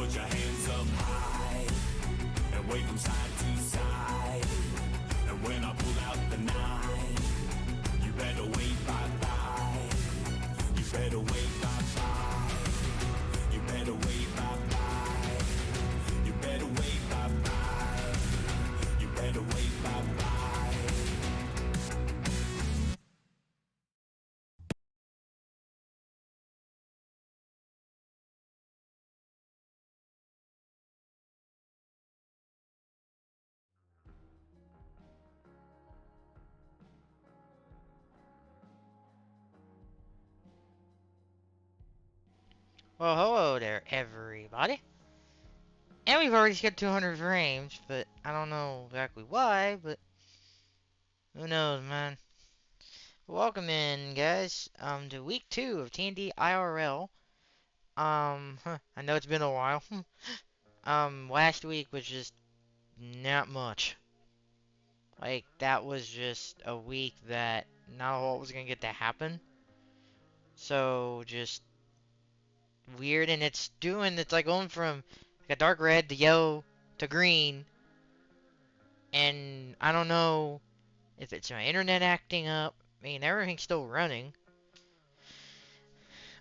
put your hands up high and wave them side to side. And when I pull out the knife, you better wave bye-bye. You better wave bye-bye. You better wave bye-bye. You better wave bye-bye. You better wave bye-bye. Well, hello there, everybody. And we've already skipped 200 frames, but I don't know exactly why, but who knows, man. Welcome in, guys, to week 2 of TND IRL. I know it's been a while. Last week was just not much. Like, that was just a week that not a lot was gonna get to happen. So, just weird, and it's like going from like a dark red to yellow to green, and I don't know if it's my internet acting up. I mean, everything's still running.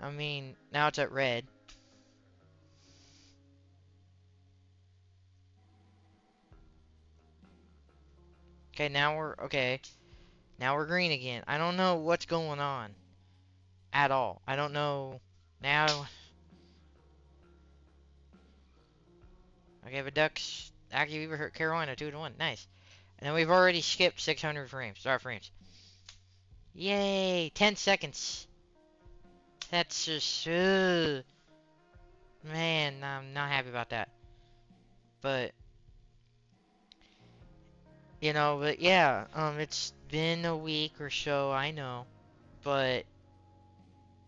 I mean, now it's at red. Okay, now we're green again. I don't know what's going on at all. I don't know now. Okay, but Ducks actually we hurt Carolina 2-1. Nice. And then we've already skipped 600 frames. Sorry, frames. Yay! 10 seconds. That's just man. I'm not happy about that. But but yeah. It's been a week or so. I know, but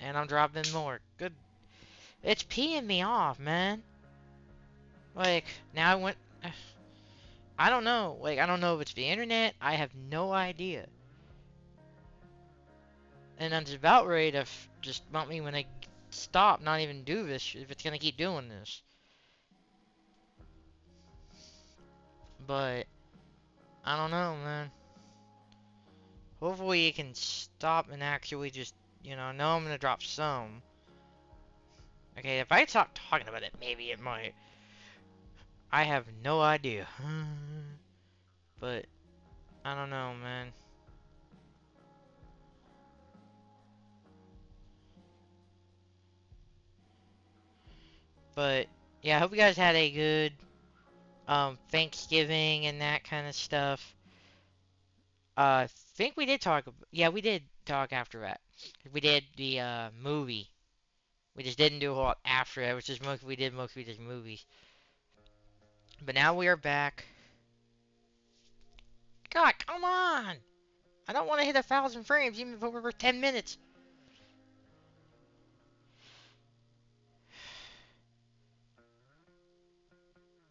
and I'm dropping more. Good. It's peeing me off, man. Like now I went. I don't know. Like I don't know if it's the internet. I have no idea. And I'm just about ready to just bump me when I stop, not even do this, if it's gonna keep doing this. But, I don't know, man. Hopefully it can stop and actually just, know I'm gonna drop some. Okay, if I stop talking about it, maybe it might. I have no idea. But, I don't know, man. But, yeah, I hope you guys had a good, Thanksgiving and that kind of stuff. I think we did talk. Yeah, we did talk after that. We did the movie. We just didn't do a whole lot after that. It was just mostly just movies. But now we are back. God, come on! I don't want to hit 1,000 frames even if we're 10 minutes.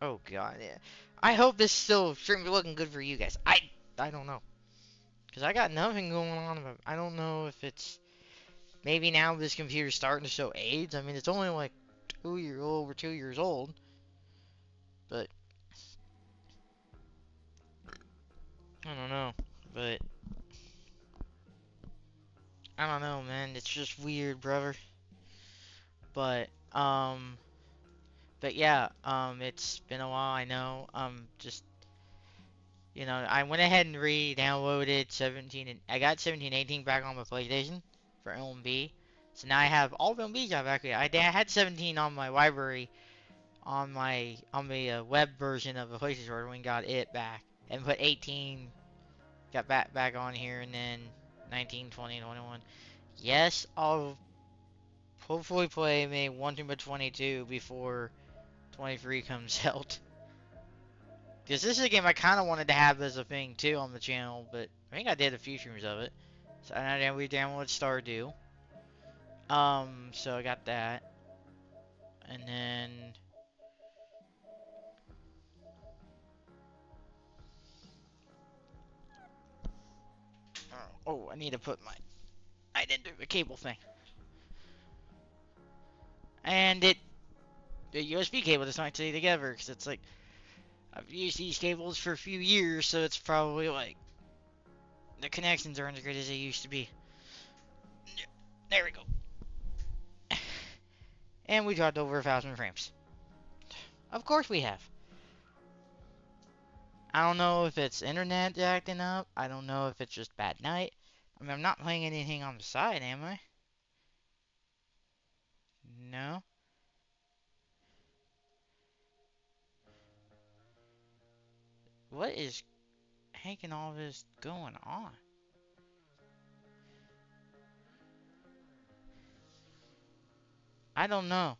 Oh God, yeah. I hope this still stream looking good for you guys. I don't know, cause I got nothing going on. I don't know if it's maybe now this computer's starting to show age. I mean, it's only like 2 year old over 2 years old, but I don't know. But I don't know, man. It's just weird, brother. But yeah, it's been a while. I know. Just I went ahead and re-downloaded 17 and I got 1718 back on my PlayStation for LMB. So now I have all of LMBs I've actually. I had 17 on my library on the web version of the PlayStation Store when got it back and put 18 got back on here and then 19, 20, 21. Yes, I'll hopefully play May 1 through 22 before 23 comes out. Because this is a game I kind of wanted to have as a thing too on the channel, but I think I did a few streams of it. So and then we downloaded Stardew. So I got that, and then oh, I need to put my I didn't do the cable thing, and it the USB cable does not stay together because it's like I've used these cables for a few years, so it's probably like the connections aren't as good as they used to be. There we go. And we dropped over 1,000 frames. Of course we have. I don't know if it's internet acting up. I don't know if it's just bad night. I mean, I'm not playing anything on the side, am I? No. What is making all this going on? I don't know.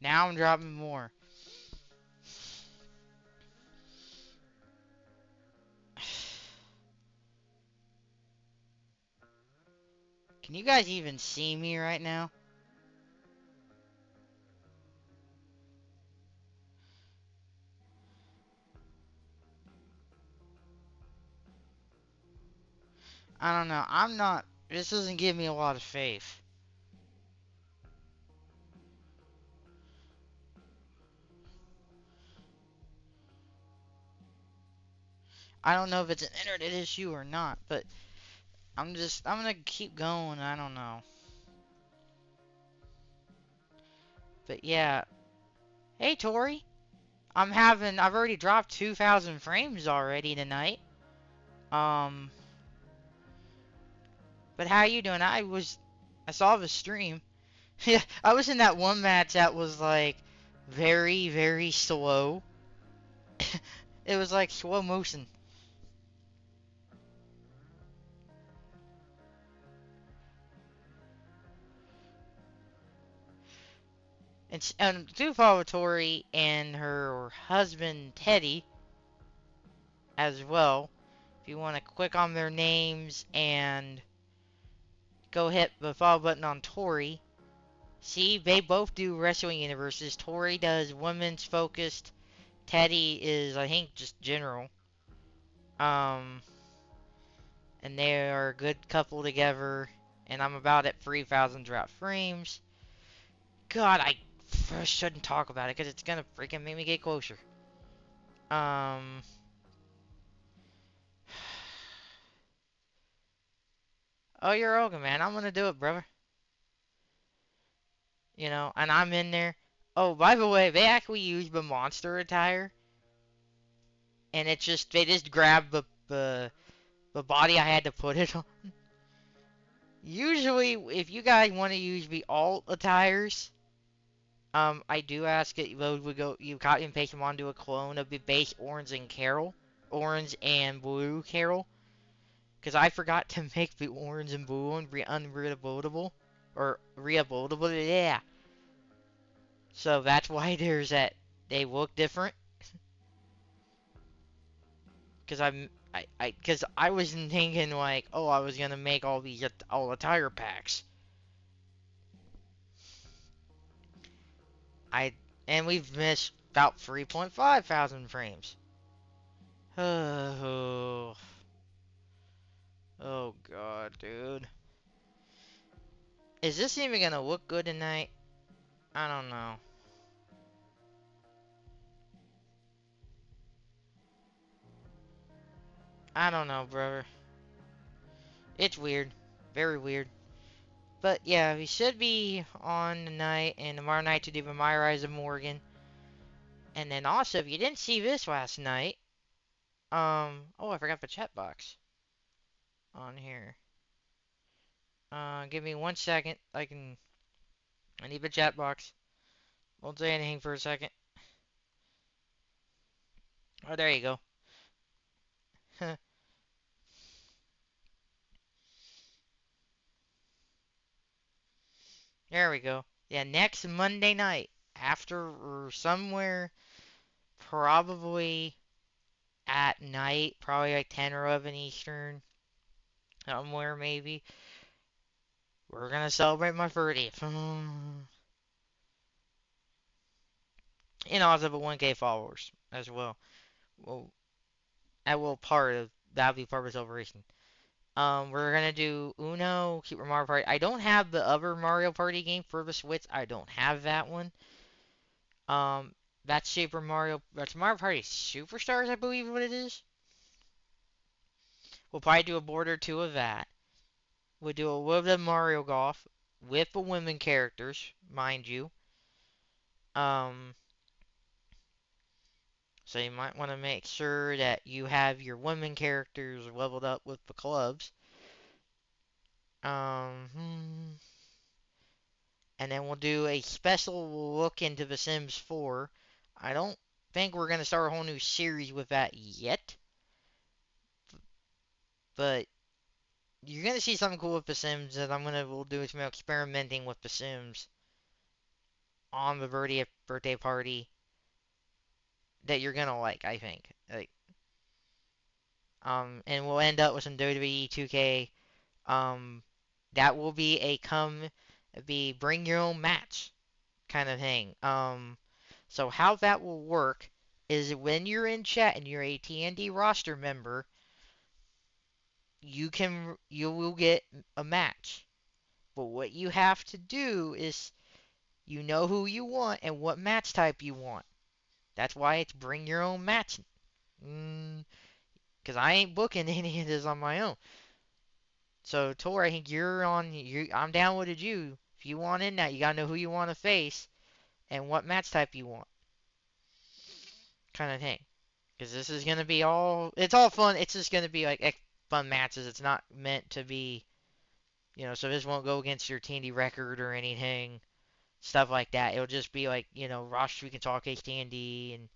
Now I'm dropping more. Can you guys even see me right now? I don't know. I'm not. This doesn't give me a lot of faith. I don't know if it's an internet issue or not, but I'm gonna keep going. I don't know. But yeah. Hey, Tori. I've already dropped 2,000 frames already tonight. Um, but how you doing? I saw the stream. Yeah, I was in that one match that was like very, very slow. It was like slow motion. And do follow Tori and her husband Teddy as well. If you want to click on their names and go hit the follow button on Tori. See, they both do wrestling universes. Tori does women's focused. Teddy is, I think, just general. Um, and they are a good couple together. And I'm about at 3,000 drop frames. God, I first shouldn't talk about it because it's gonna freaking make me get closer. Um, oh, you're okay, man. I'm gonna do it, brother. You know, and I'm in there. Oh, by the way, they actually use the monster attire, and they just grab the body I had to put it on. Usually, if you guys want to use the alt attires, I do ask it. Those would go. You copy and paste them onto a clone of the base orange and blue Carol, because I forgot to make the orange and blue one unreloadable or reloadable. Yeah, so that's why there's that. They look different. Because because I was thinking like, oh, I was gonna make all these all attire packs. I and we've missed about 3.5 thousand frames. Oh, oh god, dude. Is this even gonna look good tonight? I don't know. I don't know, brother. It's weird. Very weird. But yeah, we should be on tonight and tomorrow night to do the My Rise of Morgan. And then also, if you didn't see this last night, oh, I forgot the chat box on here. Give me 1 second. I need the chat box. Won't say anything for a second. Oh, there you go. There we go. Yeah, next Monday night, after or somewhere, probably at night, probably like 10 or 11 Eastern, somewhere maybe. We're gonna celebrate my 30th. And also the 1K followers as well. Well, that will part of that'll be part of the celebration. We're gonna do Uno, Super Mario Party. I don't have the other Mario Party game for the Switch. I don't have that one. Um, that's Super Mario. That's Mario Party Superstars, I believe what it is. We'll probably do a board or two of that. We'll do a little bit of Mario Golf with the women characters, mind you. Um, so you might want to make sure that you have your women characters leveled up with the clubs. Um, and then we'll do a special look into The Sims 4. I don't think we're gonna start a whole new series with that yet, but you're gonna see something cool with The Sims that we'll do some experimenting with The Sims on the birthday party that you're gonna like, I think. And we'll end up with some WWE 2K. Um, that will be be bring your own match kind of thing. So how that will work is when you're in chat and you're a TND roster member, you will get a match. But what you have to do is you know who you want and what match type you want. That's why it's bring your own match. Because I ain't booking any of this on my own. So Tor, I think you're on. I'm down with you. If you want in that, you gotta know who you want to face and what match type you want, kind of thing. Because this is gonna be all. It's all fun. It's just gonna be like fun matches. It's not meant to be. So this won't go against your TND record or anything, stuff like that. It'll just be like, roster we can talk TND and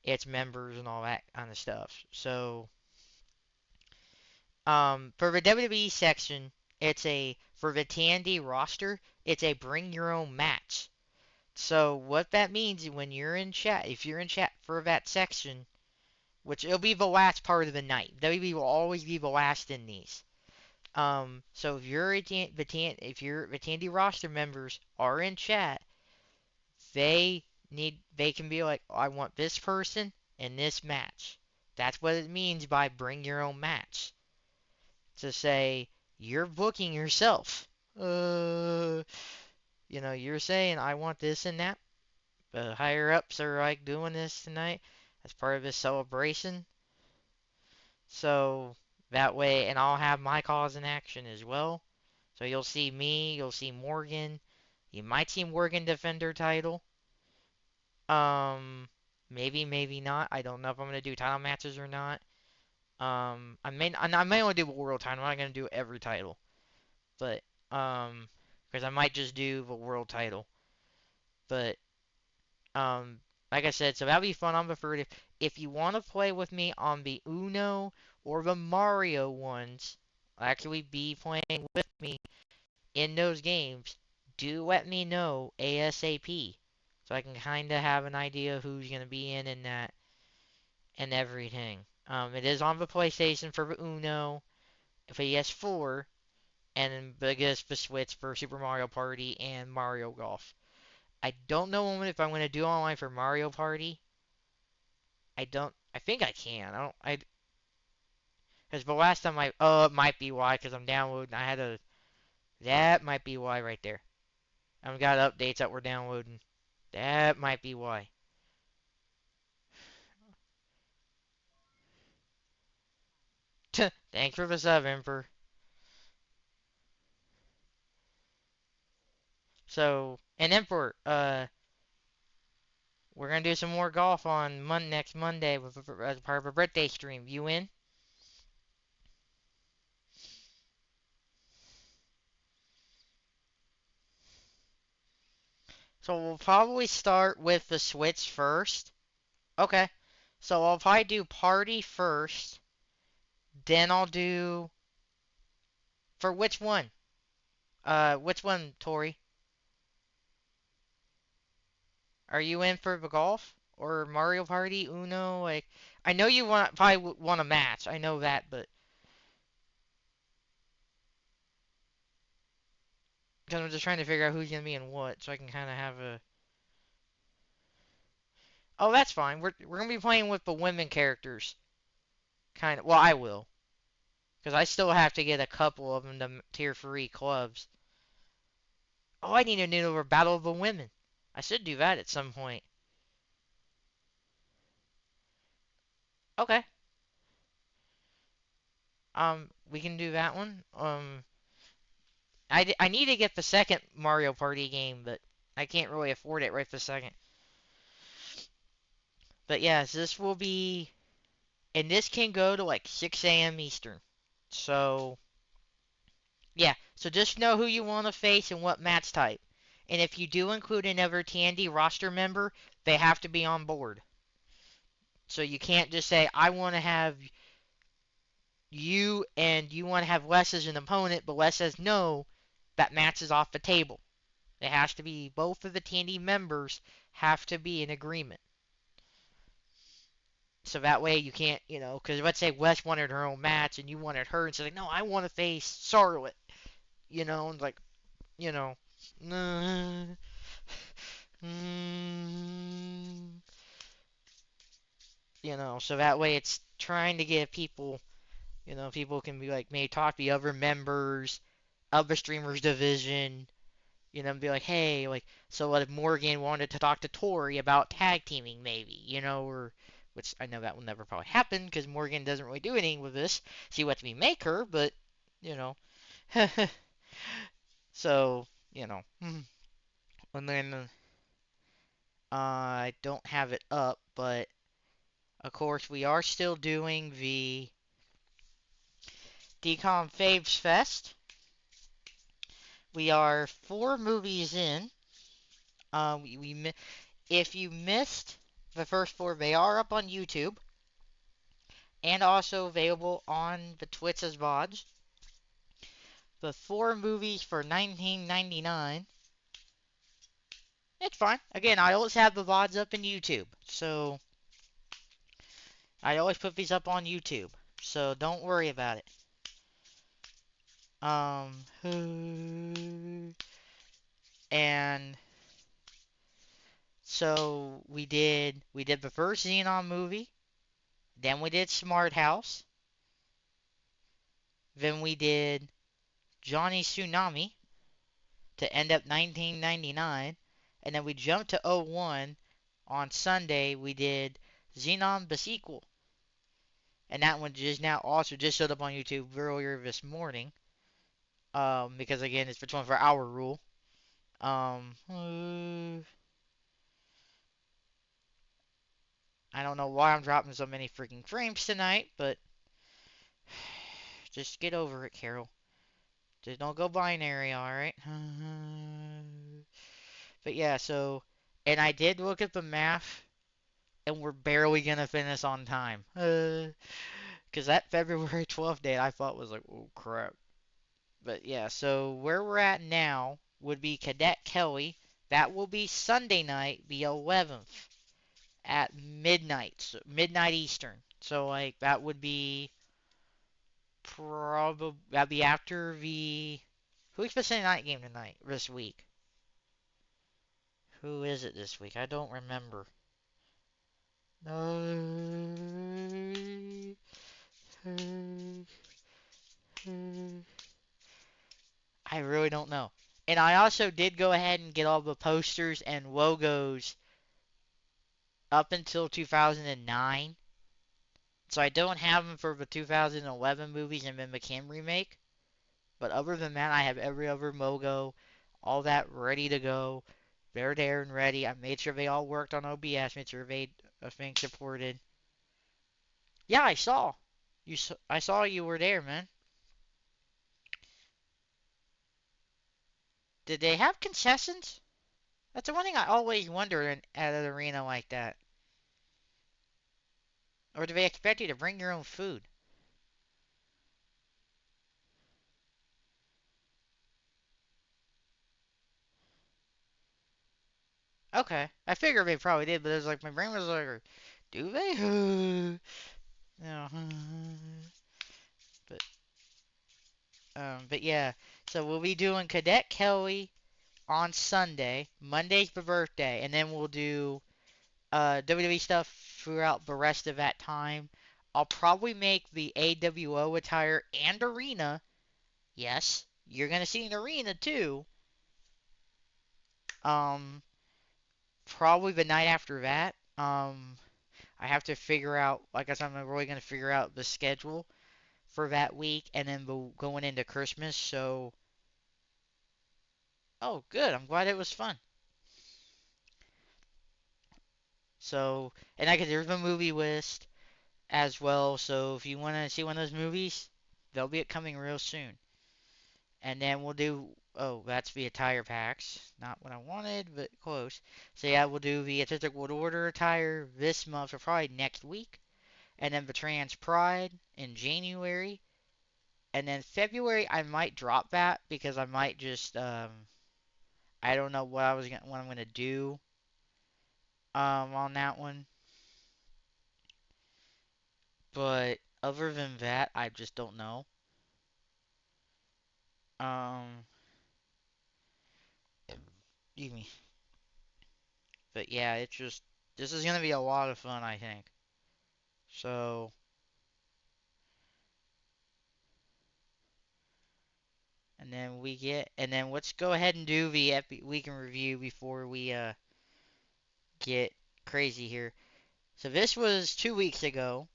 its members and all that kind of stuff. So, for the WWE section, for the TND roster, it's a bring your own match. So what that means when you're in chat, if you're in chat for that section, which it'll be the last part of the night. WWE will always be the last in these. So if if the TND roster members are in chat, they can be like, I want this person in this match. That's what it means by bring your own match. To say you're booking yourself. You're saying I want this and that. The higher ups are like doing this tonight as part of this celebration. So that way, and I'll have my cause in action as well. So you'll see me, you'll see Morgan. You might see Morgan defend her title. Um, maybe not. I don't know if I'm gonna do title matches or not. I may only do a world title. I'm not gonna do every title, but um, because I might just do the world title. But um, like I said, so that'll be fun. I'm preferred if you want to play with me on the Uno or the Mario ones, actually be playing with me in those games. Do let me know ASAP so I can kind of have an idea who's gonna be in that and everything. It is on the PlayStation for the Uno, for the S4, and I guess the Switch for Super Mario Party and Mario Golf. I don't know if I'm gonna do online for Mario Party. I don't. I think I can. I don't. Because the last time it might be why. Because I'm downloading. I had a. That might be why right there. I've got updates that we're downloading. That might be why. Thanks for the sub, Emperor. So, and Emperor, we're gonna do some more golf on next Monday as part of a birthday stream. You in? So we'll probably start with the Switch first. Okay. So I'll probably do party first. Then I'll do for which one? Which one, Tori? Are you in for the golf or Mario Party, Uno? Like, I know you want a match. I know that, but because I'm just trying to figure out who's gonna be in what, so I can kind of have a. Oh, that's fine. We're gonna be playing with the women characters. Kind of. Well, I will. Because I still have to get a couple of them to tier 3 clubs. Oh, I need to do over Battle of the Women. I should do that at some point. Okay. We can do that one. I need to get the second Mario Party game, but I can't really afford it right this second. But yes, this will be, and this can go to like 6 a.m. Eastern. So, yeah. So just know who you want to face and what match type. And if you do include another TND roster member, they have to be on board. So you can't just say, I want to have you and you want to have Les as an opponent, but Les says no, that match is off the table. It has to be both of the TND members have to be in agreement. So that way you can't, because let's say Wes wanted her own match and you wanted her, and so like, no, I want to face Charlotte, and like, you know, mm, mm, so that way it's trying to give people, people can be like, maybe talk to the other members of the streamers division, and be like, hey, like, so what if Morgan wanted to talk to Tori about tag teaming, maybe, or which I know that will never probably happen because Morgan doesn't really do anything with this. She lets me make her, but you know, so and then I don't have it up, but of course we are still doing the Decom Faves Fest. We are 4 movies in. If you missed the first 4, they are up on YouTube and also available on the Twitch as VODs. The 4 movies for 19.99. It's fine. Again, I always have the VODs up in YouTube, so I always put these up on YouTube, so don't worry about it. And so we did the first Xenon movie, then we did Smart House, then we did Johnny Tsunami to end up 1999, and then we jumped to '01. On Sunday we did Xenon the sequel, and that one just now also just showed up on YouTube earlier this morning. Because again it's the 24-hour rule. I don't know why I'm dropping so many freaking frames tonight, but just get over it, Carol. Just don't go binary, alright? But yeah, so, and I did look at the math, and we're barely gonna finish on time. Because that February 12th date I thought was like, oh crap. But yeah, so where we're at now would be Cadet Kelly. That will be Sunday night, the 11th, at midnight, so midnight Eastern. So like that would be probably that'd be after the who's the Sunday night game tonight this week? Who is it this week? I don't remember. I really don't know. And I also did go ahead and get all the posters and logos up until 2009. So I don't have them for the 2011 movies and then the Kim remake. But other than that, I have every other logo, all that ready to go. They're there and ready. I made sure they all worked on OBS, made sure they thing supported. Yeah, I saw. I saw you were there, man. Did they have concessions? That's the one thing I always wonder at an arena like that. Or do they expect you to bring your own food? Okay. I figured they probably did, but it was like my brain was like, do they? No. But but yeah. So we'll be doing Cadet Kelly on Sunday. Monday's the birthday, and then we'll do WWE stuff throughout the rest of that time. I'll probably make the AWO attire and arena. Yes, you're gonna see an arena too. Um, Probably the night after that. I have to figure out. Like I said, I'm really gonna figure out the schedule for that week, and then going into Christmas. So, oh, good. I'm glad it was fun. So, and there's a movie list as well. So if you want to see one of those movies, they'll be coming real soon. And then we'll do. Oh, that's the attire packs. Not what I wanted, but close. So yeah, we'll do the Artistic World Order attire this month, or probably next week. And then the Trans Pride in January. And then February, I might drop that because I might just I don't know what I'm gonna do on that one. But other than that, I just don't know. Um, excuse me. But yeah, it's just this is gonna be a lot of fun, I think. So, and then let's go ahead and do the week in review before we get crazy here. So this was 2 weeks ago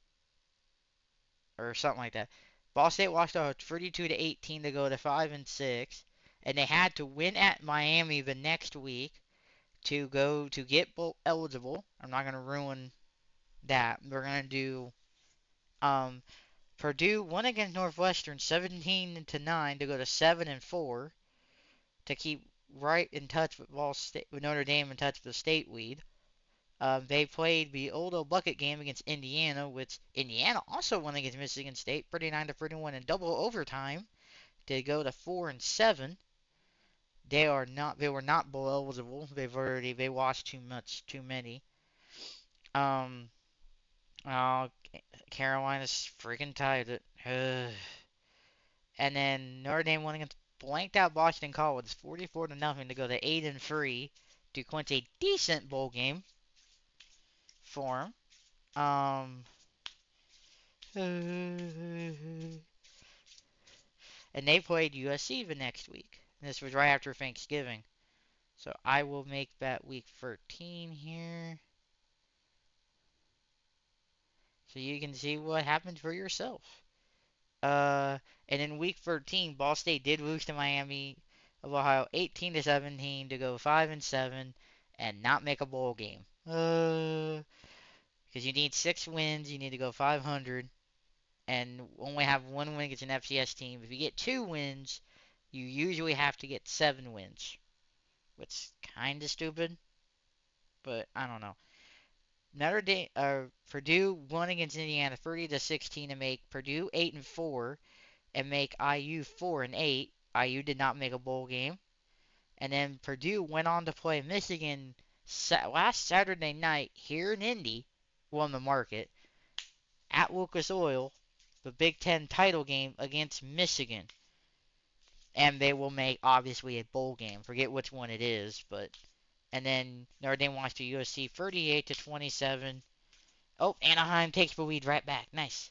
or something like that. Ball State lost 32 to 18 to go to 5-6, and they had to win at Miami the next week to go to get bowl eligible. I'm not gonna ruin that. We're gonna do um Purdue won against Northwestern 17 to 9 to go to 7-4 to keep right in touch with Ball State, with Notre Dame in touch with the state lead. They played the Old Bucket game against Indiana, which Indiana also won against Michigan State, 39 to 31 in double overtime to go to 4-7. They were not bowl eligible. They lost too many. Um, oh, Carolina's freaking tied it. And then Notre Dame won against blanked out Boston College 44 to nothing to go to 8-3 to clinch a decent bowl game for 'em. And they played USC the next week. This was right after Thanksgiving. So I will make that week 13 here. So you can see what happened for yourself. And in week 13, Ball State did lose to Miami of Ohio 18 to 17 to go 5-7 and not make a bowl game. Because you need 6 wins, you need to go 500, and only have 1 win against an FCS team. If you get 2 wins, you usually have to get 7 wins, which is kind of stupid, but I don't know. Purdue won against Indiana 30 to 16 to make Purdue 8-4 and make IU 4-8. IU did not make a bowl game, and then Purdue went on to play Michigan last Saturday night here in Indy, won the market at Lucas Oil, the Big Ten title game against Michigan, and they will make obviously a bowl game. Forget which one it is, but and then Notre Dame lost to USC 38 to 27. Oh, Anaheim takes the lead right back. Nice.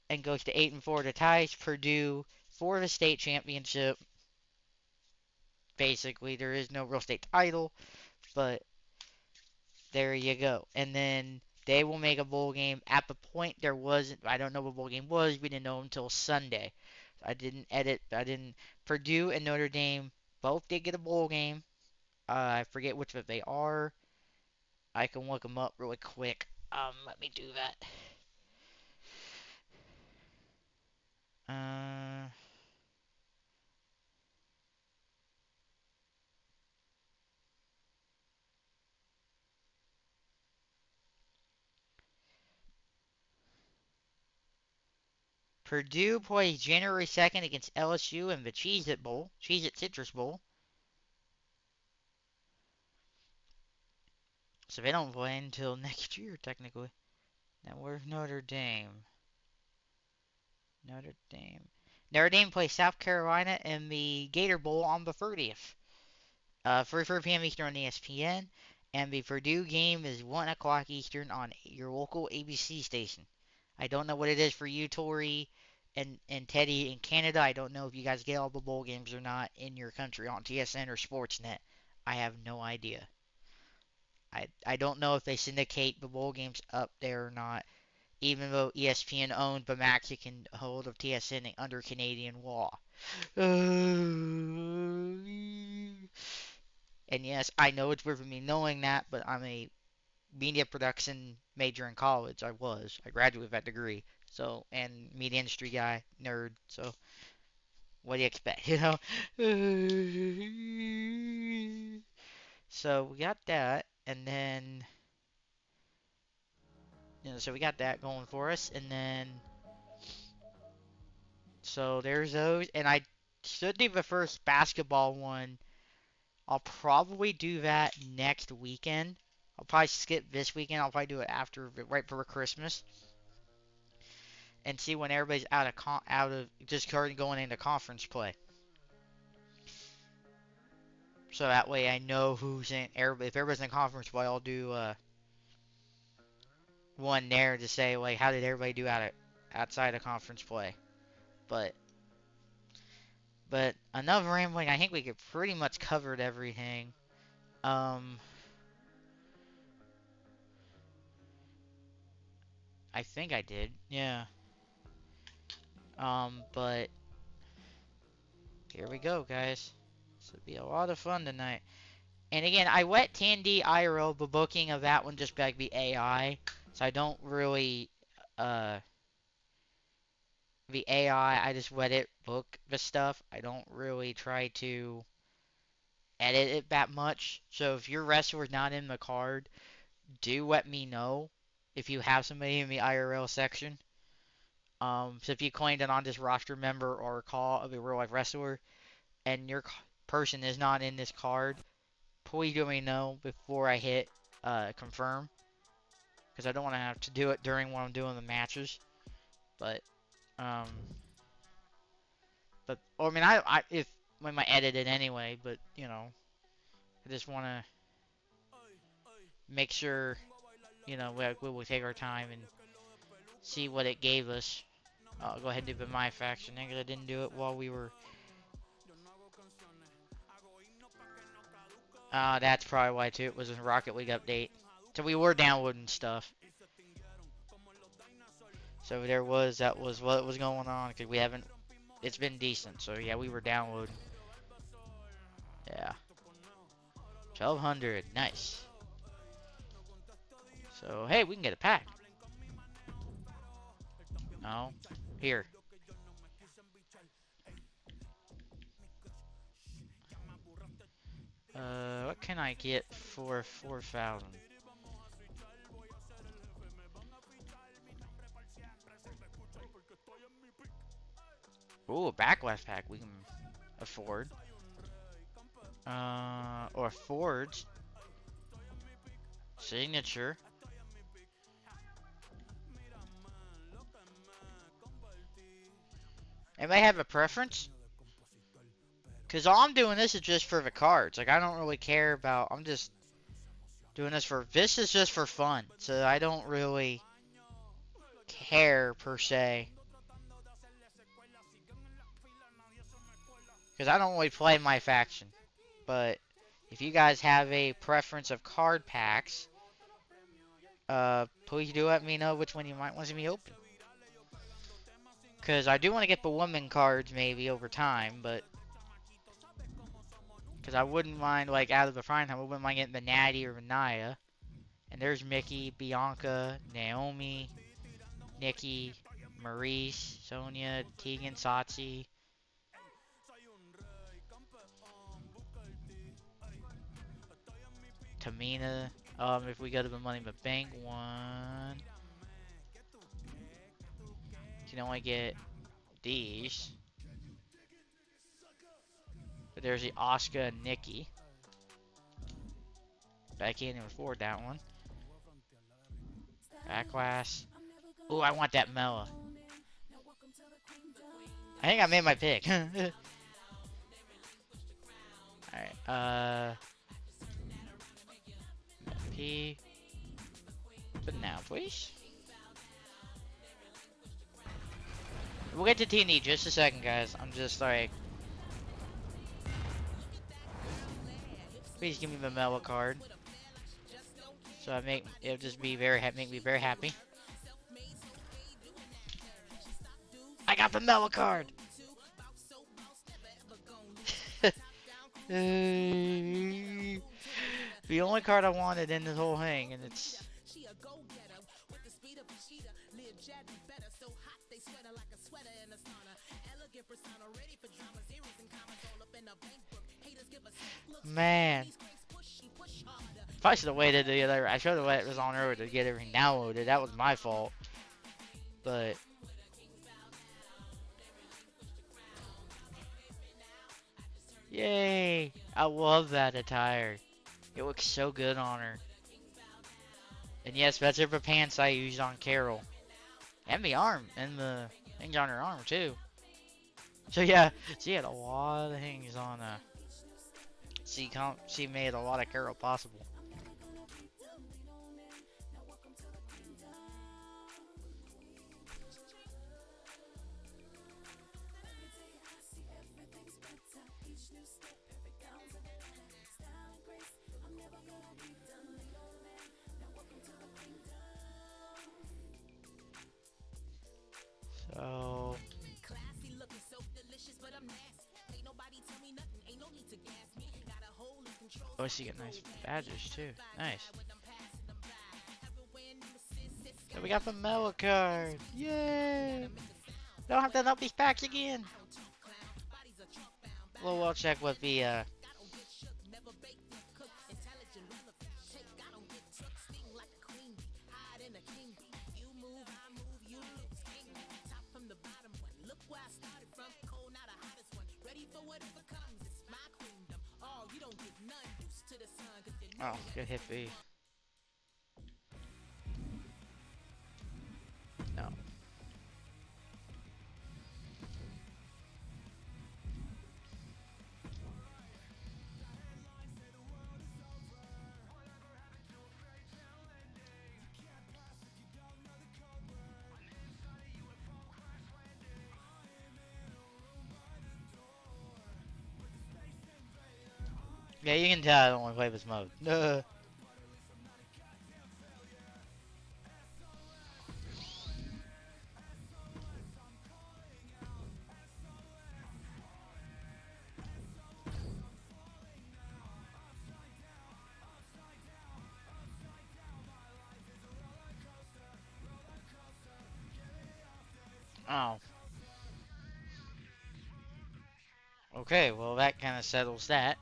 And goes to 8-4 to ties Purdue for the state championship. Basically, there is no real state title, but there you go. And then they will make a bowl game. At the point there wasn't, I don't know what bowl game was. We didn't know until Sunday. I didn't edit. I didn't. Purdue and Notre Dame both did get a bowl game. I forget which of they are. I can look them up really quick. Let me do that. Uh, Purdue plays January 2nd against LSU in the Cheez-It Bowl, Cheez-It Citrus Bowl. So they don't play until next year, technically. Now, where's Notre Dame? Notre Dame. Notre Dame plays South Carolina in the Gator Bowl on the 30th. 3:30 p.m. Eastern on ESPN. And the Purdue game is 1 o'clock Eastern on your local ABC station. I don't know what it is for you, Tori, and Teddy in Canada. I don't know if you guys get all the bowl games or not in your country on TSN or Sportsnet. I have no idea. I don't know if they syndicate the bowl games up there or not, even though ESPN owns the Mexican hold of TSN under Canadian law. And yes, I know it's weird for me knowing that, but I'm a media production major in college. I was. I graduated with that degree. So, and media industry guy, nerd. So, what do you expect, you know? So, we got that. And then, so we got that going for us. And then, so there's those. And I should do the first basketball one. I'll probably do that next weekend. I'll probably skip this weekend. I'll probably do it after, right before Christmas, and see when everybody's out of just currently going into conference play. So that way I know who's in. Everybody, if everybody's in conference play, I'll do one there to say like how did everybody do outside of conference play. But enough rambling. I think we could pretty much covered everything. Um, I think I did. Yeah. But here we go, guys. This will be a lot of fun tonight. And again, I let TND IRL the booking of that one just be AI, so I don't really the AI. I just let it book the stuff. I don't really try to edit it that much. So if your wrestler's not in the card, do let me know if you have somebody in the IRL section. So if you claimed an on this roster member or call of a real life wrestler and your person is not in this card, please let me know before I hit confirm, because I don't want to have to do it during when I'm doing the matches. But um, or I mean, I if we might edit it anyway, but I just want to make sure we will take our time and see what it gave us. I'll go ahead and do the my faction because I didn't do it while we were. That's probably why too. It was a Rocket League update, so we were downloading stuff. So that was what was going on because we haven't. It's been decent. So yeah, we were downloading. Yeah, 1200, nice. So hey, we can get a pack. No, here. What can I get for 4,000? Ooh, a backlash pack we can afford. Or Ford's signature. Anybody have a preference? Cause all I'm doing this is just for the cards. Like I don't really care about. I'm just doing this for. This is just for fun. So I don't really care per se. Cause I don't really play my faction. But if you guys have a preference of card packs, please do let me know which one you might want to see me open. Because I do want to get the woman cards maybe over time, but because I wouldn't mind, like, out of the frying time, I wouldn't mind getting the Natty or the Naya. And there's Mickey, Bianca, Naomi, Nikki, Maurice, Sonya, Tegan, Satsi. Tamina. If we go to the Money in the Bank one, you can only get these. But there's the Oscar and Nikki. But I can't even afford that one. Backlash. Ooh, I want that Mela. I think I made my pick. Alright, P. But now, please. We'll get to TND just a second, guys. I'm just like, please give me the Mela card. So I make it'll just be make me very happy. I got the Mela card. The only card I wanted in this whole thing, and it's man. Probably should have waited the other. I should have let it was on earlier to get everything downloaded. That was my fault. But yay! I love that attire. It looks so good on her. And yes, that's her pants I used on Carol. And the arm. And the things on her arm, too. So yeah, she had a lot of things on she made a lot of Carol possible. So oh, she got nice badges too. Nice. So we got the Mela card. Yay! Don't have to open these packs again. Well, we'll check with the oh, good hit B. No. Yeah, you can tell I don't want to play this mode. Oh. Okay, well that kind of settles that.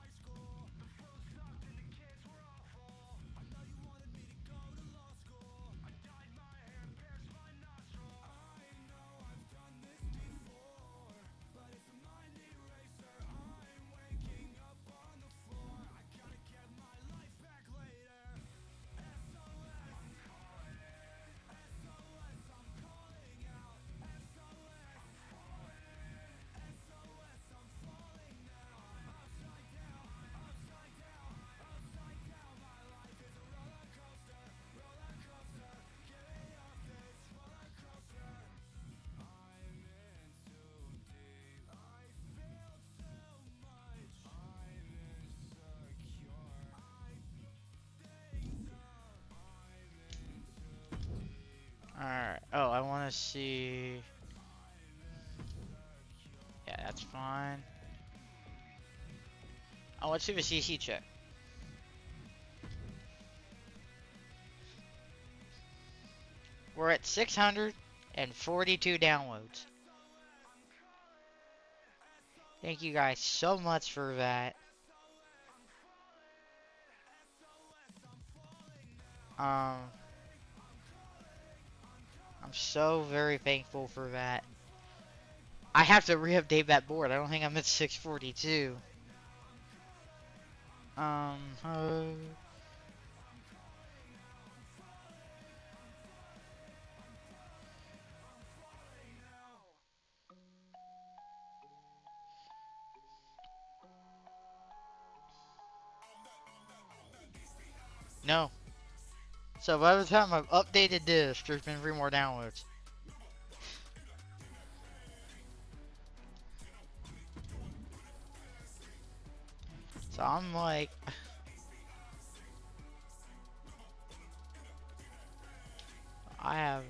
Alright. Oh, I want to see. Yeah, that's fine. Oh, let's do the CC check. We're at 642 downloads. Thank you guys so much for that. Um, I'm so very thankful for that. I have to re-update that board. I don't think I'm at 642. Uh, no. So by the time I've updated this, there's been 3 more downloads. So I'm like, I have.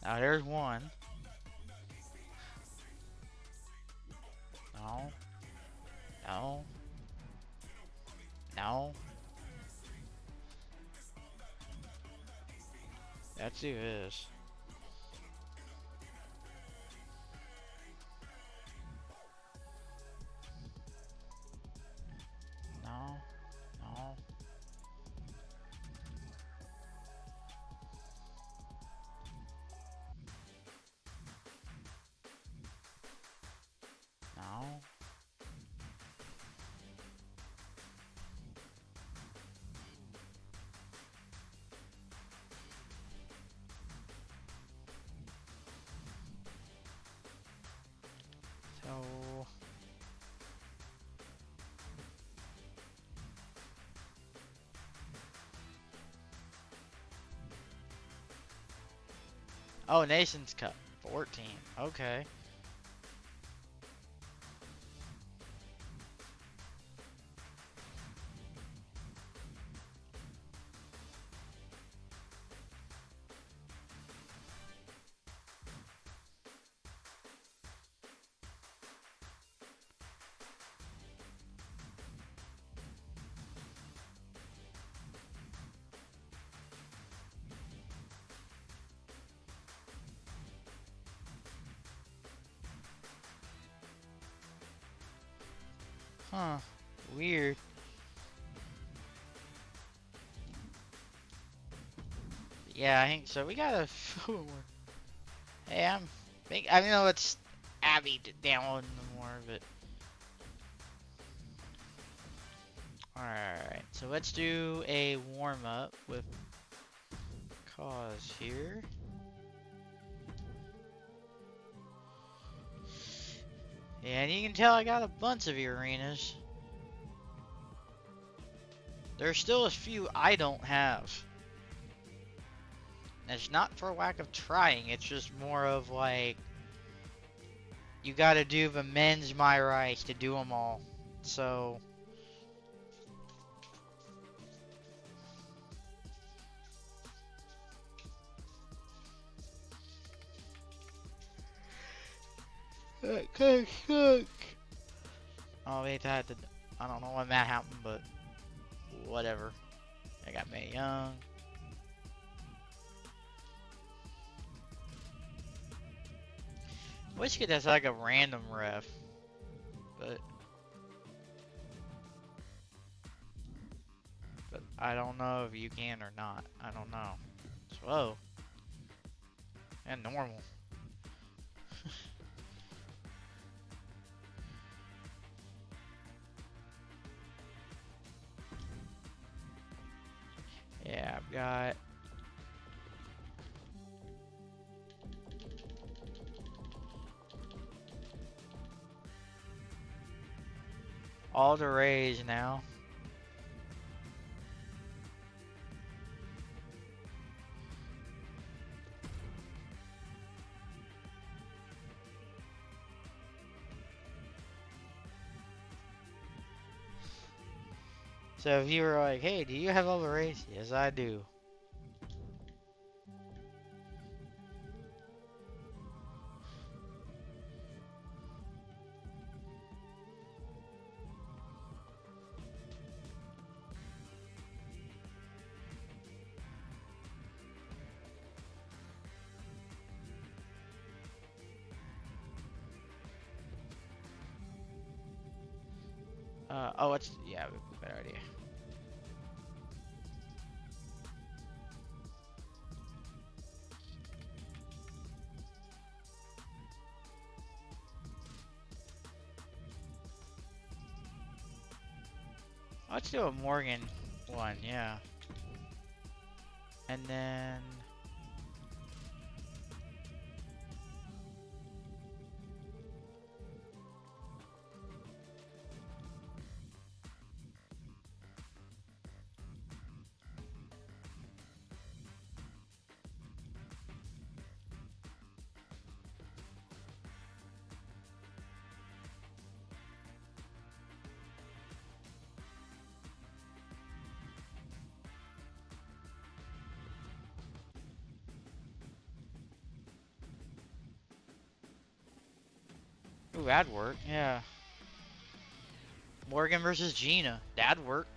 Now there's one. No. No. No. Let's do this. No. No. No. So. Oh, Nations Cup. 14. Okay. Huh. Weird. Yeah, I think so. We gotta. Hey, I know it's Abby downloading more, but. Alright, so let's do a warm up with Cause here. Yeah, and you can tell I got a bunch of arenas. There's still a few I don't have. And it's not for lack of trying, it's just more of like, you gotta do the men's my rights to do them all. So. That kinda sucks. Oh, wait, I don't know when that happened, but whatever. I got Mae Young. Wish you could just like a random ref, but I don't know if you can or not. I don't know. Whoa. And normal. Yeah, I've got all the rays now. So if you were like, hey, do you have all the rays? Yes, I do. Oh, yeah, better idea. Let's do a Morgan one, yeah. And then ooh, that'd work. Yeah. Morgan versus Gina. That'd work.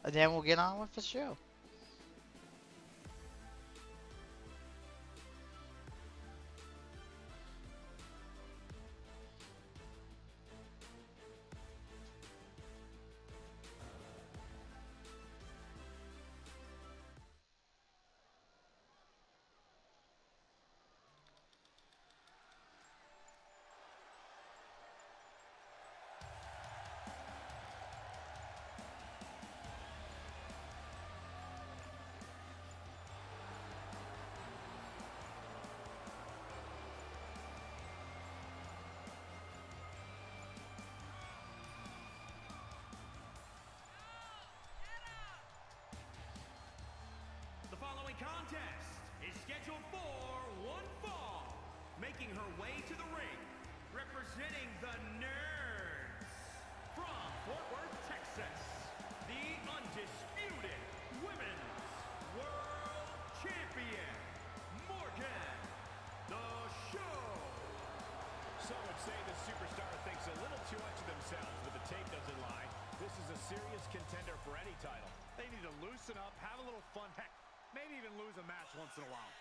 And then we'll get on with the show. The following contest is scheduled for one fall. Making her way to the ring, representing the Nerds. From Fort Worth, Texas, the undisputed Women's World Champion, Morgan The Show. Some would say the superstar thinks a little too much of themselves, but the tape doesn't lie. This is a serious contender for any title. They need to loosen up, have a little fun. Heck, maybe even lose a match once in a while.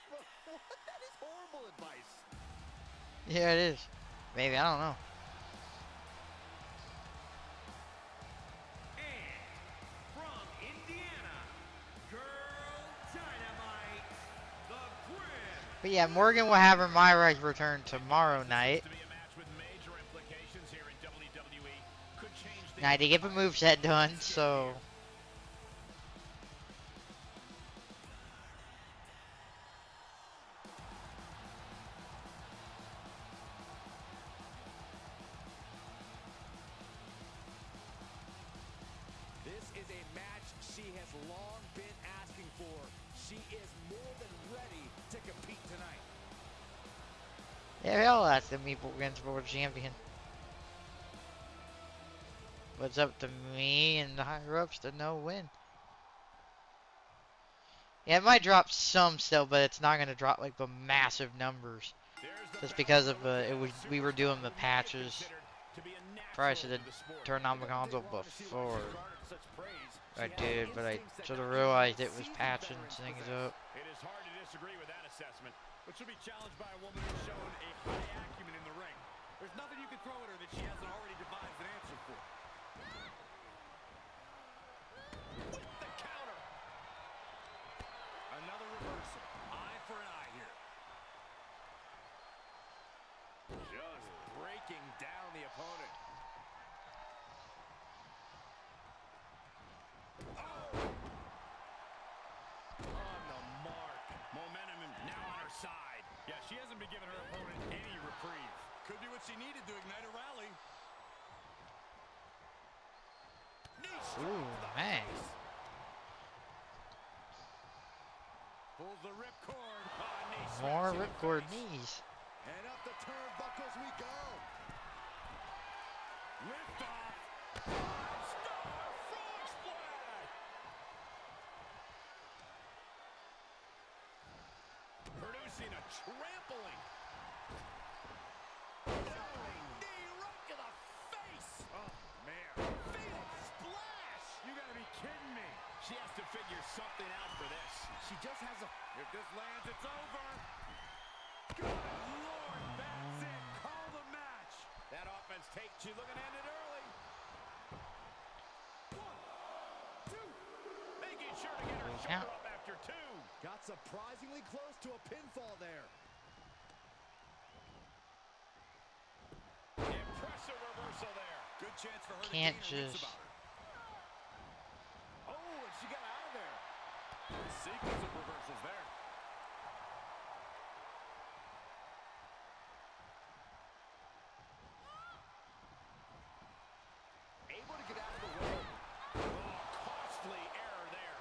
That is horrible advice. Yeah, it is. Maybe, I don't know. And from Indiana, Girl Dynamite, the Grim. But yeah, Morgan will have her My Right return tomorrow night. To be a match with major implications here in WWE. Could change things. Now I did get the moveset done, so This is a match she has long been asking for. She is more than ready to compete tonight. yeah, hell, that's the Meeple against World Champion. But it's up to me and the higher ups to know when. Yeah, it might drop some still, but it's not gonna drop like the massive numbers. Just because of we were doing the patches. Probably should have turned on the console before I did, but I should have realized it was patching things up. It is hard to disagree with that assessment, but she'll be challenged by a woman who's shown a high acumen in the ring. There's nothing you can throw at her that she hasn't already devised an answer for. With the counter. Another reversal. Eye for an eye here. Just breaking down the opponent. On the mark. Momentum now on her side. Yeah, she hasn't been giving her opponent any reprieve. Could be what she needed to ignite a rally. Ooh, man. Pulls the ripcord. More ripcord knees. And up the turnbuckles we go. Lift off. Five-star frog splash. Producing a trampling. Knee right to the face. Oh, man. Fatal splash. You gotta be kidding me. She has to figure something out for this. She just has a... If this lands, it's over. Good Lord, bad She's looking to end it early. 1, 2. Making sure to get her shoulder up after 2. Got surprisingly close to a pinfall there. Impressive reversal there. Good chance for her to gain her wits about her. Oh, and she got out of there. A sequence of reversals there. Able to get out of the way. Oh, costly error there.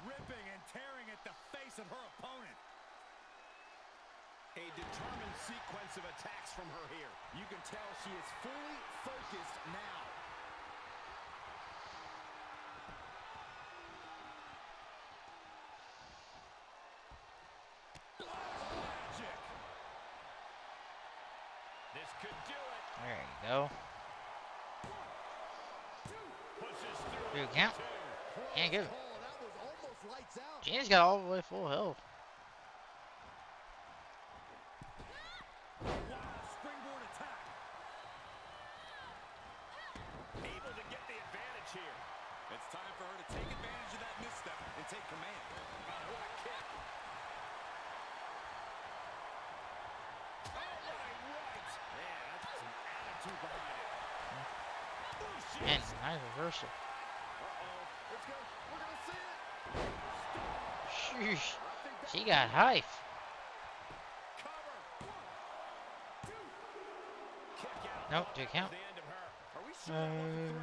Ripping and tearing at the face of her opponent. A determined sequence of attacks from her here. You can tell she is fully focused now. Magic. This could do it. There you go. Pushes through. Through count. Can't give it. That was almost lights out. Gina's got all the way full health. Springboard attack. Able to get the advantage here. It's time for her to take advantage of that misstep and take command. What a kick. Oh, what a right. Yeah, that's some attitude behind it. And nice reversal. Uh-oh. Let's go. We're going to see it. Sheesh. She got hype. Cover. 1, 2. Kick out. Nope, 2 count. The end of her. Are we sure that wasn't 3?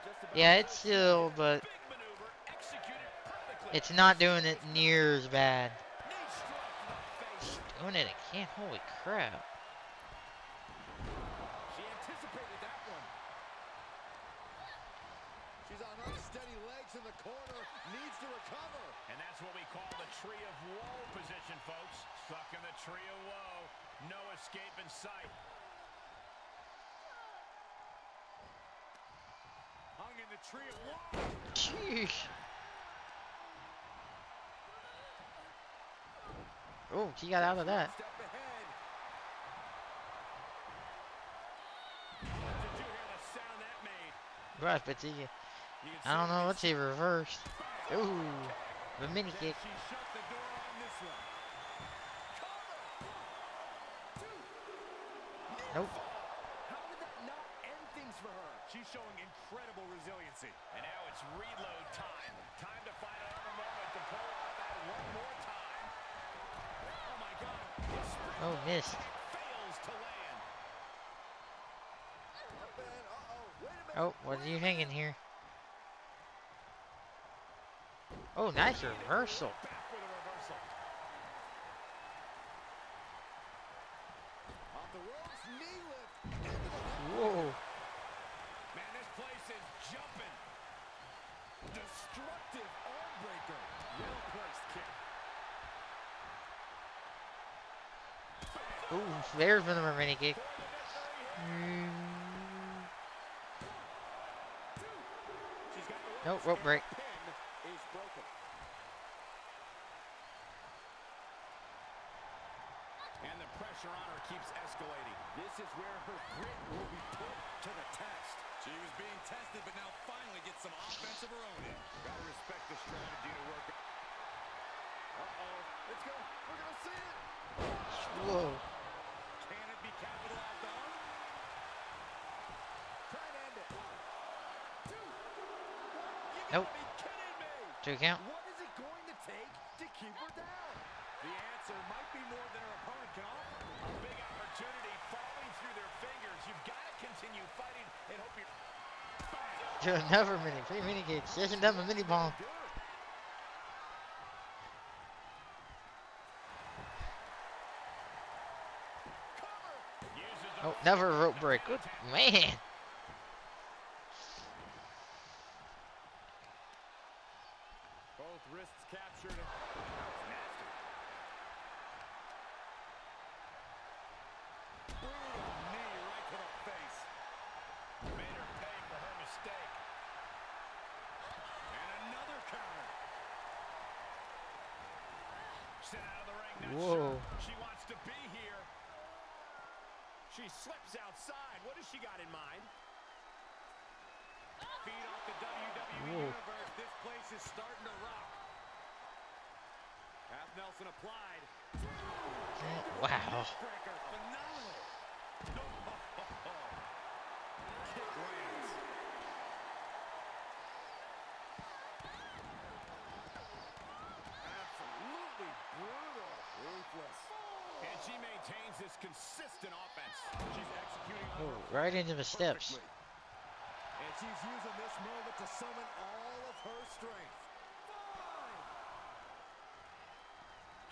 Just about. Yeah, it's still, but Big maneuver executed perfectly. it's not doing it near as bad. Knee strike to the face. Doing it again? Holy crap. She anticipated that one. She's on unsteady legs in the corner. Needs to recover. And that's what we call the tree of woe position, folks. Stuck in the tree of woe. No escape in sight. Hung in the tree of woe. Sheesh. Oh, she got out of that. Step ahead. Did you hear the sound that made? Right, but she, I don't know what she reversed. Ooh, the mini kick. She shut the door on this one. Cover. 1, 2. Nope. How did that not end things for her? She's showing incredible resiliency. And now it's reload time. Time to find another moment to pull off that one more time. Oh my God. Oh, missed. Fails to land. Wait a minute. Oh, what are you thinking here? Oh, nice reversal. Back with a reversal. Off the ropes, knee lift. Whoa. Man, this place is jumping. Destructive arm breaker. Well placed kick. Ooh, there's another mini kick. She's got the Nope, rope break. pin is broken. And the pressure on her keeps escalating. This is where her grit will be put to the test. She was being tested, but now finally gets some offense of her own in. Gotta respect the strategy to work. Uh-oh. Let's go. We're gonna see it. Whoa. Can it be capitalized on? Try and end it. 1, 2. You Nope. gotta be kidding me. 2 count. What is it going to take to keep her down? The answer might be more than her opponent can offer. A big opportunity falling through their fingers. You've got to continue fighting and hope you're... To another mini kick. She hasn't done the mini bomb. Oh, never a rope break. Good man. Both wrists captured. That's nasty. Brutal knee right to the face. Made her pay for her mistake. And another counter. Sent out of the ring. Not Whoa. sure she wants to be here. She slips outside. What has she got in mind? Feed off the WWE Universe. This place is starting to rock. Half Nelson applied. Wow. Breaker. Phenomenal. Kick lands. Absolutely brutal. Ruthless. And she maintains this consistent offense. She's executing on Oh, her right into the steps. perfectly. And she's using this moment to summon all of her strength.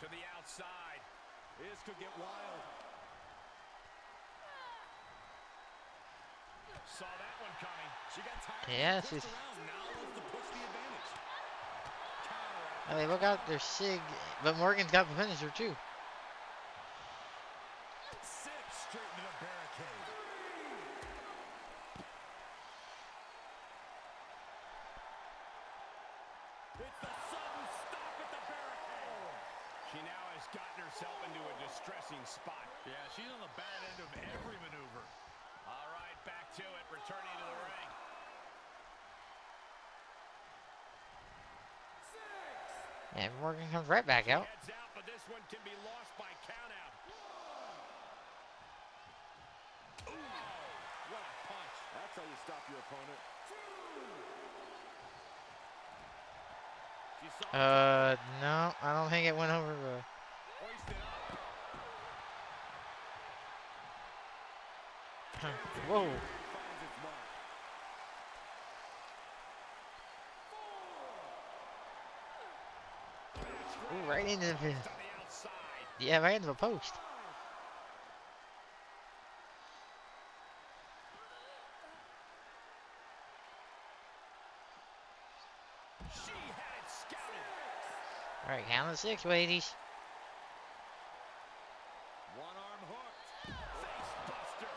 To the outside. This could get wild. Saw that one coming. She got tired. Yeah, Pushed she's... around. Now wants to push the advantage. Oh, they look out their sig, but Morgan's got the finisher too. Six straight into the barricade. It's the sudden stop at the barricade. She now has gotten herself into a distressing spot. Yeah, she's on the bad end of every maneuver. All right, back to it, returning to the ring. And Morgan comes right back out. Heads out, but this one can be lost by countout. Ooh, what a punch. That's how you stop your opponent. No, I don't think it went over the... Hoisted up. Whoa. Finds its mark. Ooh, right into the... On the outside. Yeah, right into the post. She had it scouted. Alright, count of 6, ladies. One arm hooked. Face buster.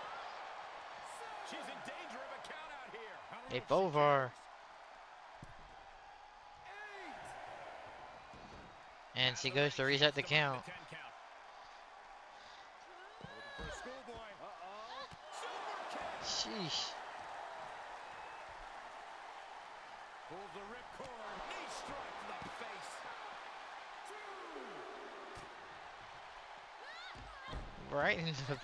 She's in danger of a count out here. I don't know They if she both are. cares. And she goes to reset the count. Looking for a schoolboy. Uh-oh. Super kick. Sheesh. Pulls the ripcord. Knee strike to the face. Right into the... Ooh,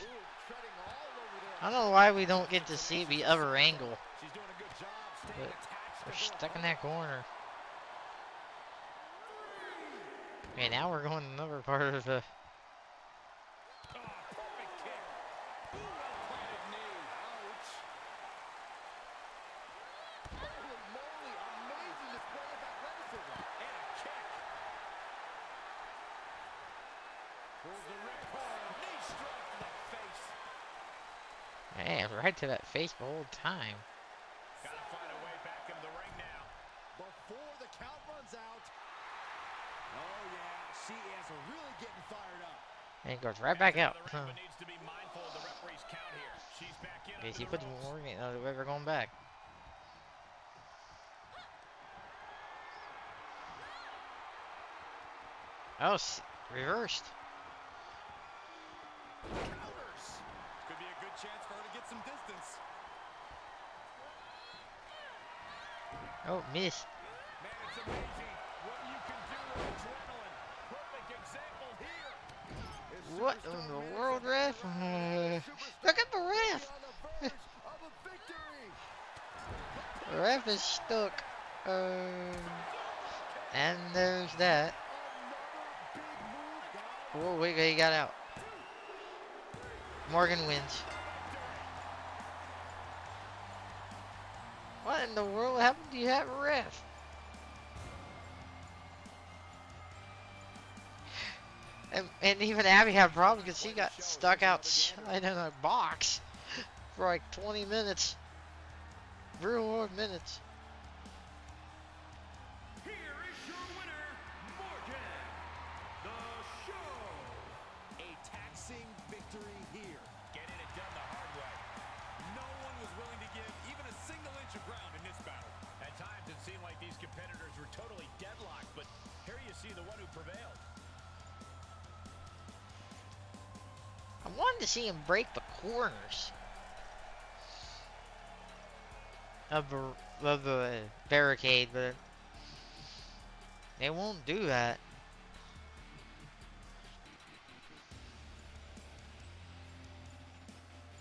treading all over there. I don't know why we don't get to see the other angle. She's doing a good job staying But attached we're to her stuck in that corner. Okay, now we're going to another part of the... Oh, perfect kick. Ooh, well-planted knee. Ouch. Holy moly, amazing display of athleticism. And a kick. Pulls the ripcord. Knee strike to the face. Man, right to that face the whole time. Gotta find a way back into the ring now. Before the count runs out. Oh, yeah. She is really getting fired up. And it goes right back out. Huh. Needs to be mindful of the referee's count here. She's back in. Okay, she puts Morgan... Oh, we're going back. Oh, reversed. Counters. Could be a good chance for her to get some distance. Oh, miss. Man, it's amazing what you can do with adrenaline. Perfect example here. This What superstar in the man world, is ref? superstar Look at the ref. on the verge of a victory. The ref is stuck. And there's that. Another big move. Whoa, wait, he got out. Morgan wins. What in the world happened to you have a ref? And even Abby had problems because she got stuck outside in a box for like 20 minutes. Real world minutes. Here is your winner, Morgan, the show. A taxing victory here. Getting it done the hard way. No one was willing to give even a single inch of ground in this battle. At times it seemed like these competitors were totally deadlocked, but here you see the one who prevailed. I'm wanted to see him break the corners of the barricade, but they won't do that.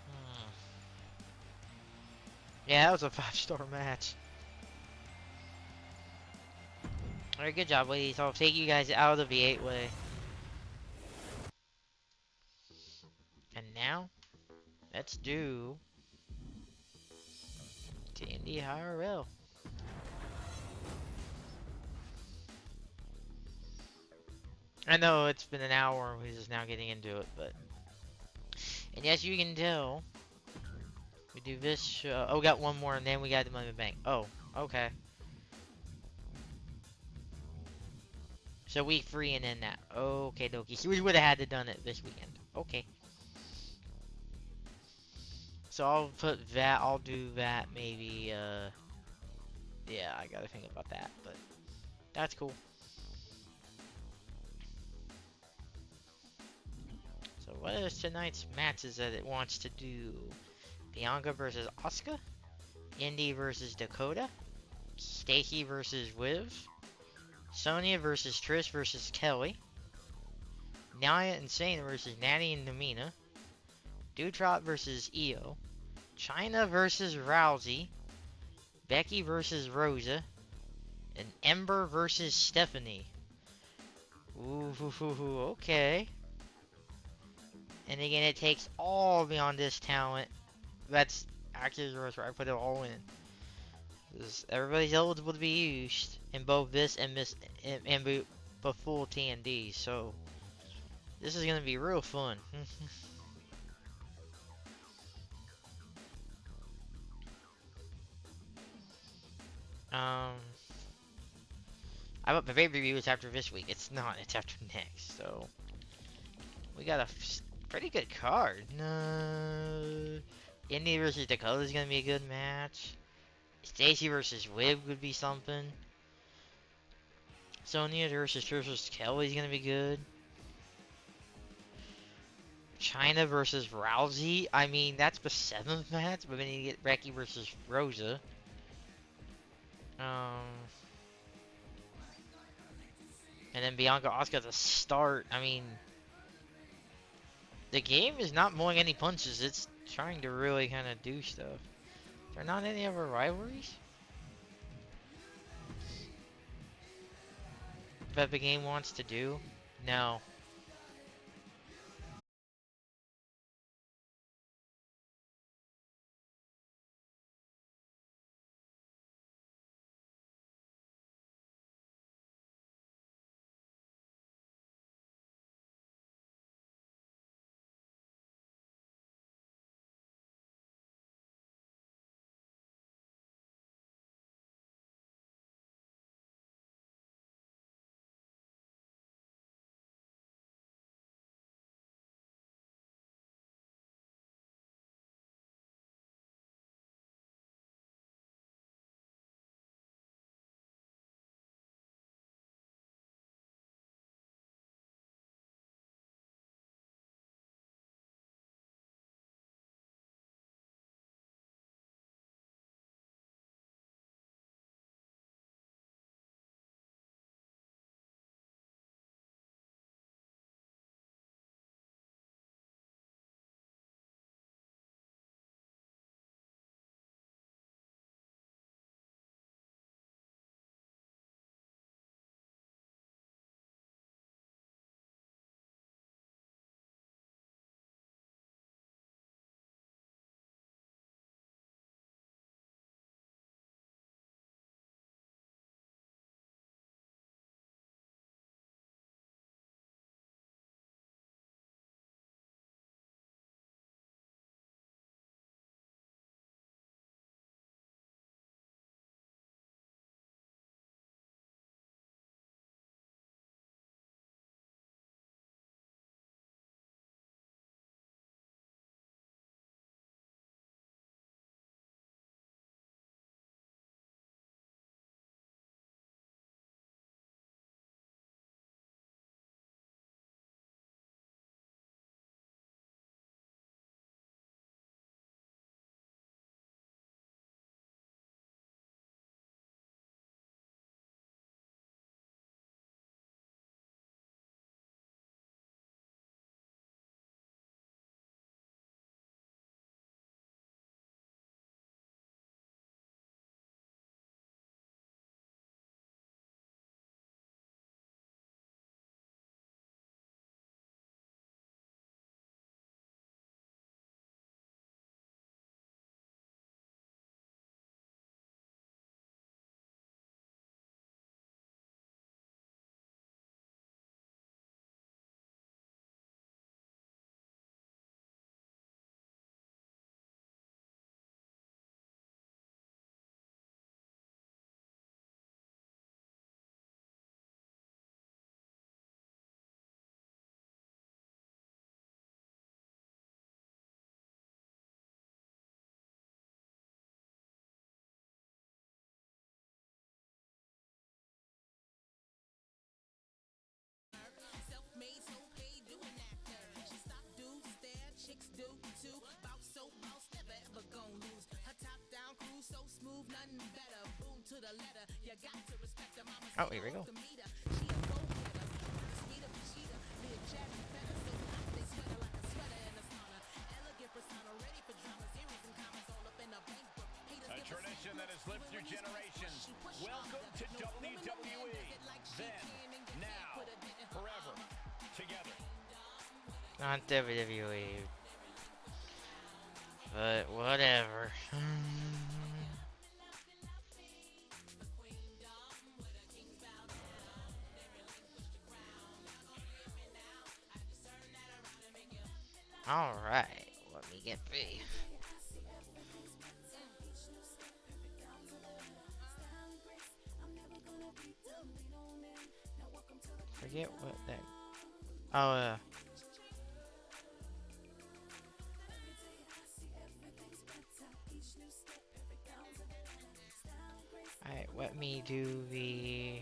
Hmm. Yeah, that was a 5-star match. Alright, good job, ladies. I'll take you guys out of the 8-way. And now, let's do TND IRL. I know it's been an hour and we're just now getting into it, but... And yes, you can tell, we do this show. Oh, we got one more and then we got the Money in the Bank. Oh, okay. So week 3 and then that. Okay, dokie. So we would have had to done it this weekend. Okay. So I'll put that, I'll do that maybe, yeah, I gotta think about that, but that's cool. So what is tonight's matches that it wants to do? Bianca versus Asuka, Indy versus Dakota, Stacy versus Liv, Sonya versus Trish versus Kelly, Nia and Shayna versus Natty and Namina, Dutrot versus Io, China versus Rousey, Becky versus Rosa, and Ember versus Stephanie. Ooh, okay. And again, it takes all beyond this talent. That's actually where I put it all in. Everybody's eligible to be used in both this and both full TND. So this is gonna be real fun. um, I thought the favorite review is after this week. It's not. It's after next. So we got a pretty good card. No, Indy versus Dakota is gonna be a good match. Stacy versus Liv would be something. Sonya versus Trish versus Kelly is gonna be good. China versus Rousey. I mean, that's the 7th match, but then you get Becky versus Rosa. Um, and then Bianca Asuka to start. I mean, the game is not pulling any punches. It's trying to really kind of do stuff. There are not any other rivalries that the game wants to do. No. Oh, here we go. A tradition that has lived through generations. Welcome to WWE. Then, now, forever, together. Not WWE. But whatever. Alright, let me get B. Forget what that. Oh, Alright, let me do the.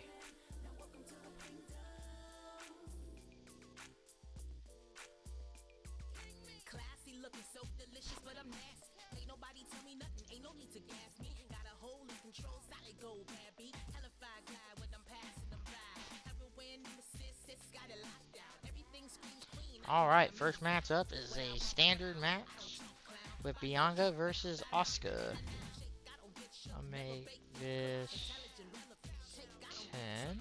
Alright, first match up is a standard match with Bianca versus Asuka. I'll make this 10.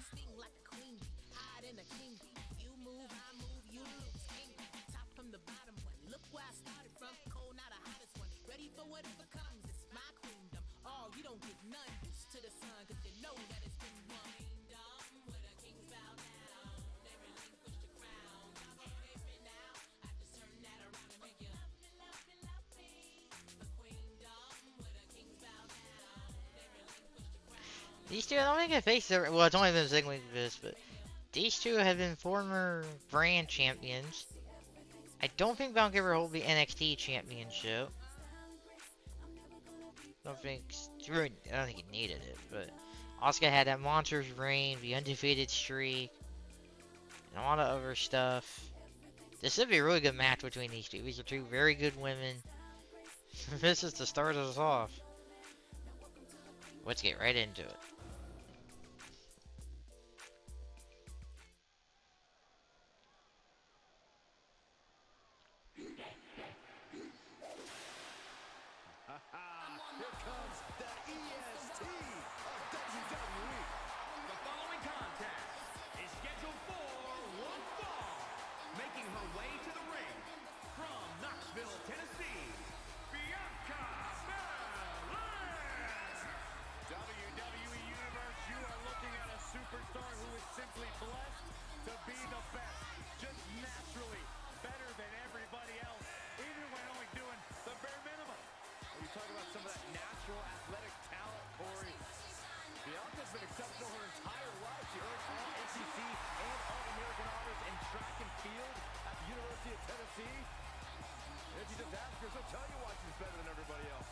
These two, I don't think I faced their. Well, it's only been a second week of this, but these two have been former brand champions. I don't think Bianca ever hold the NXT championship. I don't think he needed it, but Asuka had that monster's reign, the undefeated streak, and a lot of other stuff. This would be a really good match between these two. These are two very good women. This is to start us off. Let's get right into it. Here comes the EST of WWE. The following contest is scheduled for one fall. Making her way to the ring from Knoxville, Tennessee, Bianca Belair. WWE Universe, you are looking at a superstar who is simply blessed to be the best. Just naturally better than everybody else, even when only doing the bare minimum. When you talk about some of that natural athletic talent, Corey, Bianca's been exceptional her entire life. She earned all SEC and All-American honors in track and field at the University of Tennessee. And if you just ask her, she'll tell you why she's better than everybody else.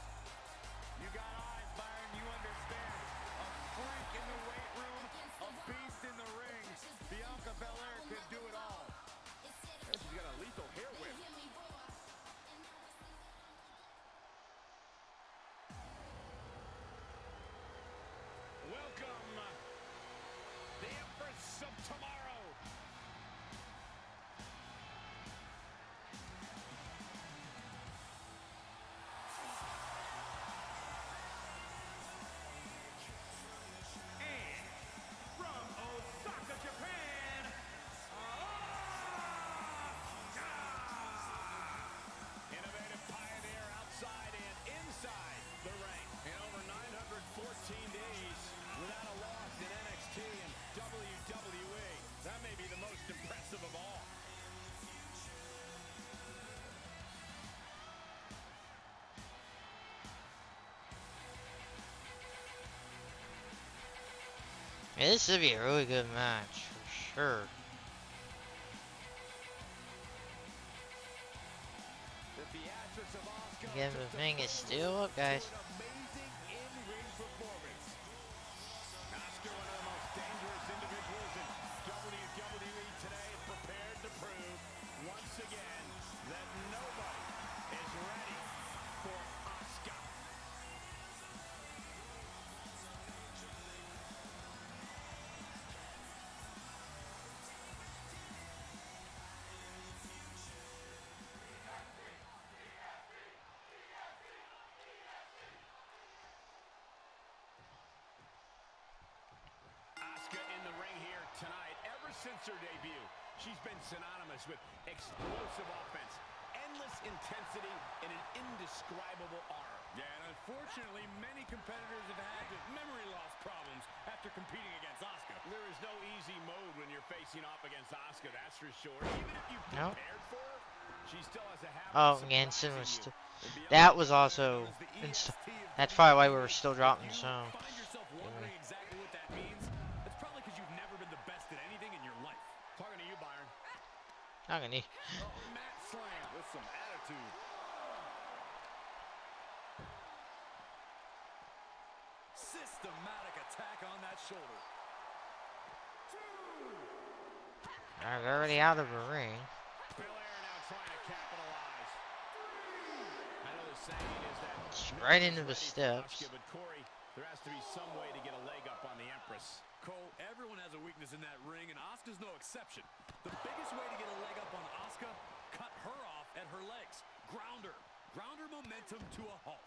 You got eyes, Byron, you understand. A freak in the weight room, a beast in the ring. Bianca Belair can do it all. And she's got a lethal hair whip. Welcome, the Empress of Tomorrow. And from Osaka, Japan, Asuka. Innovative pioneer outside and inside the ring. In over 914 days without a loss in NXT and WWE. That may be the most impressive of all. Yeah, this should be a really good match, for sure. The theatrics of Asuka Again, took the thing is front still up, guys. to an amazing in-ring performance. Asuka, one of the most dangerous individuals in WWE today, is prepared to prove once again that nobody is ready for Asuka. since her debut, she's been synonymous with explosive offense, endless intensity, and an indescribable aura. Yeah, and unfortunately, many competitors have had memory loss problems after competing against Asuka. There is no easy mode when you're facing off against Asuka, that's for sure. Even if you've Nope. prepared for her, she still has a habit Oh, of again, surprising you. And beyond that the was competitor also. known as the EST of That's probably why we were WWE, still if dropping. you So. find yourself wondering exactly what that means, it's probably because you've never been the best at anything in your life. Talking to you, Byron. Not gonna. Oh, mat slam with some attitude. Systematic attack on that shoulder. They're already out of the ring. Belair now trying to capitalize. I know the saying is that Right into the ready for steps. Asuka, but Corey, there has to be some way to get a leg up on the Empress. Cole, everyone has a weakness in that ring, and Asuka's no exception. The biggest way to get a leg up on Asuka, cut her off at her legs. Ground her. Ground her momentum to a halt.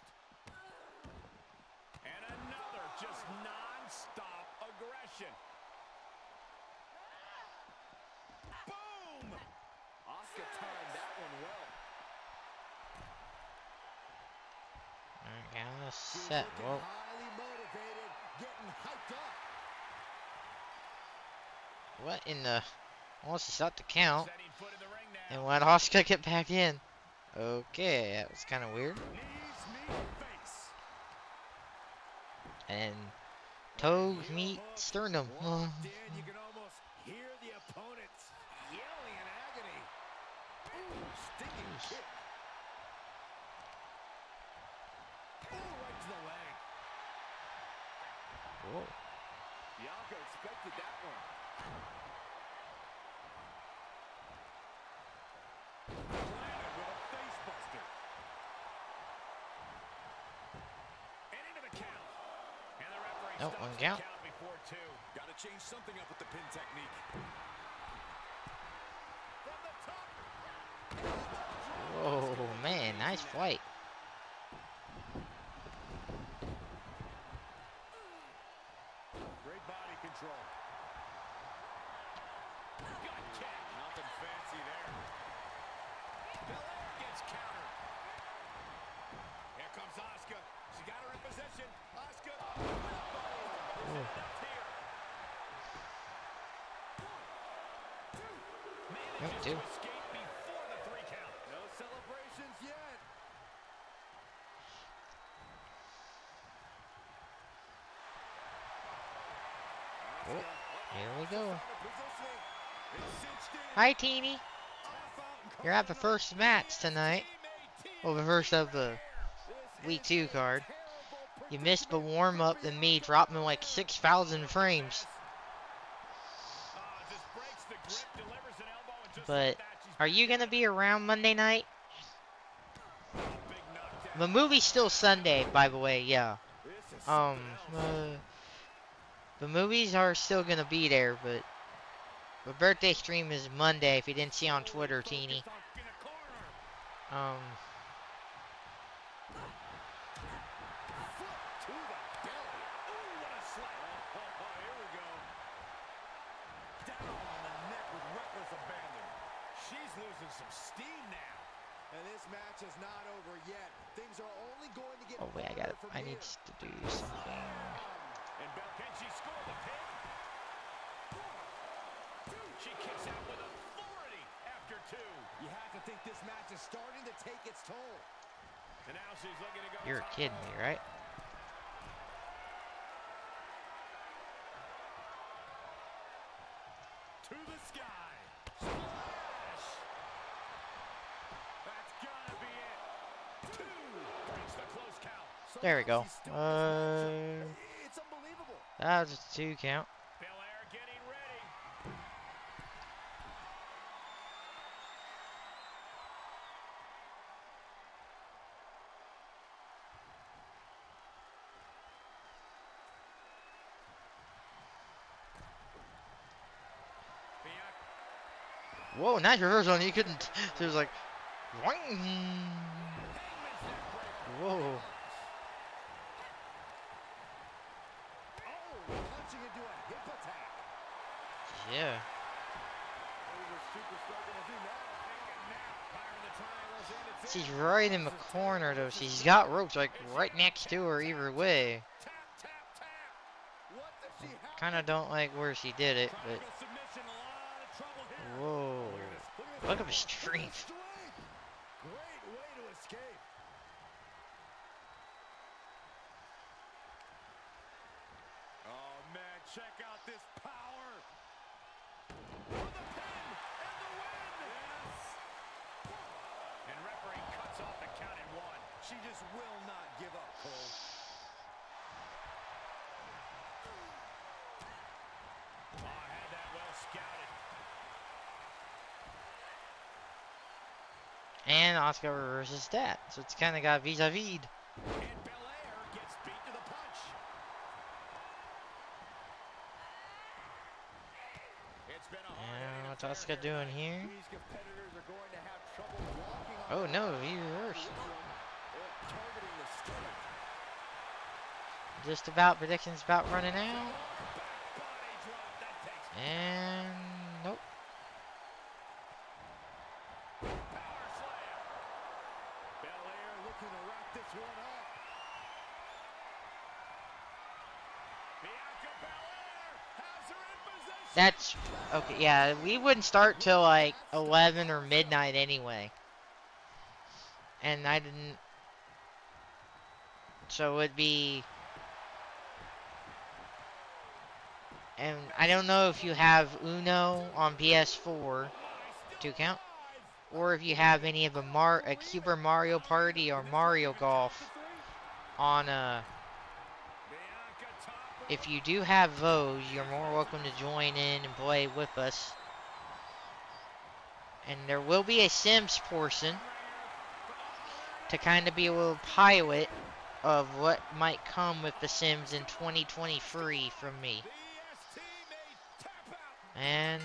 And another just non-stop aggression. Boom! Asuka timed that one well. Alright, set. Whoa. Highly motivated, getting hyped up. What in the? Well, she stopped the count. Setting foot in the ring now. And let Asuka get back in. Okay, that was kind of weird. Knees meet face. And toes meet sternum. Locked in, you can almost hear the opponents yelling in agony. Ooh, stinging kick. Ooh, right to the leg. Whoa. Bianca expected that one. Landed with a face buster. And into the count. And the referee Nope, stops one the count. before two. Got to change something up with the pin technique. From the top. Whoa, man, nice fight. Great body control. Gut kick. Nothing fancy there. Belair gets countered. Here comes Asuka. She got her in position. Asuka. Nope, Manages two. to escape before the 3 count. No celebrations yet. Oh, here we go. Positioning. It's cinched in. Hi, Teeny. Off out and You're at the first match tonight. Well, the first of the week 2 card. You missed the warm up and me dropping like 6,000 frames. But are you gonna be around Monday night? The movie's still Sunday, by the way. Yeah. The movies are still gonna be there, but the birthday stream is Monday. If you didn't see on Twitter, Teeny. She's losing some steam now. And this match is not over yet. Things are only going to get Oh wait, I need here. to do something. And can she score the pin? She kicks out with authority after 2. You have to think this match is starting to take its toll. And now she's looking to go. You're kidding me, right? To the sky. Splash. That's gotta be it. 2. Breaks the close count. There we go. It's unbelievable. That was a 2 count. Belair getting ready. Whoa, nice reversal. You couldn't. It was like. Whoing. Whoa. Oh, launching into a hip attack. Yeah. She's right in the corner though. She's got ropes like right next to her either way. Kind of don't like where she did it, but whoa! Look at the strength. Great way to escape. Oh man, check out this power. For the pin and the win. Yes. And referee cuts off the count at 1. She just will not give up, Cole. Oh, had that well scouted. And Asuka reverses that, so it's kind of got vis-a-vis. And Belair gets beat to the punch. It's been a And what's Asuka doing here? These competitors are going to have trouble walking on Oh no, he reversed. targeting the stomach. Just about, predictions about running out. Body drop that takes And nope. power slam. Belair looking to wrap this one up. Bianca Belair has her in position. That's okay. Yeah, we wouldn't start till like 11 or midnight anyway. And I didn't. So it'd be. And I don't know if you have Uno on PS4 to count, or if you have any of a Super Mario Party or Mario Golf on If you do have those, you're more welcome to join in and play with us. And there will be a Sims portion to kind of be a little pilot of what might come with the Sims in 2023 from me. And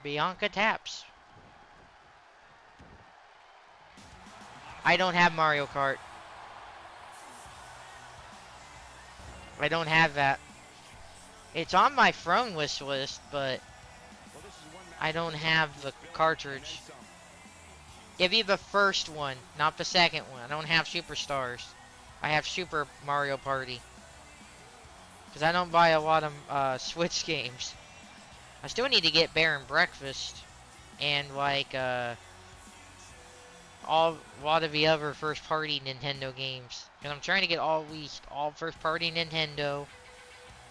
Bianca taps. I don't have Mario Kart. I don't have that. It's on my phone wish list, but I don't have the cartridge. Give you the first one, not the second one. I don't have Superstars. I have Super Mario Party. Because I don't buy a lot of Switch games. I still need to get Bear and Breakfast. And like a lot of the other first party Nintendo games. Because I'm trying to get all first party Nintendo.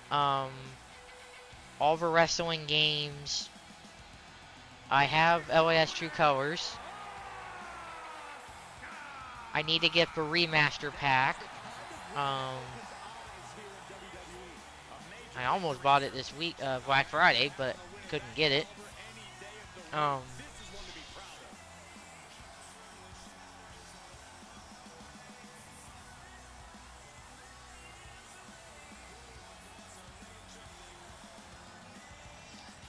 All the wrestling games. I have LAS True Colors. I need to get the remaster pack. I almost bought it this week, Black Friday, but couldn't get it.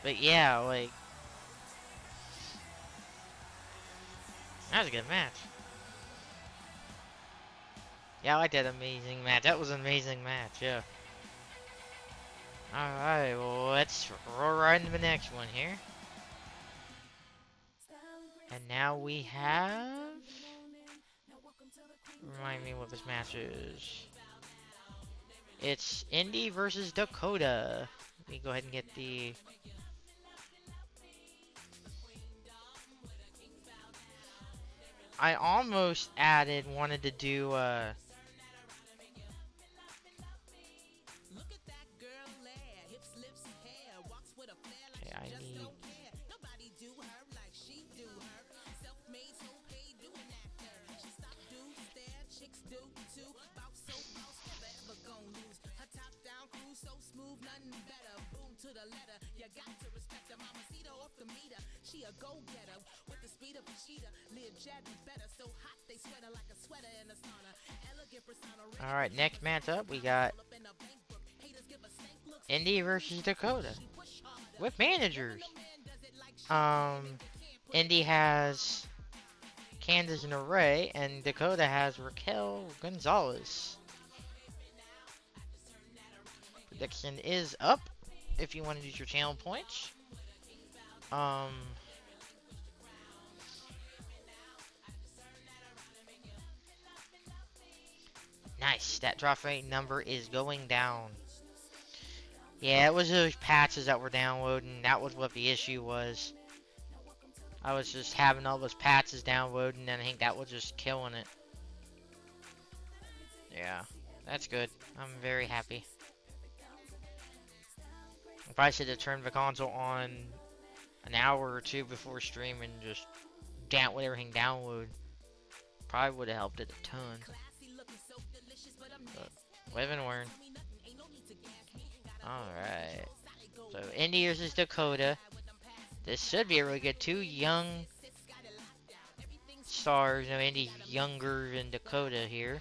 But yeah, like, that was a good match. Yeah, I like that amazing match. That was an amazing match, yeah. Alright, well, let's roll right into the next one here. And now we have... Remind me what this match is. It's Indy versus Dakota. Let me go ahead and get the... I almost wanted to do, okay, I need... Alright, next match up, we got Indy versus Dakota with managers. Indy has Candice and Ray, and Dakota has Raquel Gonzalez. Prediction is up if you want to use your channel points. Nice. That drop rate number is going down. Yeah, it was those patches that were downloading. That was what the issue was. I was just having all those patches downloading, and I think that was just killing it. Yeah, that's good. I'm very happy. I probably should have turned the console on an hour or two before streaming, just let everything download. Probably would have helped it a ton. But live and learn. Alright. So Indy versus Dakota. This should be a really good. Two young stars. You know, Indy's younger than Dakota here.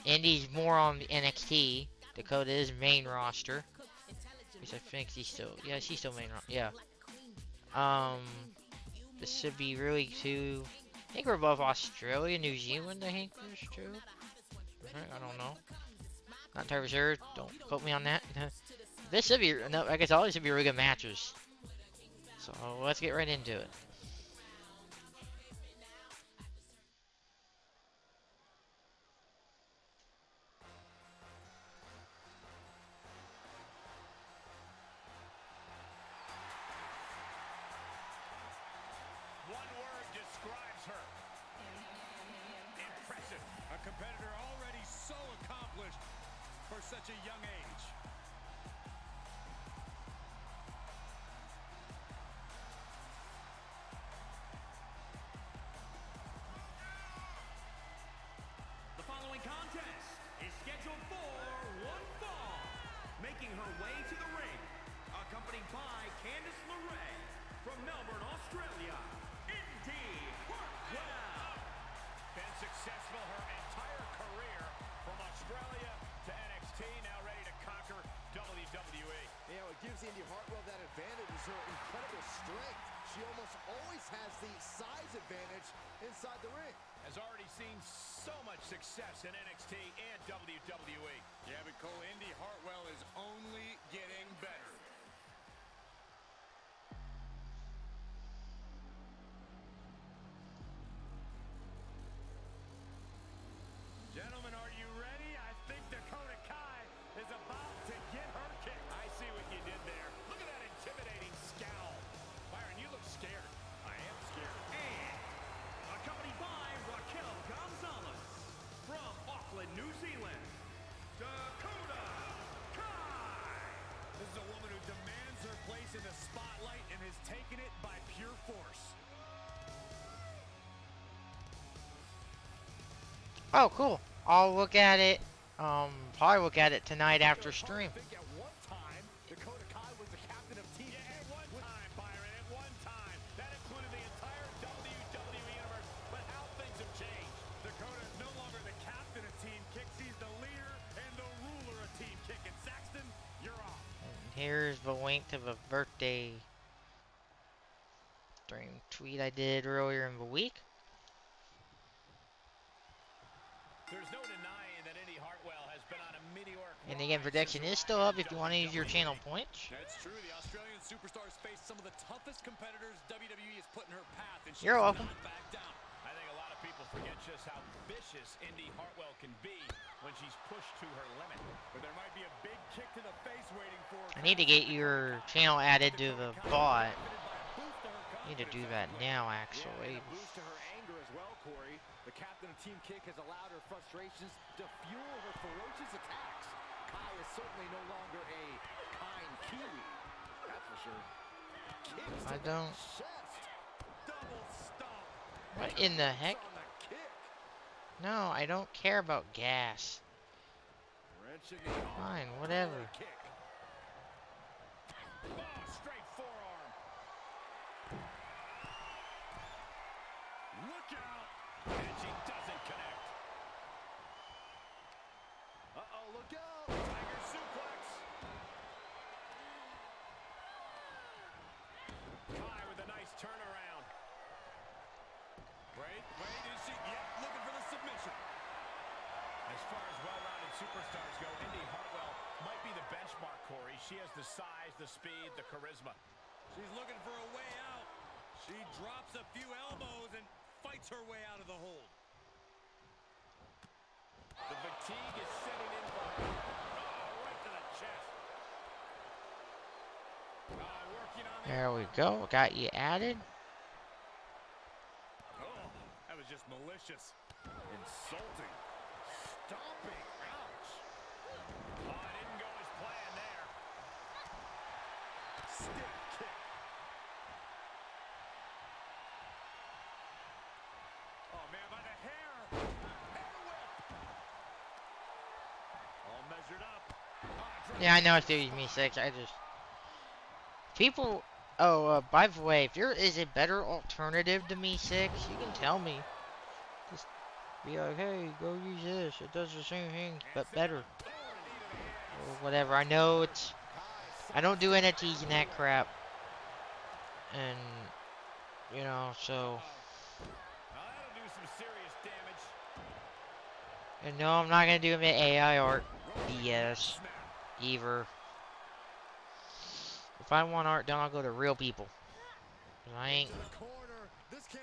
Indy's more on the NXT. Dakota is main roster. At least I think she's still, yeah, she's still main roster. Yeah. This should be really two. I think we're above Australia, New Zealand. I think there's two. I don't know. Not entirely sure. Don't quote me on that. This should be, no, I guess all these should be really good matches. So let's get right into it. One word describes her. Impressive. A competitor already so accomplished for such a young age. The following contest is scheduled for one fall. Making her way to the ring, accompanied by Candice LeRae from Melbourne, Australia, Indy Hartwell. Been successful her entire career from Australia to NXT, now ready to conquer WWE. You know, what gives Indy Hartwell that advantage is her incredible strength. She almost always has the size advantage inside the ring. Has already seen so much success in NXT and WWE. Yeah, but Cole, Indy Hartwell is only getting better. Gentlemen, are you ready? I think Dakota Kai is about to get her kick. I see what you did there. Look at that intimidating scowl. Byron, you look scared. I am scared. And accompanied by Raquel Gonzalez from Auckland, New Zealand, Dakota Kai. This is a woman who demands her place in the spotlight and has taken it by pure force. Oh, cool. I'll look at it. Probably look at it tonight after stream. I think at one time, Dakota Kai was the captain of Team. Yeah, at one time, Byron, at one time. That included the entire WWE Universe. But how things have changed. Dakota is no longer the captain of Team Kick. She's the leader and the ruler of Team Kick. And Saxton, you're off. And here's the link to the birthday stream tweet I did earlier in the week. There's no denying that Indy Hartwell has been on a meteoric And again, prediction is still up if you want to use your channel points. That's true. The Australian superstars face some of the toughest competitors WWE has put in her path, and she's You're welcome. not back down. I think a lot of people forget just how vicious Indy Hartwell can be when she's pushed to her limit. But there might be a big kick to the face waiting for her. I need to get your channel added to the bot. Need to do that now, actually. Yeah, boost to her anger as well, Corey. The captain of Team Kick has allowed her frustrations to fuel her ferocious attacks. Kai is certainly no longer a kind Kiwi. That's for sure. Kicks I to the don't. chest. Double stomp. What in the heck? On the kick. No, I don't care about gas. Wrenching the arm. Fine, whatever. Kick. Oh, straight forearm. Look out. And she doesn't connect. Uh-oh, look out. Tiger suplex. Kai with a nice turnaround. Wait, is she? Yep, looking for the submission. As far as well-rounded superstars go, Indy Hartwell might be the benchmark, Corey. She has the size, the speed, the charisma. She's looking for a way out. She drops a few elbows and fights her way out of the hold. The fatigue is setting in for her. Oh, right to the chest. Working on the There we arm. go. Got you added. Oh, that was just malicious. Insulting. Stomping. Ouch. Oh, it didn't go as planned there. Stick kick. Oh, man, by the hair. Hair whip. All measured up. Yeah, I know it's doing me 6. I just people. Oh, by the way, if there is a better alternative to me 6, you can tell me. Just be like, hey, go use this. It does the same thing, but better. Or whatever. I know it's. I don't do NFTs and that crap. And, you know, so. That'll do some serious damage. And no, I'm not gonna do AI art. BS. Either. If I want art done, I'll go to real people. 'Cause I ain't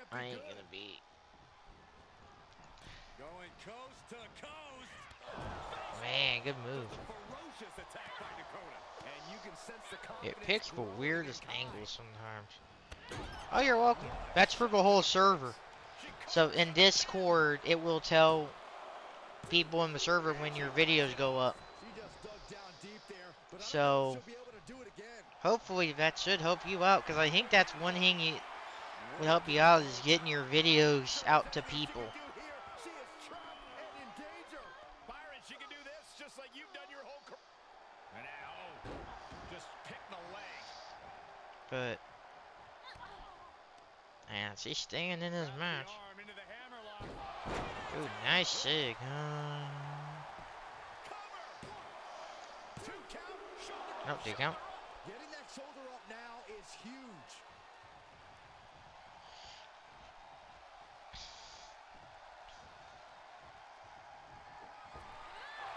gonna be. Going coast to coast. Man, good move. Ferocious attack by Dakota. And you can sense the It confidence picks the growing weirdest in Kai. angles sometimes. Oh, you're welcome. That's for the whole server. So in Discord, it will tell people in the server when your videos go up. She just dug down deep there, but I don't know if So she'll be able to do it again. hopefully that should help you out, because I think that's one thing will help you out is getting your videos out to people. She is trapped and in danger. Byron, she can do this just like you've done your whole career. And now, just picking the leg. But man, she's staying in this Wraps the match. arm into the hammerlock. Ooh, nice sig. Cover. 2 count. Shoulder. Nope, do you count? Getting that shoulder up now is huge.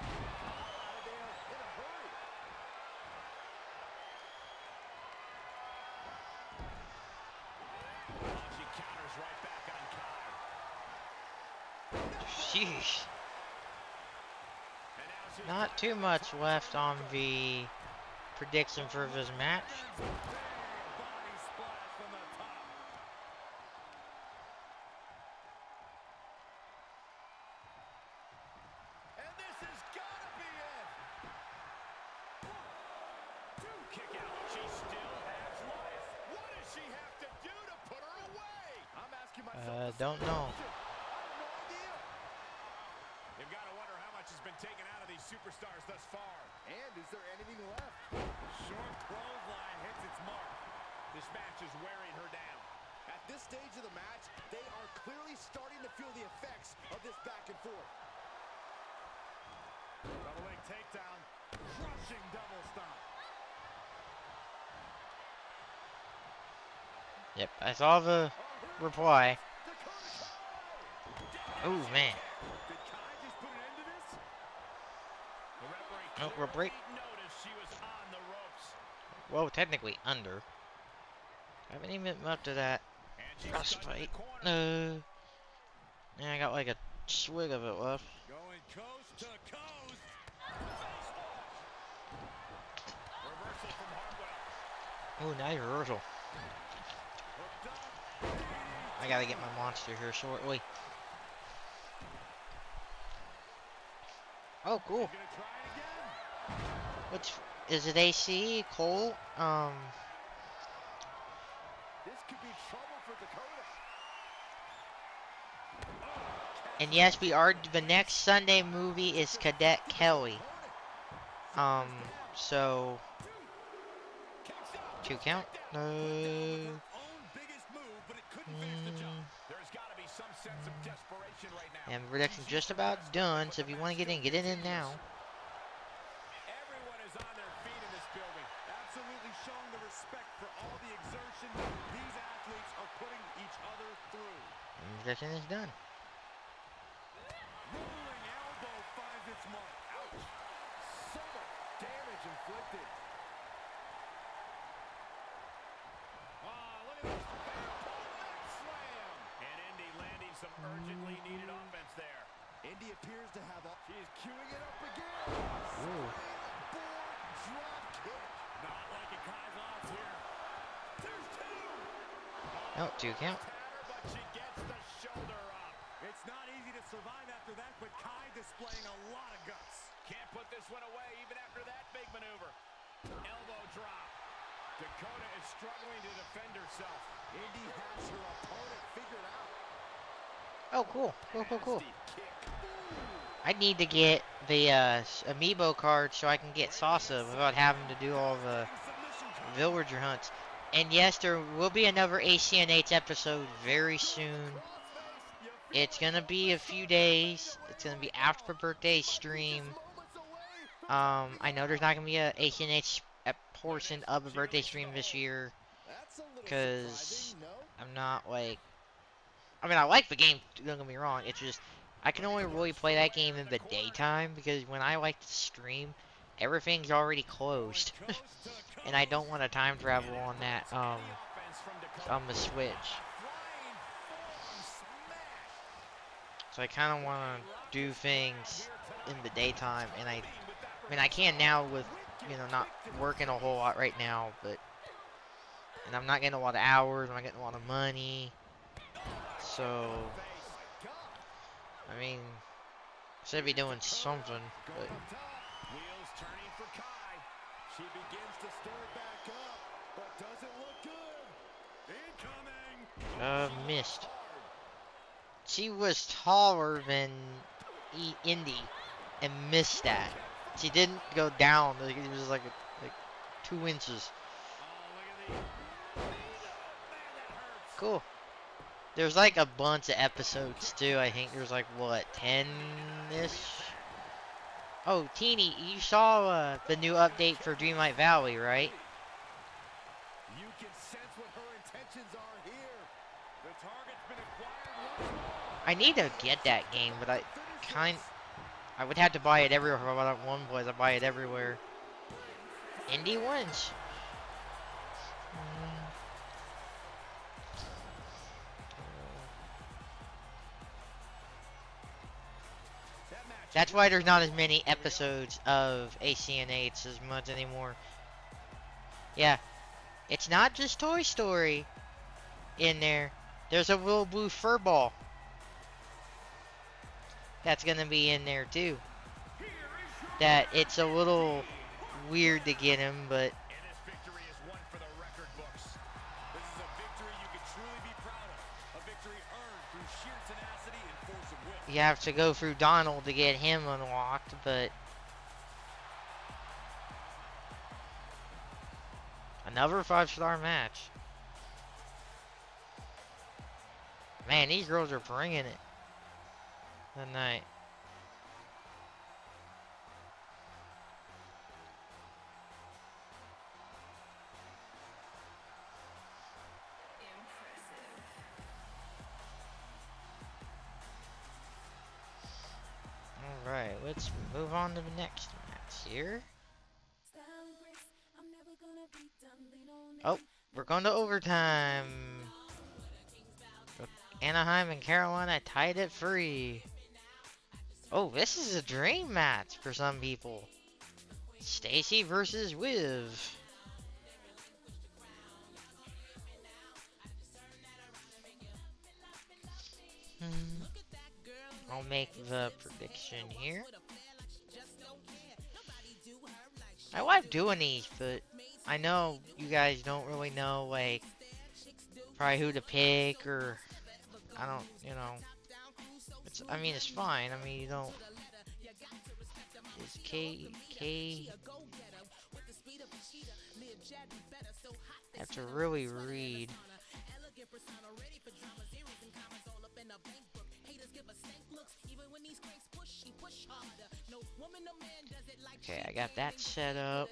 Out of there in a hurry. Oh, she counters right back on Kai. Sheesh. And now she's Not too much left on the prediction for this match. big body splash from the top. And this has got to be it. 2 kick out. She still has life. What does she have to do to put her away? I'm asking myself. Don't know. I have no idea. You've got to wonder how much has been taken out of these superstars thus far. And is there anything left? Short clothesline hits its mark. This match is wearing her down. At this stage of the match, they are clearly starting to feel the effects of this back and forth. Double leg takedown. Crushing double stomp. Yep, I saw the reply. Oh man. Did Kai just put an end to this? The referee Oh, we're break. clearly noticed she was on the ropes. Well, technically under. I haven't even been up to that And she's cross stuck in fight. the corner. Yeah, I got like a swig of it left. Going coast to coast. Reversal from Hartwell. Ooh, nice reversal. Hooked up. I gotta get my monster here shortly. Oh, cool. Gonna try it again. Which is it? AC Cole? This could be trouble for Dakota. And yes, we are. The next Sunday movie is Cadet Kelly. So 2 count. Her own biggest move, but it couldn't finish the job. There's got to be some sense of desperation right now. And prediction's just about done. So if you want to get in now. Everyone is on their feet in this building. Absolutely showing the respect for all the exertion these athletes are putting each other through. And prediction is done. Rolling elbow finds its mark. Ouch. So much damage inflicted. Look at this. Leg slam. And Indy landing some urgently needed offense there. Indy appears to have all. She's queuing it up again. Ooh. Board drop kick. Not liking Kai's odds here. There's two. No, 2 count. But she gets the shoulder up. It's not easy to survive after that, but Kai displaying a lot of guts. Can't put this one away even after that big maneuver. Elbow drop. Dakota is struggling to defend herself. Indy has her opponent figured out. Oh, cool. Cool. Nasty kick. I need to get the amiibo card so I can get Sasa without having to do all the villager hunts. And yes, there will be another ACNH episode very soon. It's gonna be a few days. It's gonna be after my birthday stream. I know there's not gonna be a ACNH portion of a birthday stream this year because I'm not like. I mean, I like the game. Don't get me wrong. It's just I can only really play that game in the daytime because when I like to stream, everything's already closed, and I don't want to time travel on that on the Switch. So I kind of want to do things in the daytime, and I mean I can now with not working a whole lot right now, and I'm not getting a lot of hours, I'm not getting a lot of money. So, I mean, should be doing something, but. Wheels turning for Kai. She begins to stir it back up, but doesn't look good. Incoming. Missed. She was taller than Indy and missed that. She didn't go down. It was like 2 inches. Cool. There's like a bunch of episodes too. I think there's like what 10-ish. Oh, Teeny, you saw the new update for Dreamlight Valley, right? You can sense what her intentions are here. The target's been acquired once more. I need to get that game, but I would have to buy it everywhere. If I bought it one place, I buy it everywhere. Indy wins. That's why there's not as many episodes of ACNH as much anymore. Yeah, it's not just Toy Story in there. There's a little blue fur ball that's gonna be in there too. That it's a little weird to get him, but And this victory is one for the record books. This is a victory you can truly be proud of. A victory earned through sheer tenacity and force of will. you have to go through Donald to get him unlocked, but another 5-star match. Man, these girls are bringing it tonight. Alright, let's move on to the next match here. Oh, we're going to overtime. Anaheim and Carolina tied it free. Oh, this is a dream match for some people. Stacy versus Wiv. I'll make the prediction here. I like doing these, but I know you guys don't really know, like, probably who to pick, or I don't, I mean, it's fine. I mean, you don't. Is K. Have to really read. Okay, I got that set up.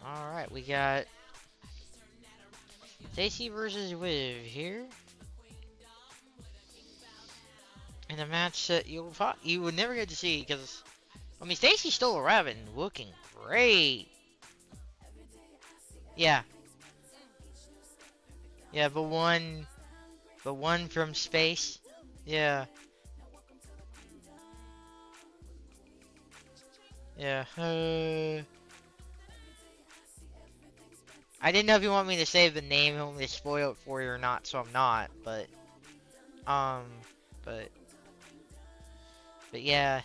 Alright, we got Stacy versus Wiv here. In a match that you would never get to see, because I mean, Stacy's still around and looking great. Yeah. Yeah, but one from space. Yeah. Yeah. I didn't know if you want me to say the name, you want me to spoil it for you or not, so I'm not, um, but, but yeah.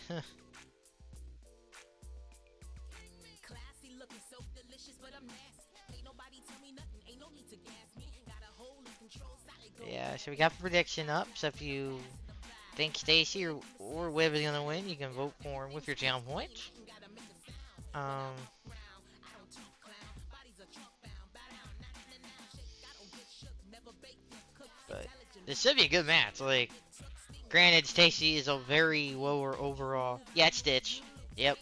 Yeah, so we got the prediction up, so if you think Stacy or Webb is gonna win, you can vote for him with your channel points. Um, but this should be a good match. Like, granted, Stacy is a very lower overall. Yeah, it's Stitch. Yep.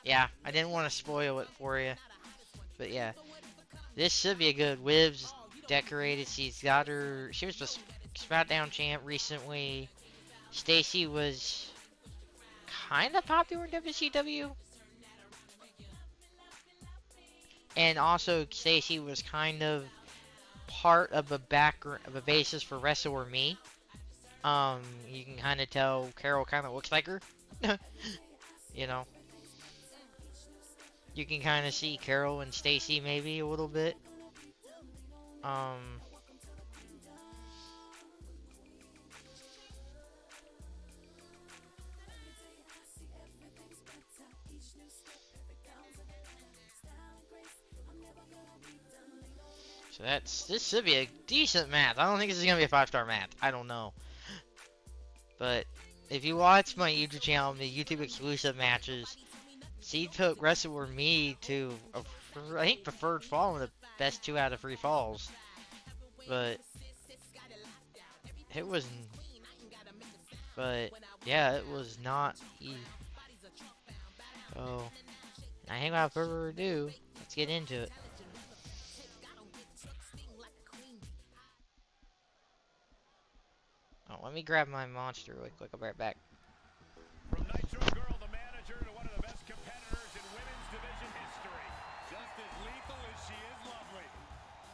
Yeah, I didn't want to spoil it for you, but yeah, this should be a good. Wiv's decorated. She's got her. She was just SmackDown champ recently. Stacy was kind of popular in WCW, and also Stacy was kind of part of a background of a basis for Wrestle or Me. You can kind of tell Carol kind of looks like her. You know, you can kind of see Carol and Stacy maybe a little bit. Um, so this should be a decent match. I don't think this is gonna be a 5-star match. I don't know, but if you watch my YouTube channel, the YouTube exclusive matches, she took Wrestle or Me to I think preferred fall in the best 2 out of 3 falls, but it was, but yeah, it was not easy. So, I think without further ado, let's get into it. Oh, let me grab my monster really quick. I'll be right back. From Nitro Girl, the manager, to one of the best competitors in women's division history. Just as lethal as she is lovely.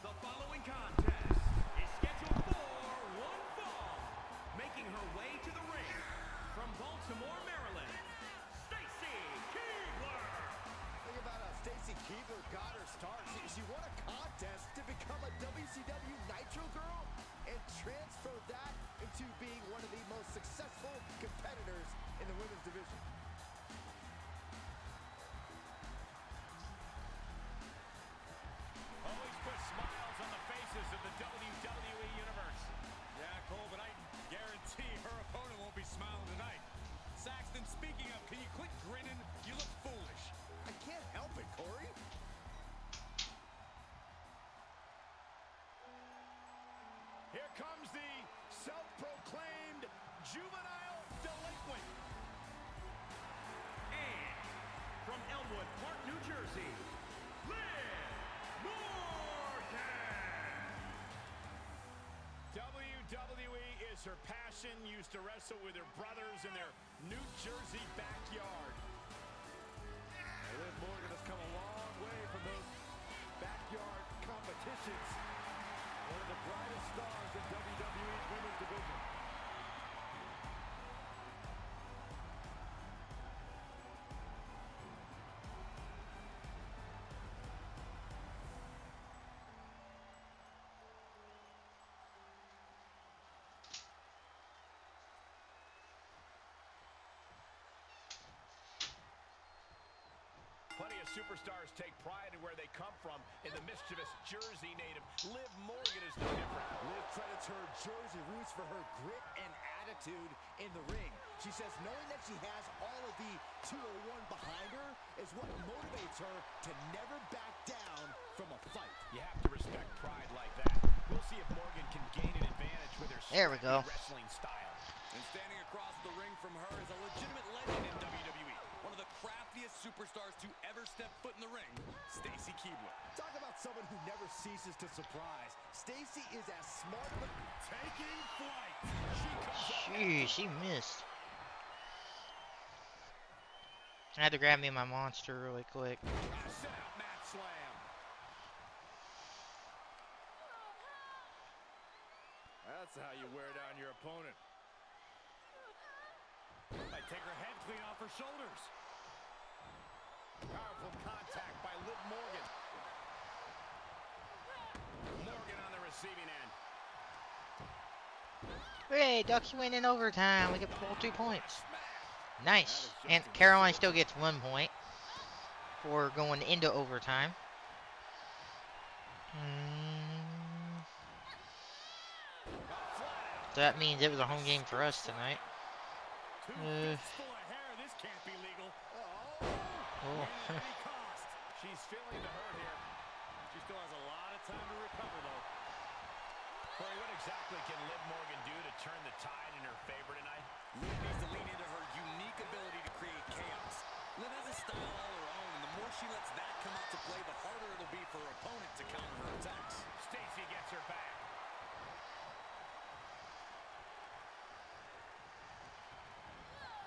The following contest is scheduled for one fall. Making her way to the ring from Baltimore, Maryland, Stacy Keibler. Think about how Stacy Keibler got her start. She won a contest to become a WCW Nitro Girl and transferred that into being one of the most successful competitors in the women's division. Always put smiles on the faces of the WWE Universe. Yeah, Cole, but I guarantee her opponent won't be smiling tonight. Saxton, speaking of, can you quit grinning? You look foolish. I can't help it, Corey. Here comes the self-proclaimed juvenile delinquent. And from Elmwood Park, New Jersey, Liv Morgan. WWE is her passion, used to wrestle with her brothers in their New Jersey backyard. Liv Morgan has come a long way from those backyard competitions. One of the brightest stars in WWE's women's division. Plenty of superstars take pride in where they come from. In the mischievous Jersey native, Liv Morgan is no different. Liv credits her Jersey roots for her grit and attitude in the ring. She says knowing that she has all of the 201 behind her is what motivates her to never back down from a fight. You have to respect pride like that. We'll see if Morgan can gain an advantage with her There we go. wrestling style. And standing across the ring from her is a legitimate legend in WWE. One of the craftiest superstars to ever step foot in the ring, Stacy Keibler. Talk about someone who never ceases to surprise. Stacy is as smart of a... Taking flight. She comes up. Jeez, she missed. I had to grab me my monster really quick. Set out mat slam. That's how you wear down your opponent. Might take her head clean off her shoulders. Powerful contact by Liv Morgan. Morgan on the receiving end. Hey, Ducks win in overtime. We get full 2 points. Nice. And Caroline still gets 1 point for going into overtime. So that means it was a home game for us tonight. 2 fists full of hair. This can't be legal. Oh. She's feeling the hurt here. She still has a lot of time to recover, though. Corey, what exactly can Liv Morgan do to turn the tide in her favor tonight? Liv needs to lean into her unique ability to create chaos. Liv has a style all her own, and the more she lets that come out to play, the harder it'll be for her opponent to counter her attacks. Stacy gets her back.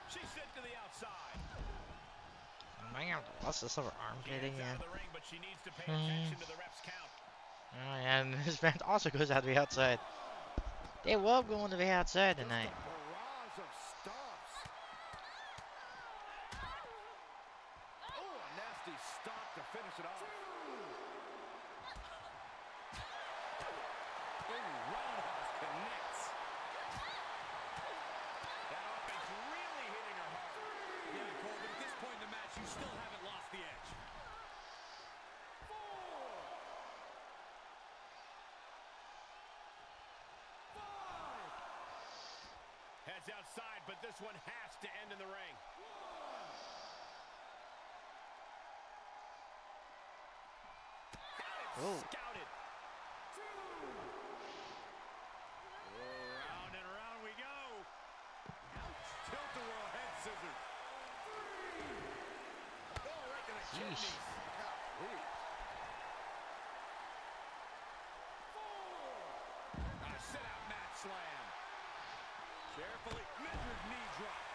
She's sent to the outside. Man, what's this over armpit Gets again? out of the ring, but she needs to pay attention to the ref's count. Oh, and his man also goes out to the outside. They love going to the outside tonight. Barrage of stomps. Oh, a nasty stomp to finish it off. Oh, roundhouse connects. That offense really hitting her hard. Yeah, Cole, but at this point in the match, you still haven't lost the edge. Heads outside, but this one has to end in the ring. Oh. Scouted. Round and round we go. Tilt-a-whirl head scissors. Oh, right to the kidneys. Golly. A sit-out mat slam. Carefully measured knee drop.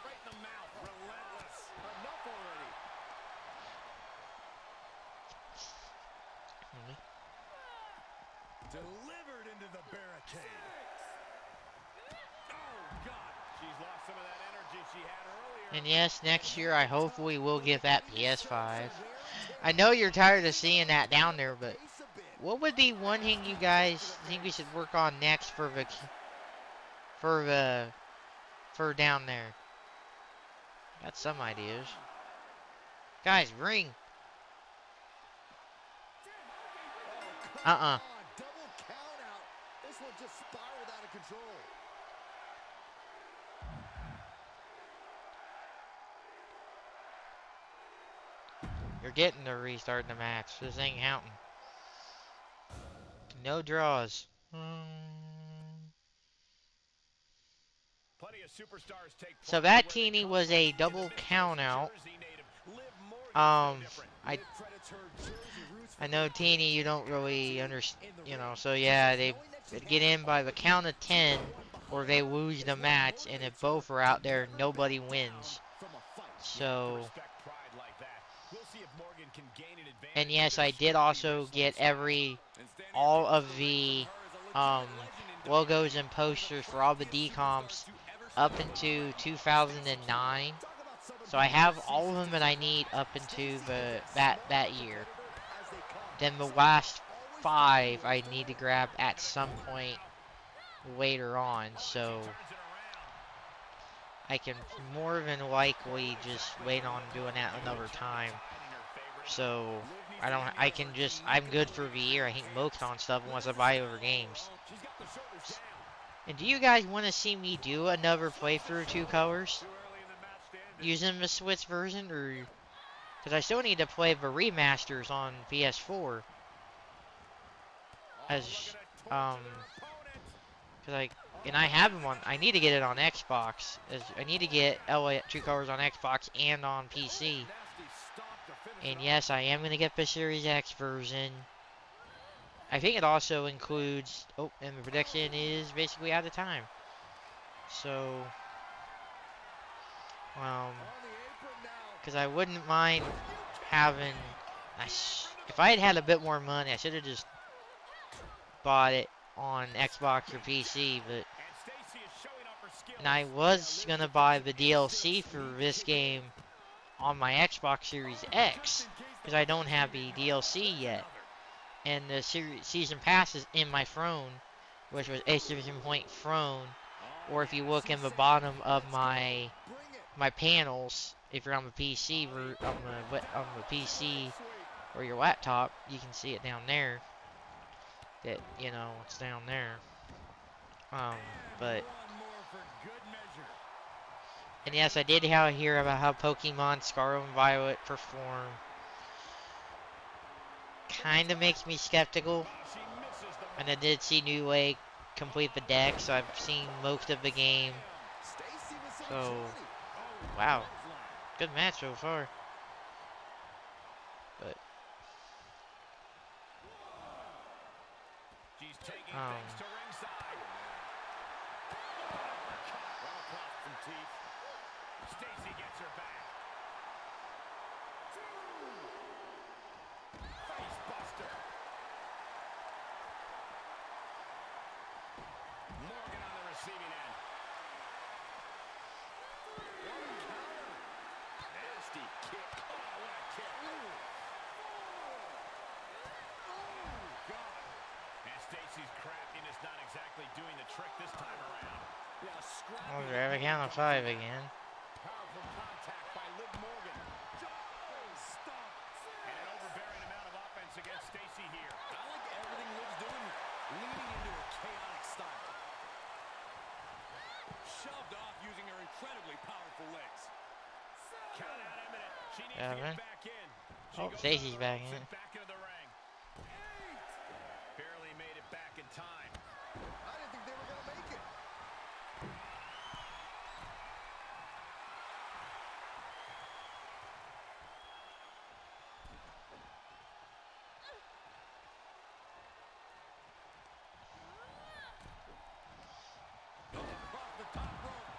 Right in the mouth. Relentless. Enough already. Delivered into the barricade. Oh, God. She's lost some of that energy she had earlier. And yes, next year I hopefully will get that PS5. I know you're tired of seeing that down there, but what would be one thing you guys think we should work on next for down there? Got some ideas. Guys, ring. Uh-uh. Double count out. This one just spiraled out of control. You're getting to restart the match. This ain't counting. No draws. Plenty of superstars take So pride that where they teeny come was from. a In the double midst of this count out. Jersey native, Liv Morgan's no different. I know Teeny, you don't really understand, you know. So yeah, they get in by the count of 10, or they lose the match, and if both are out there, nobody wins. So, Respect pride like that. We'll see if Morgan can gain an advantage and with yes, this I did striking also wrestling get style. all of the logos and posters for all the DComs up into 2009. So I have all of them that I need up into that year. Then the last 5 I need to grab at some point later on. So I can more than likely just wait on doing that another time. So I'm good for the year. I think most on stuff unless I buy over games. And do you guys want to see me do another playthrough 2 colors? Using the Switch version, or because I still need to play the remasters on PS4. As because I have them on. I need to get it on Xbox. As I need to get LA 2 colors on Xbox and on PC. And yes, I am gonna get the Series X version. I think it also includes. Oh, and the prediction is basically out of time. So. Because I wouldn't mind having, if I had had a bit more money, I should have just bought it on Xbox or PC, but And Stacy is showing off her skills. and I was gonna buy the DLC for this game on my Xbox Series X because I don't have the DLC yet, and the season pass is in my phone, which was exclamation point phone, or if you look in the bottom of my panels, if you're on the PC on the PC or your laptop, you can see it down there. That it's down there. But and yes, I did hear about how Pokemon Scarlet and Violet perform. Kind of makes me skeptical. And I did see New Lake complete the deck, so I've seen most of the game. So, wow, good match so far. But She's taking things to ringside. Well caught from teeth. Stacy gets her back. Face buster. Morgan on the receiving end. What a counter. Nasty kick. Oh, what a kick. God. And Stacy's craftiness not exactly doing the trick this time around. Yeah, we'll grab a count of 5 again. Powerful contact by Liv Morgan. And an overbearing amount of offense against Stacy here. I like everything Liv's doing, leaning into her chaotic style. Shoved off using her incredibly powerful legs. Count out imminent. She needs to Seven. get back in. Oh, Stacy's back in. Back into the ring. Barely made it back in time. I didn't think they were going to make it. Off the top rope.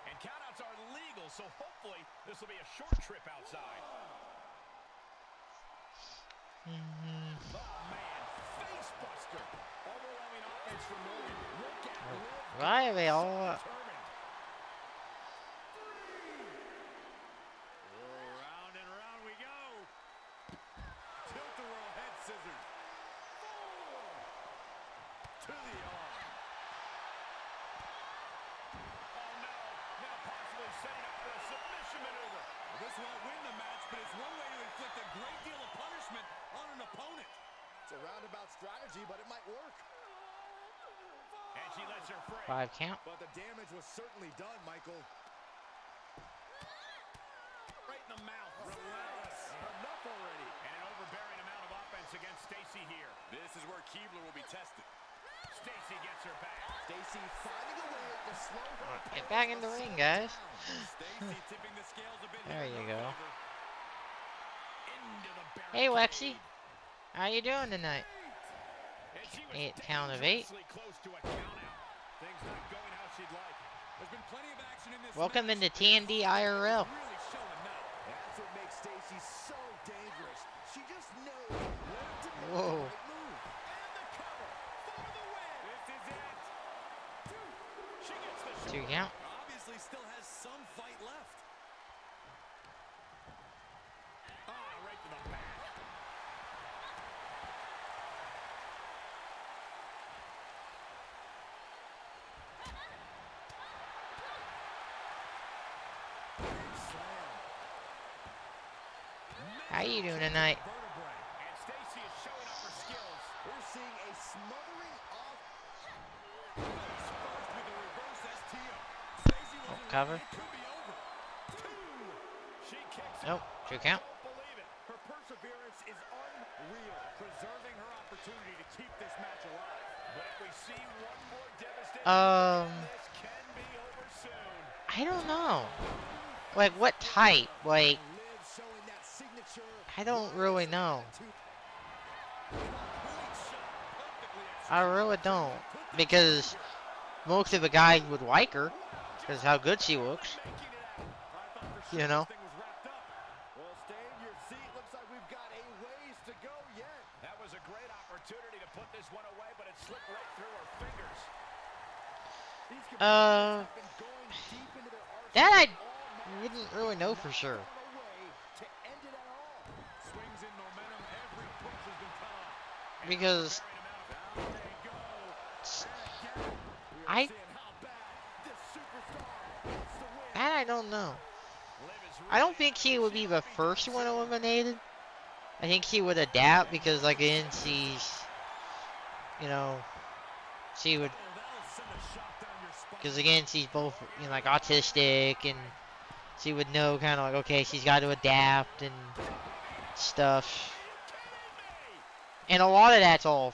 And countouts are legal, so hopefully this will be a short trip outside. Oh, man. Face buster. Overwhelming offense from Morgan. Look at Liv. Why are they all Determined. Round and round we go. Tilt-a-whirl head scissors. To the arm. Oh, no. Now possibly setting up for a submission maneuver. Well, this won't win the match, but it's one way to inflict a great deal of punishment on an opponent. It's a roundabout strategy, but it might work. And she lets her free. 5 count? But the damage was certainly done, Michael. Right in the mouth. Relentless. Enough already. And an overbearing amount of offense against Stacy here. This is where Keebler will be tested. Stacy gets her back. Stacy finding a way to slow her. Get back in the ring, guys. Stacy tipping the scales a bit. There you go. Into the barricade. Hey, Lexi. How you doing tonight? And she was 8 count of 8. dangerously close to a count out. Things not going how she'd like. There's been plenty of action in this Welcome match. into TND IRL. Really showing now. That's what makes Stacy so dangerous. She just knows when to make Whoa. the right move. And the cover for the win. This is it. She gets the 2 count. Obviously still has some fight left. right to the back. How you doing tonight? And Stacy is showing off her skills. We're seeing a smothering off. Face first with a reverse STO. Stacy Oh, wasn't cover. ready. It could be over. She kicks Nope. 2 count. Don't believe it. Her perseverance is unreal, preserving her opportunity to keep this match alive. But if we see one more devastating this can be over soon. I don't know. Like, what type? Like, Liv showing that signature. I don't really know. Complete shot. Perfectly executed. I really don't. Because most of the guys would like her. Because how good she looks. Making it out. I thought for sure You know. this thing was wrapped up. Well, stay in your seat. Looks like we've got a ways to go yet. That was a great opportunity. this one away, but it slipped right through her fingers. These competitors Uh, have been going deep into their that I arsenal all match, wouldn't really know for not sure. found a way to end it at all. Swings in momentum. Every push has been cut off. And Because overbearing amount of down they go. And again, we are I seeing how bad this superstar wants to win. that I don't know. Liv is I don't really think out of he it. would She be might the be done first one soon. eliminated. I think he would adapt because, like, again, you know, she would, Oh, that'll send a shock down your spine. because again, she's both, you know, like autistic, and she would know kind of like, okay, she's got to adapt and stuff. And a lot of that's all,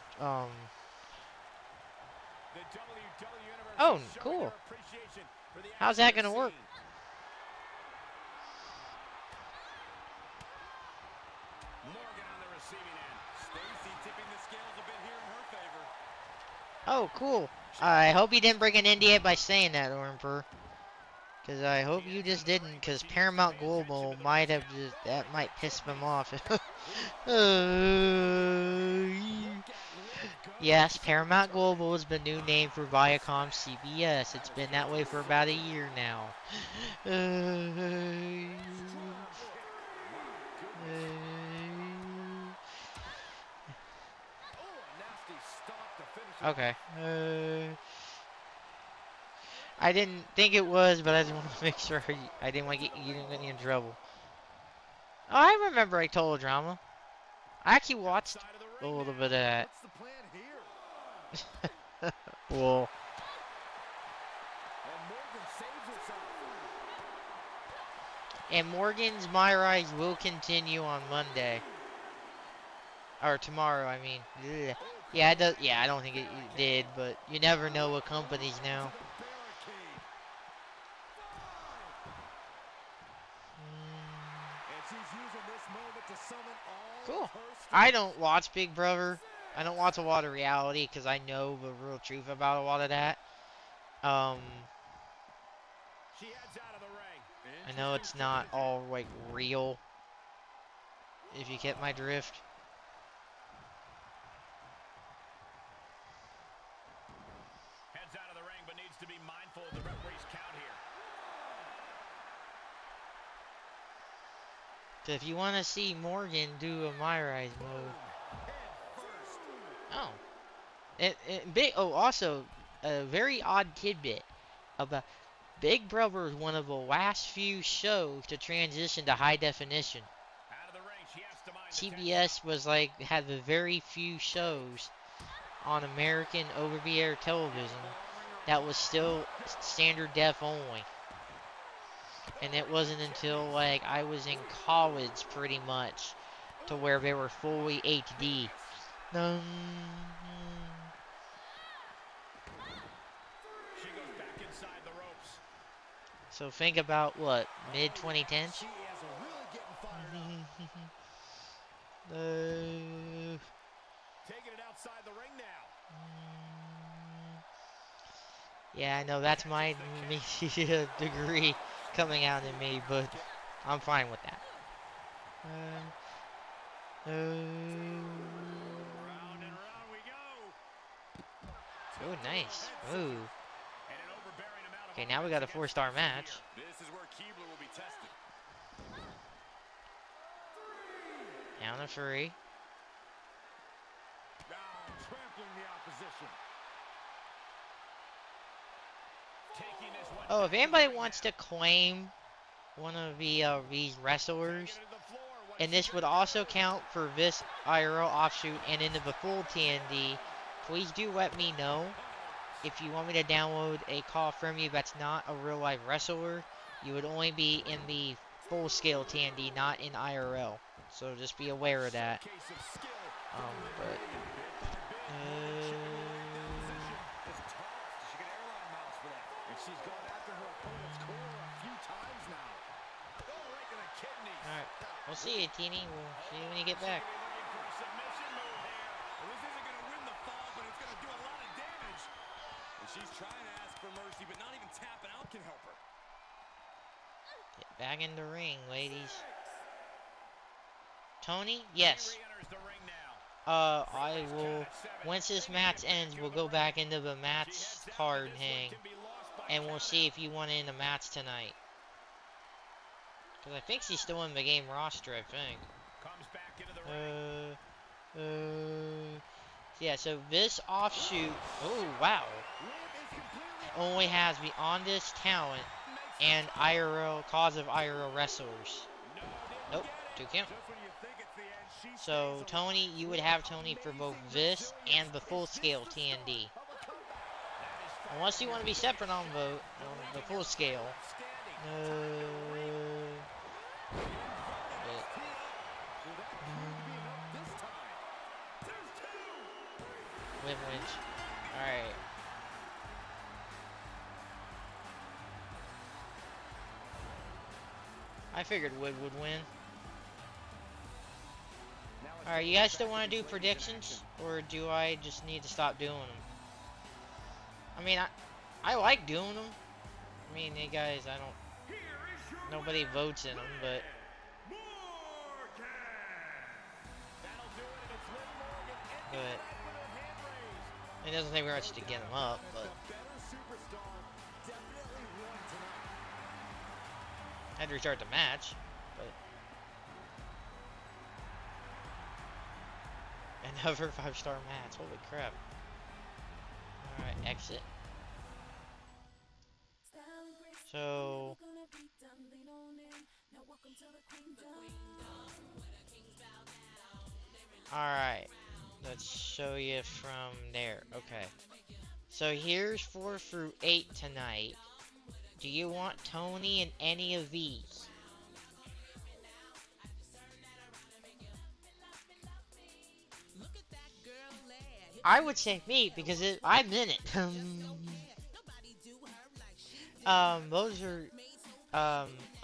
The WWE Universe oh, is showing cool. their appreciation for the How's action that they're gonna work? seeing. Morgan on the receiving end. Stacy tipping the scales a bit here in her favor. Oh, cool. I hope you didn't break an NDA by saying that, Emperor. Because I hope you just didn't, because Paramount Global might have just, that might piss them off. Yes, Paramount Global is the new name for Viacom CBS. It's been that way for about a year now. Oh, a nasty stomp to finish it Okay. off. I didn't think it was, but I just wanted to make sure I didn't want to get you didn't get me in trouble. Oh, I remember I told drama. I actually watched Outside of the a ring little now. bit of that. What's the plan here? Well, And Morgan saves herself. and Morgan's My Rise will continue on Monday. Or tomorrow, I mean. Ugh. Yeah, it does. Yeah, I don't think it did, but you never know with companies now. To the barricade. And she's using this moment to summon all Cool. of her I strength. don't watch Big Brother. I don't watch a lot of reality because I know the real truth about a lot of that. She heads out of the ring. I know it's not all like real. If you get my drift. Heads out of the ring, but needs to be mindful of the referee's count here. So if you want to see Morgan do a My Rise mode. Oh. Also, a very odd tidbit about Big Brother is one of the last few shows to transition to high definition. Out of the ring, she has to mind the CBS was like, had the very few shows on American over-the-air television that was still standard def only. And it wasn't until like I was in college pretty much to where they were fully HD. She goes back inside the ropes. So think about what, mid 2010s? She is really getting fired up. Taking it outside the ring now. Yeah, I know that's my media degree coming out in me, but I'm fine with that. Round and round we go. Oh, nice. Ooh. And an overbearing amount of Okay, now we got a offense 4-star against match. here. This is where Keebler will be tested. Down to 3. Now trampling the opposition. Taking this one Oh, back if to the anybody ring wants now. to claim one of these wrestlers, Taking it to the floor. What and she this would gonna also do? count for this IRL offshoot and into the full TND, please do let me know. If you want me to download a call from you that's not a real life wrestler, you would only be in the full scale TND, not in IRL. So just be aware of that. Showcase of skill But bit by bit, Morgan chipping away at that position. It's tossed. She can airline miles for that. And she's gone after her opponent's core a few times now. Oh, right to the kidneys. all right, we'll see you, Teeny. We'll see you when you get She back. could be looking for a submission move here. Well, this isn't going to win the fall, but it's going to do a lot of damage. And she's trying to ask for mercy, but not even tapping out can help her. Get back in the ring, ladies. Tony, yes. She re-enters the ring now. I will, once this match ends, we'll go back into the match card thing, and we'll see if you want in the match tonight. Because I think she's still in the game roster, I think. Yeah, so this offshoot, oh, wow, only has Beyond This Talent and IRL, Cause of IRL wrestlers. Nope, 2 count. So, Tony, you would have Tony for both this and the full-scale TND. Unless you want to be separate on the full scale. Win wins. Alright. I figured Wood would win. Alright, you guys still want to do predictions? Or do I just need to stop doing them? I mean, I like doing them. I mean, you guys, I don't... Nobody votes in them, but... It doesn't take very much to get them up, but... I had to restart the match, but... Another 5-star match, holy crap. Alright, exit. So... Alright, let's show you from there. Okay. So here's 4 through 8 tonight. Do you want Tony in any of these? I would say me, because I'm in it. Those are,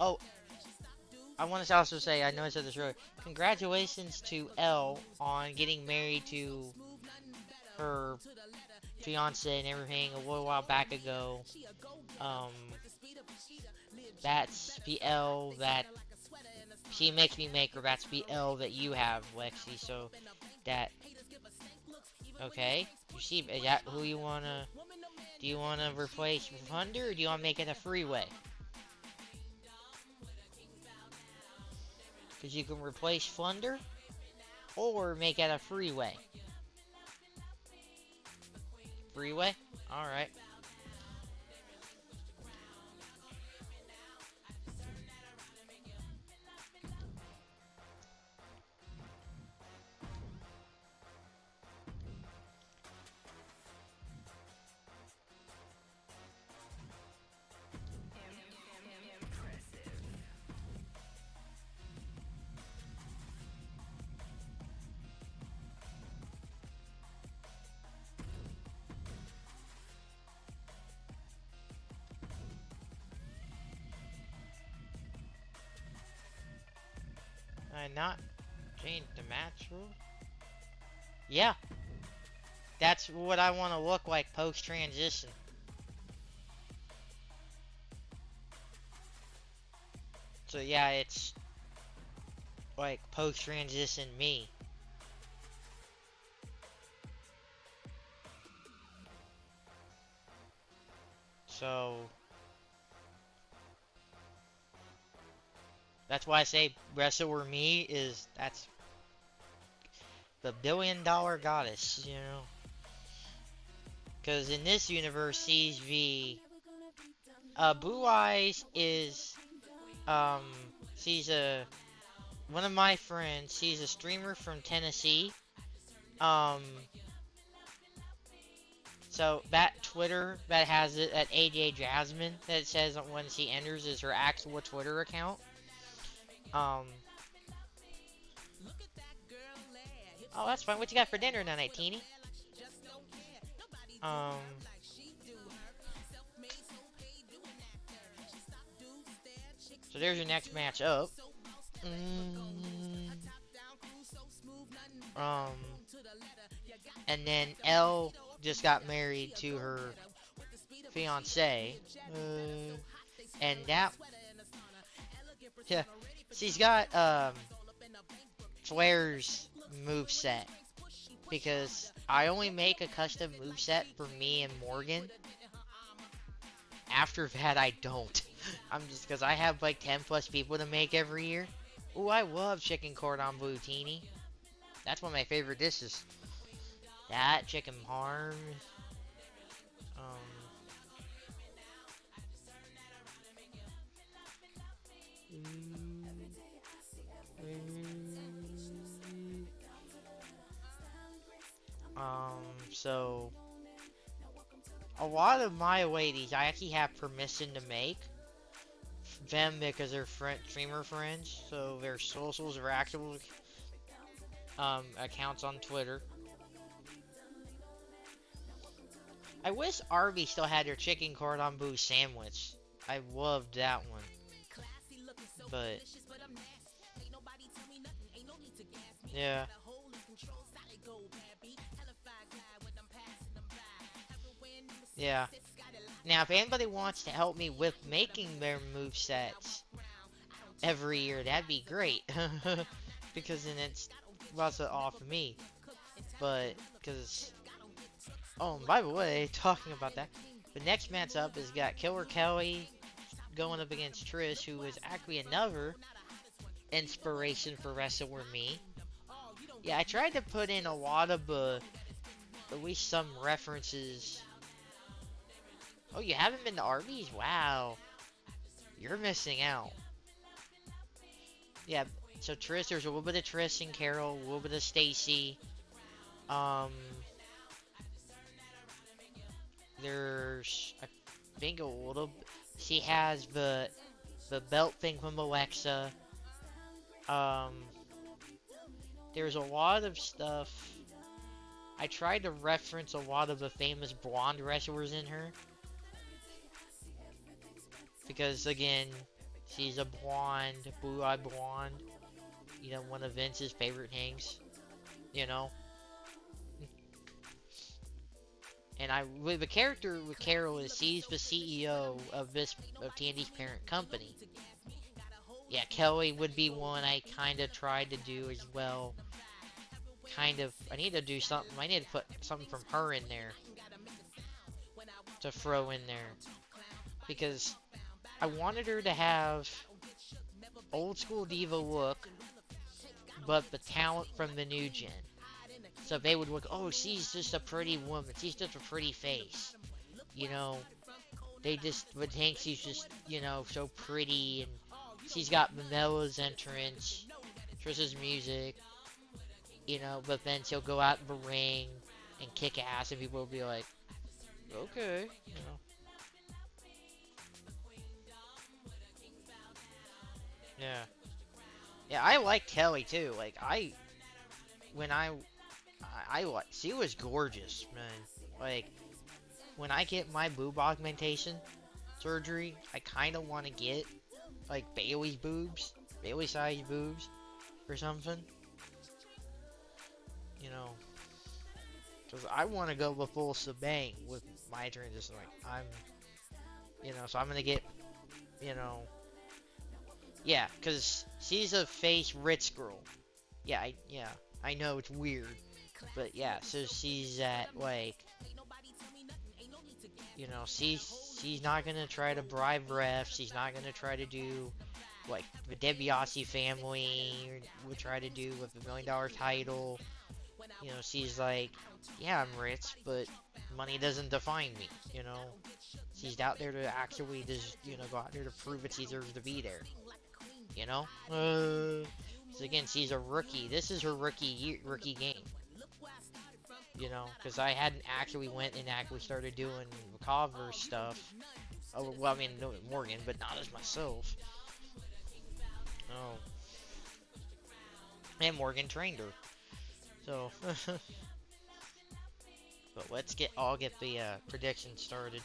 oh, I want to also say, I know I said this earlier, congratulations to Elle on getting married to her fiance and everything a little while back ago. That's the Elle that she makes me make, or that's the Elle that you have, Lexi, so that, okay, you see, is that who you wanna, do you wanna replace Thunder, or do you wanna make it a freeway? Because you can replace Thunder, or make it a freeway. Freeway? Alright. Not change the match rule? Yeah. That's what I want to look like post-transition. So yeah, it's like post-transition me. So... That's why I say Wrestler Me is, that's the billion-dollar goddess, you know. Because in this universe, she's the, Blue Eyes is, she's one of my friends, she's a streamer from Tennessee. So that Twitter that has it at AJ Jasmine, that says when she enters is her actual Twitter account. Oh, that's fine. What you got for dinner tonight, Teeny? So there's your next match up. And then Elle just got married to her fiance. And that... Yeah. She's got, Flair's moveset. because I only make a custom moveset for me and Morgan. After that, I don't. I'm just because I have like 10 plus people to make every year. Ooh, I love chicken cordon bleu teeny. That's one of my favorite dishes. That chicken parm. So a lot of my ladies, I actually have permission to make them because they're streamer friends. So their socials are actual accounts on Twitter. I wish Arby's still had their chicken cordon bleu sandwich. I loved that one. But yeah. Yeah. Now, if anybody wants to help me with making their movesets every year, that'd be great. Because then it's lots of off of me. But, because... Oh, and by the way, talking about that, the next match up is got Killer Kelly going up against Trish, who is actually another inspiration for wrestler me. Yeah, I tried to put in a lot of, at least some references. Oh, you haven't been to Arby's? Wow. You're missing out. Yeah, so Trish, there's a little bit of Trish and Carol, a little bit of Stacy. There's, I think a little, she has the belt thing from Alexa. There's a lot of stuff. I tried to reference a lot of the famous blonde wrestlers in her. Because, again, she's a blonde, blue-eyed blonde. You know, one of Vince's favorite things. You know? And the character with Carol is she's the CEO of TND's parent company. Yeah, Kelly would be one I kind of tried to do as well. I need to do something. I need to put something from her in there to throw in there, because I wanted her to have old school diva look, but the talent from the new gen. So they would look, oh, she's just a pretty woman. She's just a pretty face. You know, they just would think she's just, you know, so pretty. And she's got Mamella's entrance, Trish's music, you know, but then she'll go out in the ring and kick ass, and people will be like, okay, you know. Yeah. Yeah, I like Kelly too. Like, she was gorgeous, man. Like, when I get my boob augmentation surgery, I kind of want to get, like, Bailey size boobs, or something. You know, because I want to go the full shebang with my transition. Like, so I'm gonna get, you know, yeah, because she's a face rich girl. Yeah, I know it's weird. But yeah, so she's at, like, you know, she's not gonna try to bribe refs. She's not gonna try to do like the DiBiase family would try to do with the $1 million title. You know, she's like, yeah, I'm rich, but money doesn't define me. You know, she's out there to actually just, you know, go out there to prove that she deserves to be there. You know, so again, she's a rookie. This is her rookie game. You know, because I hadn't actually went and actually started doing cover stuff. Oh, well, I mean, no, Morgan, but not as myself. Oh. And Morgan trained her. So, but let's get the prediction started.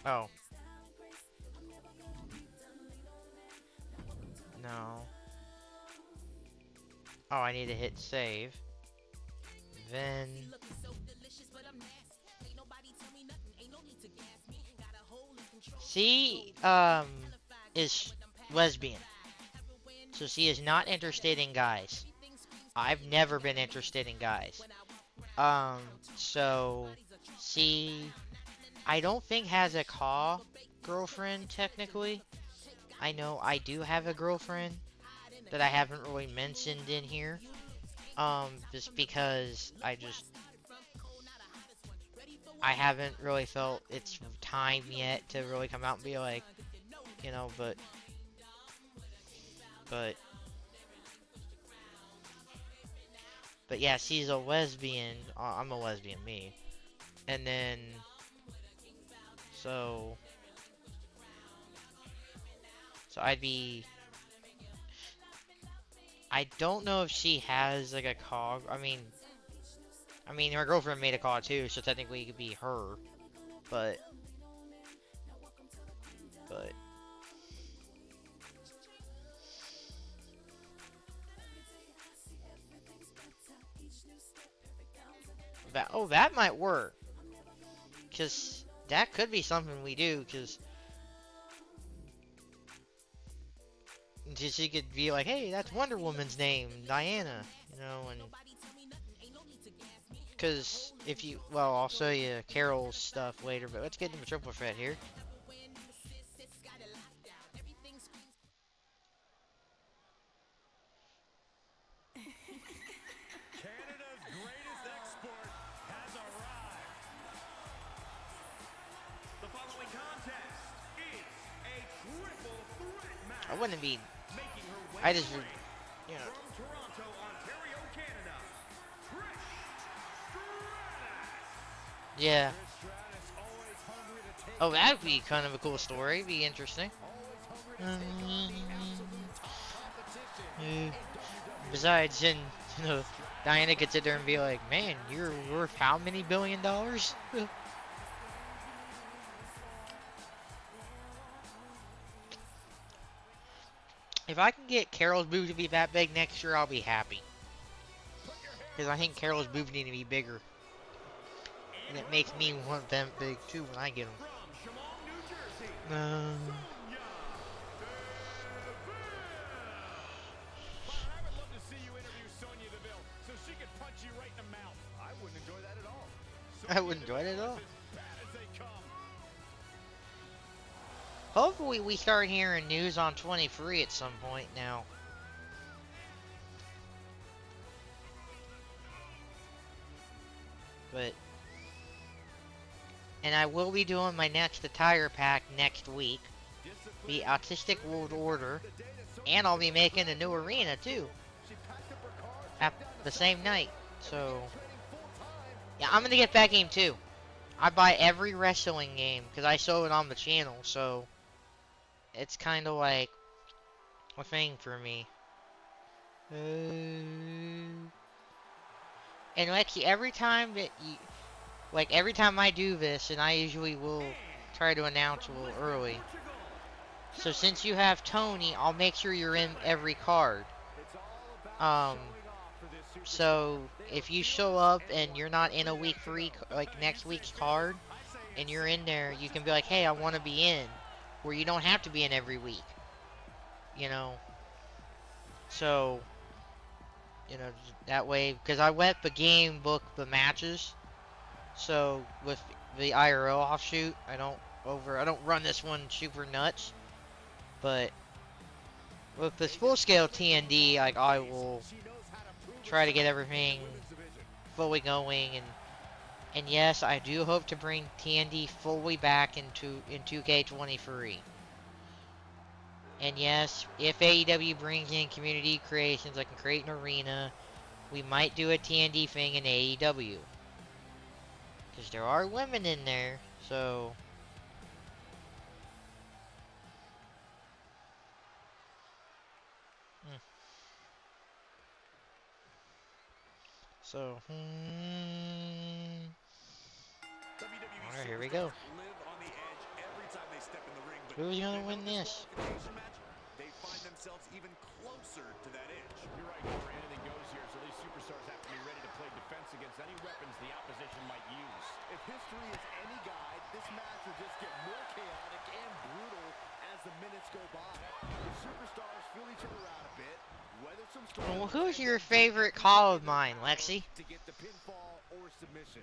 Oh. No. Oh, I need to hit save. Then she is lesbian. So she is not interested in guys. I've never been interested in guys. Um so she I don't think has a girlfriend technically. I know I do have a girlfriend that I haven't really mentioned in here. Just because I haven't really felt it's time yet to really come out and be like, but but but yeah, she's a lesbian. I'm a lesbian, me. And then so so I don't know if she has like a cog. I mean her girlfriend made a call too, so technically it could be her. But but that might work. Cause that could be something we do. Cause she could be like, hey, that's Wonder Woman's name, Diana. And because if you, well, I'll show you Carol's stuff later. But let's get into triple threat here. Canada's greatest export has arrived. The following contest is a triple threat I match. wouldn't be. Making her way I to just, the ring from Toronto, Ontario, Canada, Trish Stratus. yeah. Trish Stratus always hungry to take Oh, on that'd be the kind of a cool story. Be interesting. always hungry to take on the absolute top competition in Besides, then Diana could sit there and be like, "Man, you're worth how many $1 billion?" If I can get Carol's boob to be that big next year, I'll be happy. Because I think Carol's boobs need to be bigger. And it makes me want them big too when I get them. From Chemung, New Jersey, No. Sonya Byron, I would love to see you interview Sonya Deville so she could punch you right in the mouth. I wouldn't enjoy that at all. I wouldn't enjoy it at all. As bad as they come. Hopefully we start hearing news on 23 at some point now. But and I will be doing my next attire pack next week. The Autistic World Order. And I'll be making a new arena too. At the same night. So yeah, I'm gonna get that game too. I buy every wrestling game because I show it on the channel, so it's kind of like a thing for me. And actually, every time I do this, and I usually will try to announce a little early. So since you have Tony, I'll make sure you're in every card. So if you show up and you're not in a week 3, like next week's card, and you're in there, you can be like, hey, I want to be in. Where you don't have to be in every week. So, that way, because I let the game book the matches. So with the IRL offshoot, I don't run this one super nuts. But with this full scale TND, like I will try to get everything fully going, and yes, I do hope to bring TND fully back in 2K23. And yes, if AEW brings in community creations, I can create an arena. We might do a TND thing in AEW. Because there are women in there, so... So, WWE Alright, here we superstars go. live on the edge every Who's gonna And win no this? disqualification match, they find themselves even closer to that edge. You're right, Corey. Anything goes here, so these superstars have to be ready to play defense against any weapons the opposition might use. If history is any guide, this match will just get more chaotic and brutal as the minutes go by. The superstars feel each other out a bit, weather some storms. Well, who's and your then do favorite everything call of in their mine, power Lexi? to get the pinfall or submission.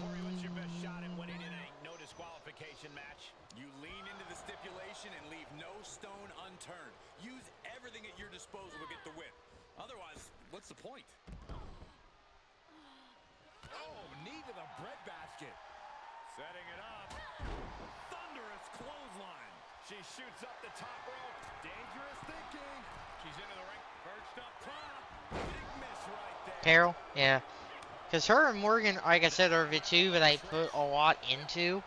Corey, what's your best shot at winning in a no disqualification match? You lean into the stipulation and leave no stone unturned. Use everything at your disposal to get the win. Otherwise, what's the point? Oh, knee to the breadbasket. Setting it up. Thunderous clothesline. She shoots up the top rope. Dangerous thinking. She's into the ring. Perched up top. Big miss right there. Carol? Yeah. Because her and Morgan, like I said, are the two that I put a lot into.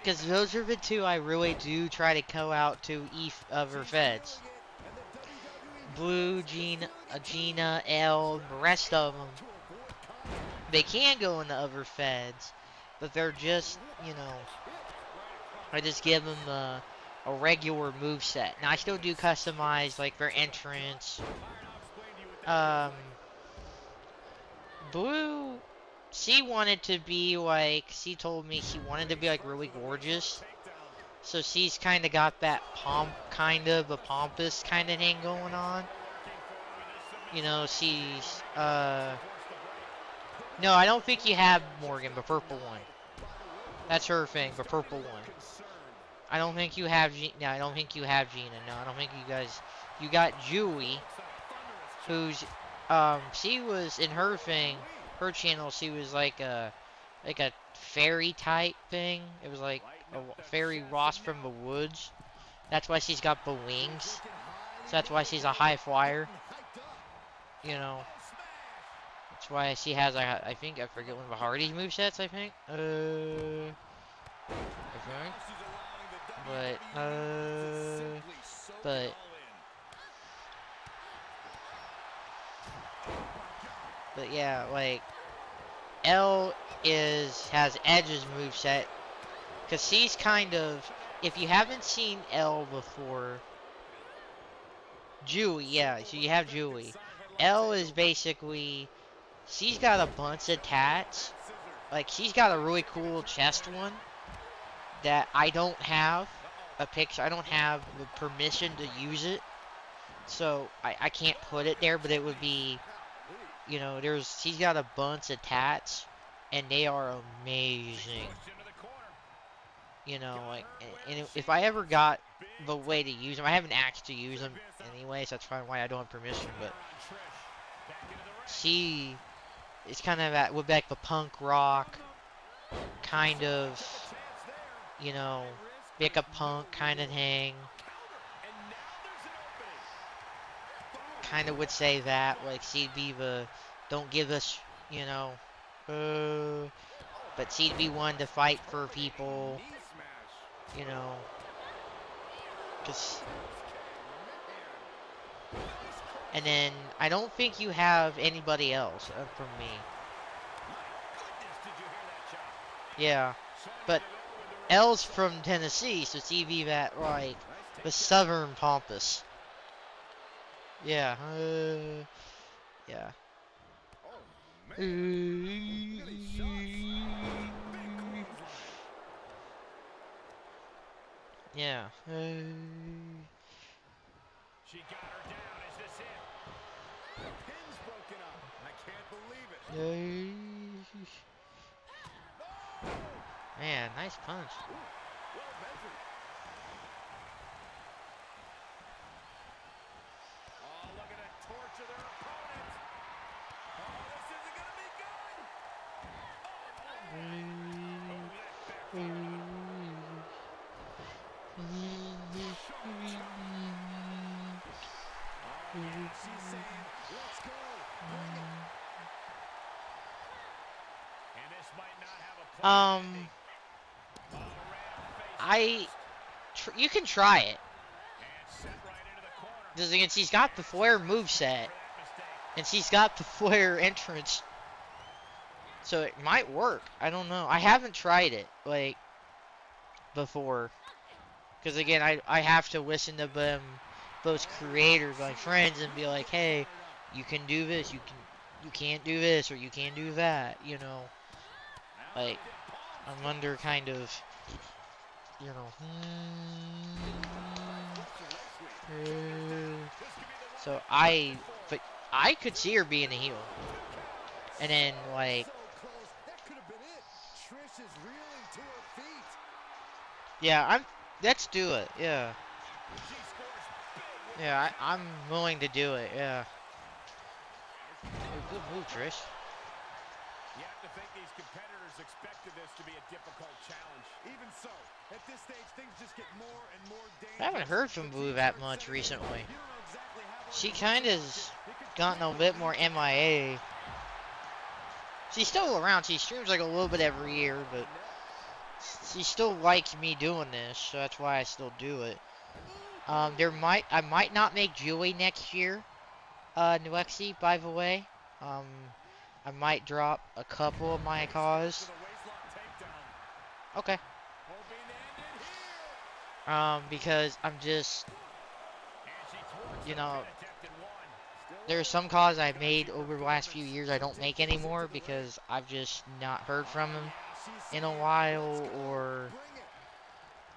Because those are the two I really do try to go out to each of her feds. Blue, Gina, L, the rest of them. They can go into other feds, but they're just, you know, I just give them a regular move set. Now I still do customize like their entrance. Blue, she wanted to be like, she told me she wanted to be like really gorgeous. So she's kind of got that a pompous kind of thing going on. You know, she's, no, I don't think you have Morgan, the purple one. That's her thing, the purple one. I don't think you have, no, I don't think you have Gina. No, I don't think you guys, you got Julie, who's, she was in her thing, her channel, she was like a fairy type thing. It was like a fairy Ross from the woods. That's why she's got the wings. So that's why she's a high flyer. You know. That's why she has, I think, I forget one of the Hardy's movesets, I think. But yeah, like, L has Edge's moveset. Because she's kind of, if you haven't seen L before, Julie, yeah, so you have Julie. L is basically, she's got a bunch of tats. Like, she's got a really cool chest one that I don't have a picture. I don't have the permission to use it. So, I can't put it there, but it would be, you know, she's got a bunch of tats, and they are amazing. You know, like, and if I ever got the way to use them, I haven't actually used them anyway, so that's probably why I don't have permission, but she is kind of with like the punk rock, kind of, you know, like a punk kind of thing. Kind of would say that, like, she'd be the, don't give us, you know, but she'd be one to fight for people, you know, just, and then I don't think you have anybody else from me. Yeah, but L's from Tennessee, so she'd be that, like, the southern pompous. Yeah, yeah. Yeah. She got her down. Is this it? The pin's broken up. I can't believe it. Man, nice punch. Well measured. Oh, look at that torture their opponent. Oh, this isn't going to be good. She's saying, let's go. Bring it. And this might not have a plan ending. You can try it. And set right into the corner. Because again, she's got the Flair moveset, and she's got the Flair entrance, so it might work. I don't know. I haven't tried it. Like, before. Because again, I have to listen to them, those creators, my friends, and be like, hey, you can do this, you can't do this, or you can't do that. You know, like I'm under kind of, you know. So but I could see her being a heel, and then like, So close. That could have been it. Trish is reeling to her feet. yeah, let's do it. Yeah, She scores big with yeah, I'm willing to do it. Yeah. Oh, good move, Trish. You have to think these competitors expected this to be a difficult challenge. Even so, at this stage, things just get more and more dangerous. I haven't heard from The Blue teams that are much setting it up. recently. You don't know exactly how long She the kind hits of are. It could gotten a quickly bit more lead to MIA. She's still around. She streams like a little bit every year, but she still likes me doing this, so that's why I still do it. I might not make Julie next year, Nuexi, by the way. I might drop a couple of my cause. To the waistlock takedown. Okay. Hoping to end it here. Because I'm just, And she thwarts you a know, pin attempt in one. there's some calls I've made over the last few years I don't make anymore because I've just not heard from them in a while, or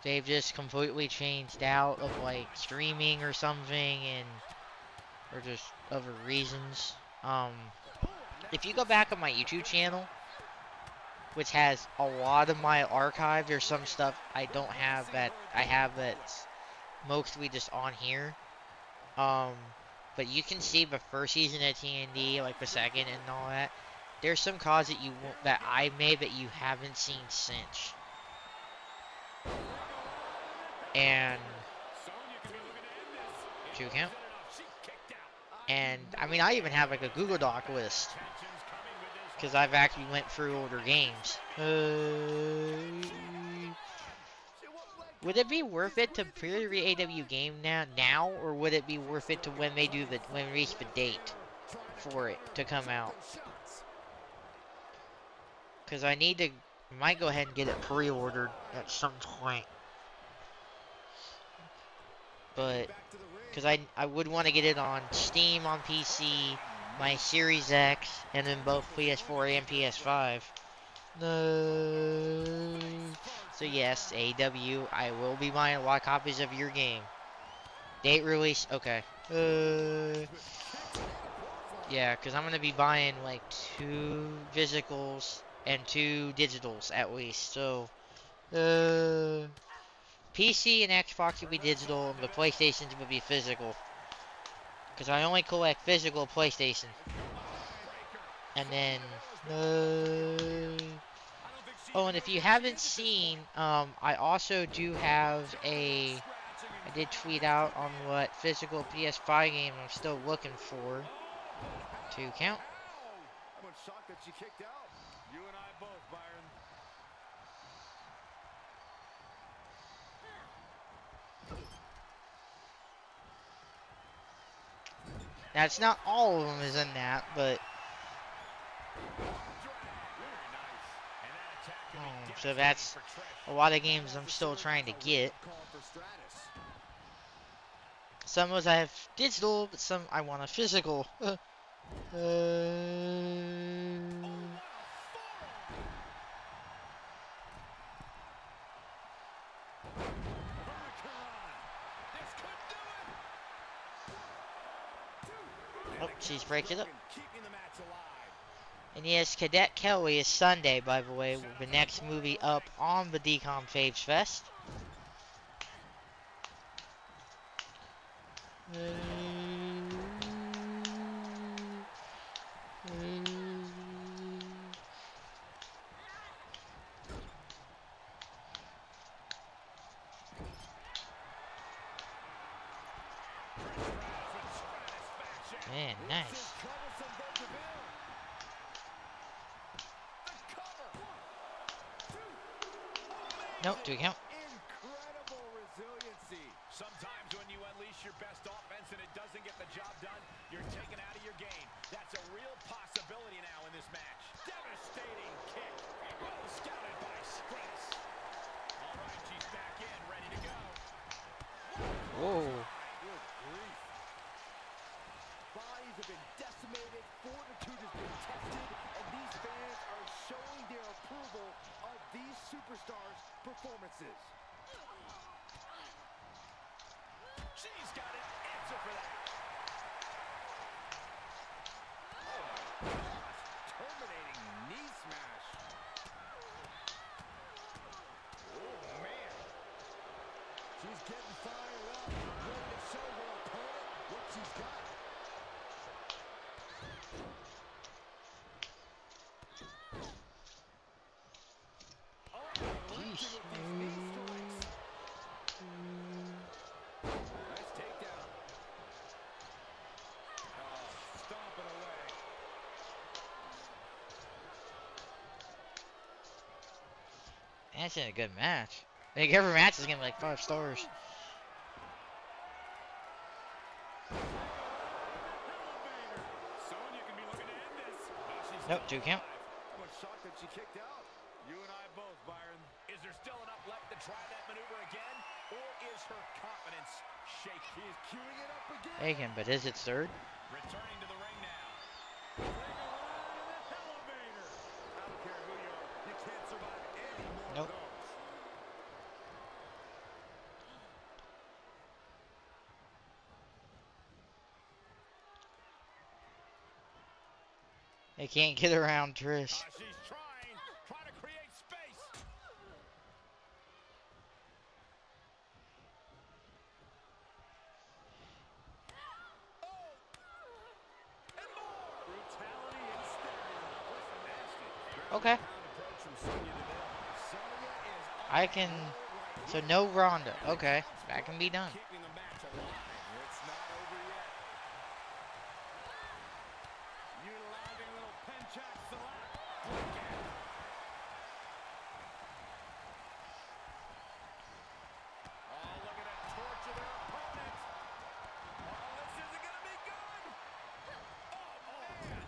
they've just completely changed out of like streaming or something, and or just other reasons. If you go back on my YouTube channel, which has a lot of my archive, there's some stuff I don't have that I have that's mostly just on here. But you can see the first season of TND, like the second and all that. There's some cause that that I made that you haven't seen since. And two count. And I mean, I even have like a Google Doc list because I've actually went through older games. Would it be worth it to pre-read AW game now, or would it be worth it to when they reach the date for it to come out? Because I might go ahead and get it pre-ordered at some point. But because I would want to get it on Steam, on PC, my Series X, and then both PS4 and PS5. No. So yes, AW, I will be buying a lot of copies of your game. Date release, okay. Yeah, because I'm going to be buying like 2 physicals and 2 digitals at least. So, PC and Xbox will be digital, and the PlayStations will be physical. Because I only collect physical PlayStation. And then, oh, and if you haven't seen, I also do have I did tweet out on what physical PS5 game I'm still looking for. 2 count. I'm shocked that she kicked out. You and I both, Byron. Now, it's not all of them is in that, but... so that's a lot of games I'm still trying to get. Some of those I have digital, but some I want a physical. Oh, she's breaking up. And yes, Cadet Kelly is Sunday, by the way, with the next movie up on the Decom Faves Fest. Man, nice. Nope, 2 count. Incredible resiliency. Sometimes when you unleash your best offense and it doesn't get the job done, you're taken out of your game. That's a real possibility now in this match. Devastating kick. Well scouted by Stress. All right, she's Whoa. Good grief. Bodies have been decimated, fortitude has been tested, and these fans are showing their approval of these superstars' performances. She's got an answer for that. Oh my gosh, terminating knee smash. Oh man. She's getting fired up, ready to show her opponent what she's got. Jeez. Nice takedown. Stomping away. That's a good match. Like every match is gonna be like 5 stars. Sonya can be looking to end this. Oh, she's Nope, still 2 count. alive. I'm shocked that she kicked out. You and I both, Byron. Is there still enough left to try that maneuver again? Or is her confidence shaky? She is queuing it up again. Bacon, but is it third? Returning to the ring now. Bring her on in the elevator. I don't care who you are. You can't survive any more Nope. of those. They can't get around Trish. She's trying to create space. Oh, and more. Brutality and stereo. Just nasty. Okay. Approach from Sonya Deville. Sonya is on I can. a roll right So here. no Ronda. Okay. That can be done. Keeping the match alive. It's not over yet. Utilizing a little penchant select. Again. Oh, look at that torture their opponent. Oh, this isn't going to be good. Oh, man.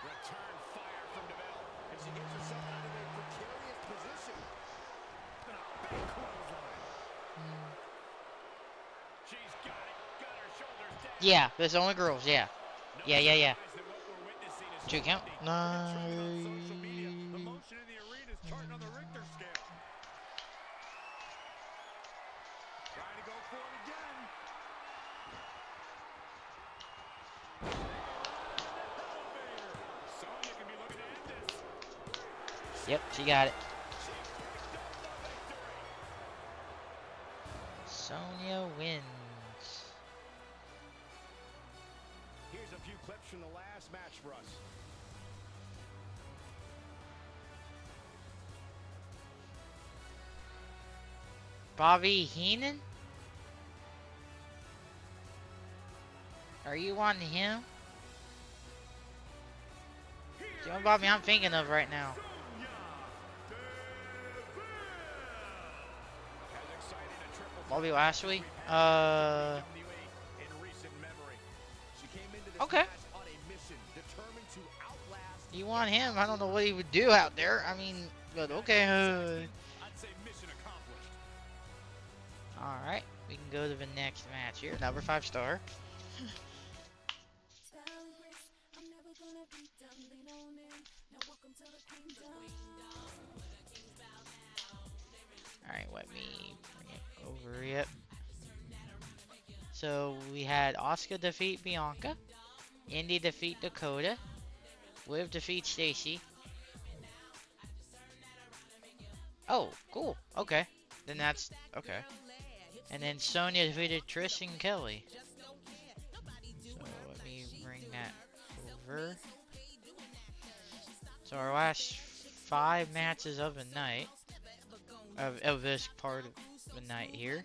Return fire from DeVille. And she gets herself out of a precarious position. And a big clothesline. She's got it. Got her shoulders down. Yeah, there's only girls. Yeah. No Yeah, yeah, yeah. surprise that what we're witnessing is 2 count. trending. No. Trending on social media. The motion in the arena is charting on the Richter scale. Trying to go for it again. Elevator. Sonya can be looking to end this. Yep, she got it. She picked up the victory. Sonya wins. Here's a few clips from the last match for us. Bobby Heenan? Are you on him? The only Bobby I'm thinking of right now. As exciting a triple Bobby threat Lashley? we've had in recent memory. She came into this Okay. match on a mission, determined to outlast. You want him? I don't know what he would do out there. I mean, but okay. I'd say mission accomplished. Alright, we can go to the next match here. Number 5 star. Alright, let me bring it over. Yep. So we had Asuka defeat Bianca, Indy defeat Dakota, Liv defeat Stacy. Oh, cool. Okay. Then that's okay. And then Sonya defeated Trish and Kelly. So let me bring that over. So our last 5 matches of the night, of this part of the night here.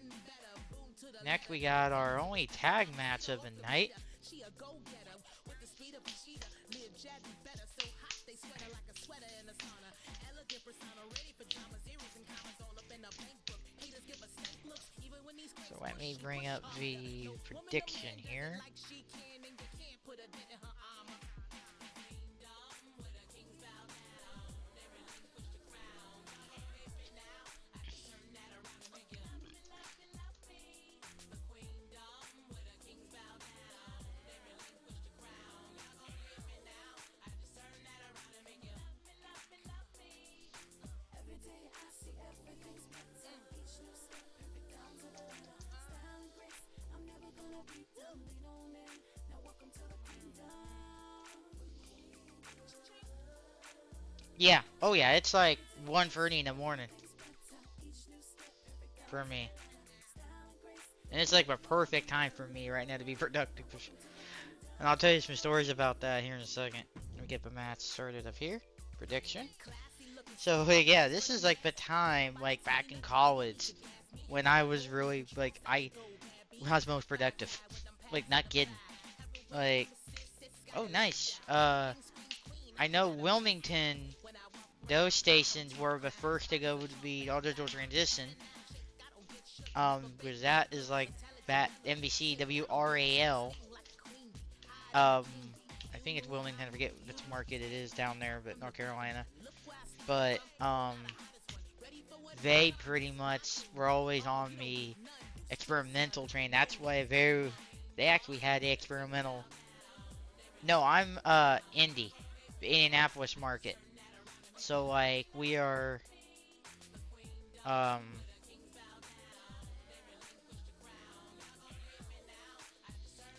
Next we got our only tag match of the night. So let me bring up the prediction here. Yeah. Oh yeah, it's like 1:30 in the morning for me. And it's like a perfect time for me right now to be productive. And I'll tell you some stories about that here in a second. Let me get the match started up here. Prediction. So like, yeah, this is like the time like back in college when I was really like when I was most productive. Like not kidding. Like oh nice. I know Wilmington, those stations were the first to go to be all digital transition. Because that is like that NBC WRAL. Um, I think it's Wilmington. I forget which market it is down there, but North Carolina. But they pretty much were always on the experimental train. That's why they actually had the experimental. No, I'm Indy, the Indianapolis market. So like we are um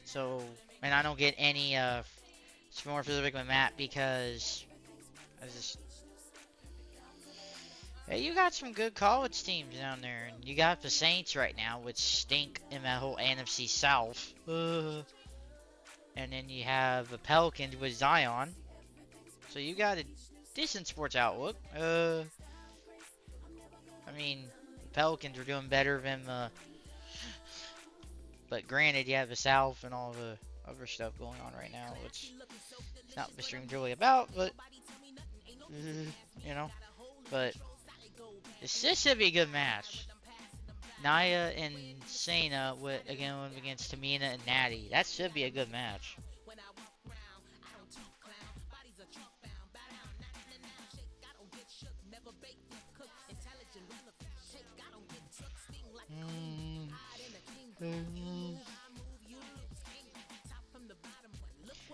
so and I don't get any it's more specific with Matt because I just hey, you got some good college teams down there, and you got the Saints right now, which stink in that whole NFC South. And then you have the Pelicans with Zion. So you got a decent sports outlook. I mean, the Pelicans are doing better than the. But granted, you have the South and all the other stuff going on right now, which is not what the stream's really about, but. You know. But this should be a good match. Naya and Sana again against Tamina and Natty. That should be a good match.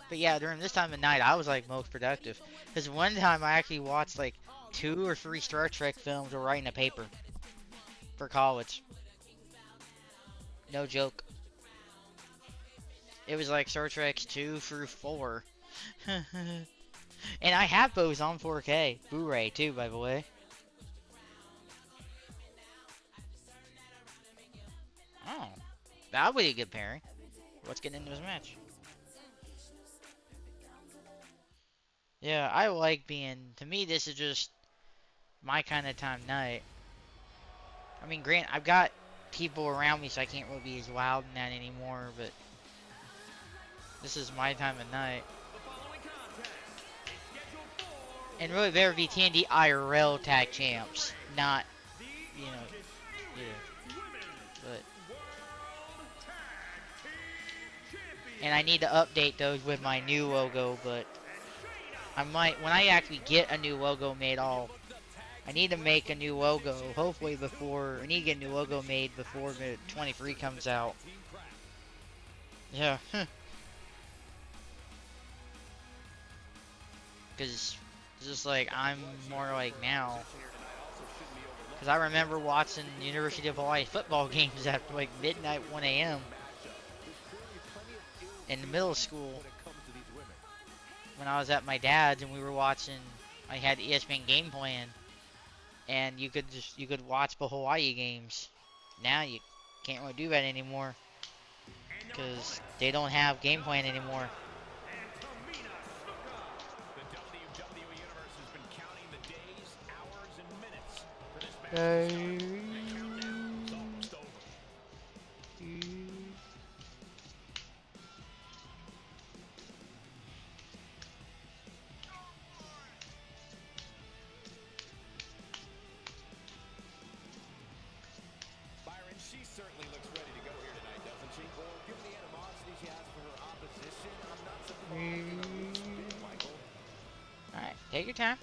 But yeah, during this time of night, I was like most productive. Because one time I actually watched like 2 or 3 Star Trek films or writing a paper for college. No joke. It was like Star Trek 2 through 4. And I have those on 4K. Blu-ray too, by the way. Oh. That would be a good pairing. Let's get into this match. Yeah, I like being... To me, this is just my kind of time night. I mean, I've got people around me, so I can't really be as loud in that anymore, but... This is my time of night. And really, there would be TND IRL tag champs, not, you know, yeah. But... And I need to update those with my new logo, but... I might, when I actually get a new logo made, I need to make a new logo, hopefully before, I need to get a new logo made before the 23 comes out. Yeah. Because, it's just like, I'm more like now. Because I remember watching University of Hawaii football games at like midnight, 1 a.m. in the middle school. When I was at my dad's and we were watching, I had ESPN Game Plan, and you could watch the Hawaii games. Now you can't really do that anymore because they don't have Game Plan anymore. The WWE Universe has been counting the days, hours, and minutes for this match to start. The countdown is almost over. Byron, she certainly looks ready to go here tonight, doesn't she? Well, given the animosity she has for her opposition, I'm not surprised. Michael. Alright, take your time.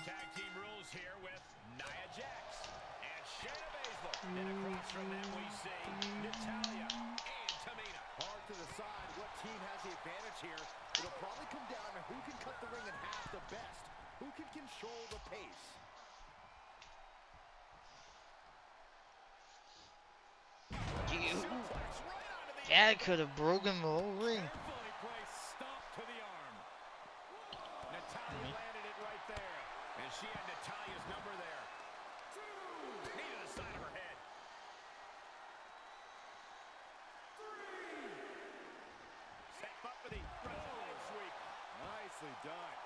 Tag team rules here with Nia Jax and Shayna Baszler. And across from them we see Natalya and Tamina. Hard to decide what team has the advantage here. It'll probably come down to who can cut the ring in half the best, who can control the pace. That could have broken the whole ring. Carefully placed stomp to the arm. Natalya landed it right there. And she had Natalya's number there. Knee to the side of her head. Step up for the front leg sweep. Nicely done.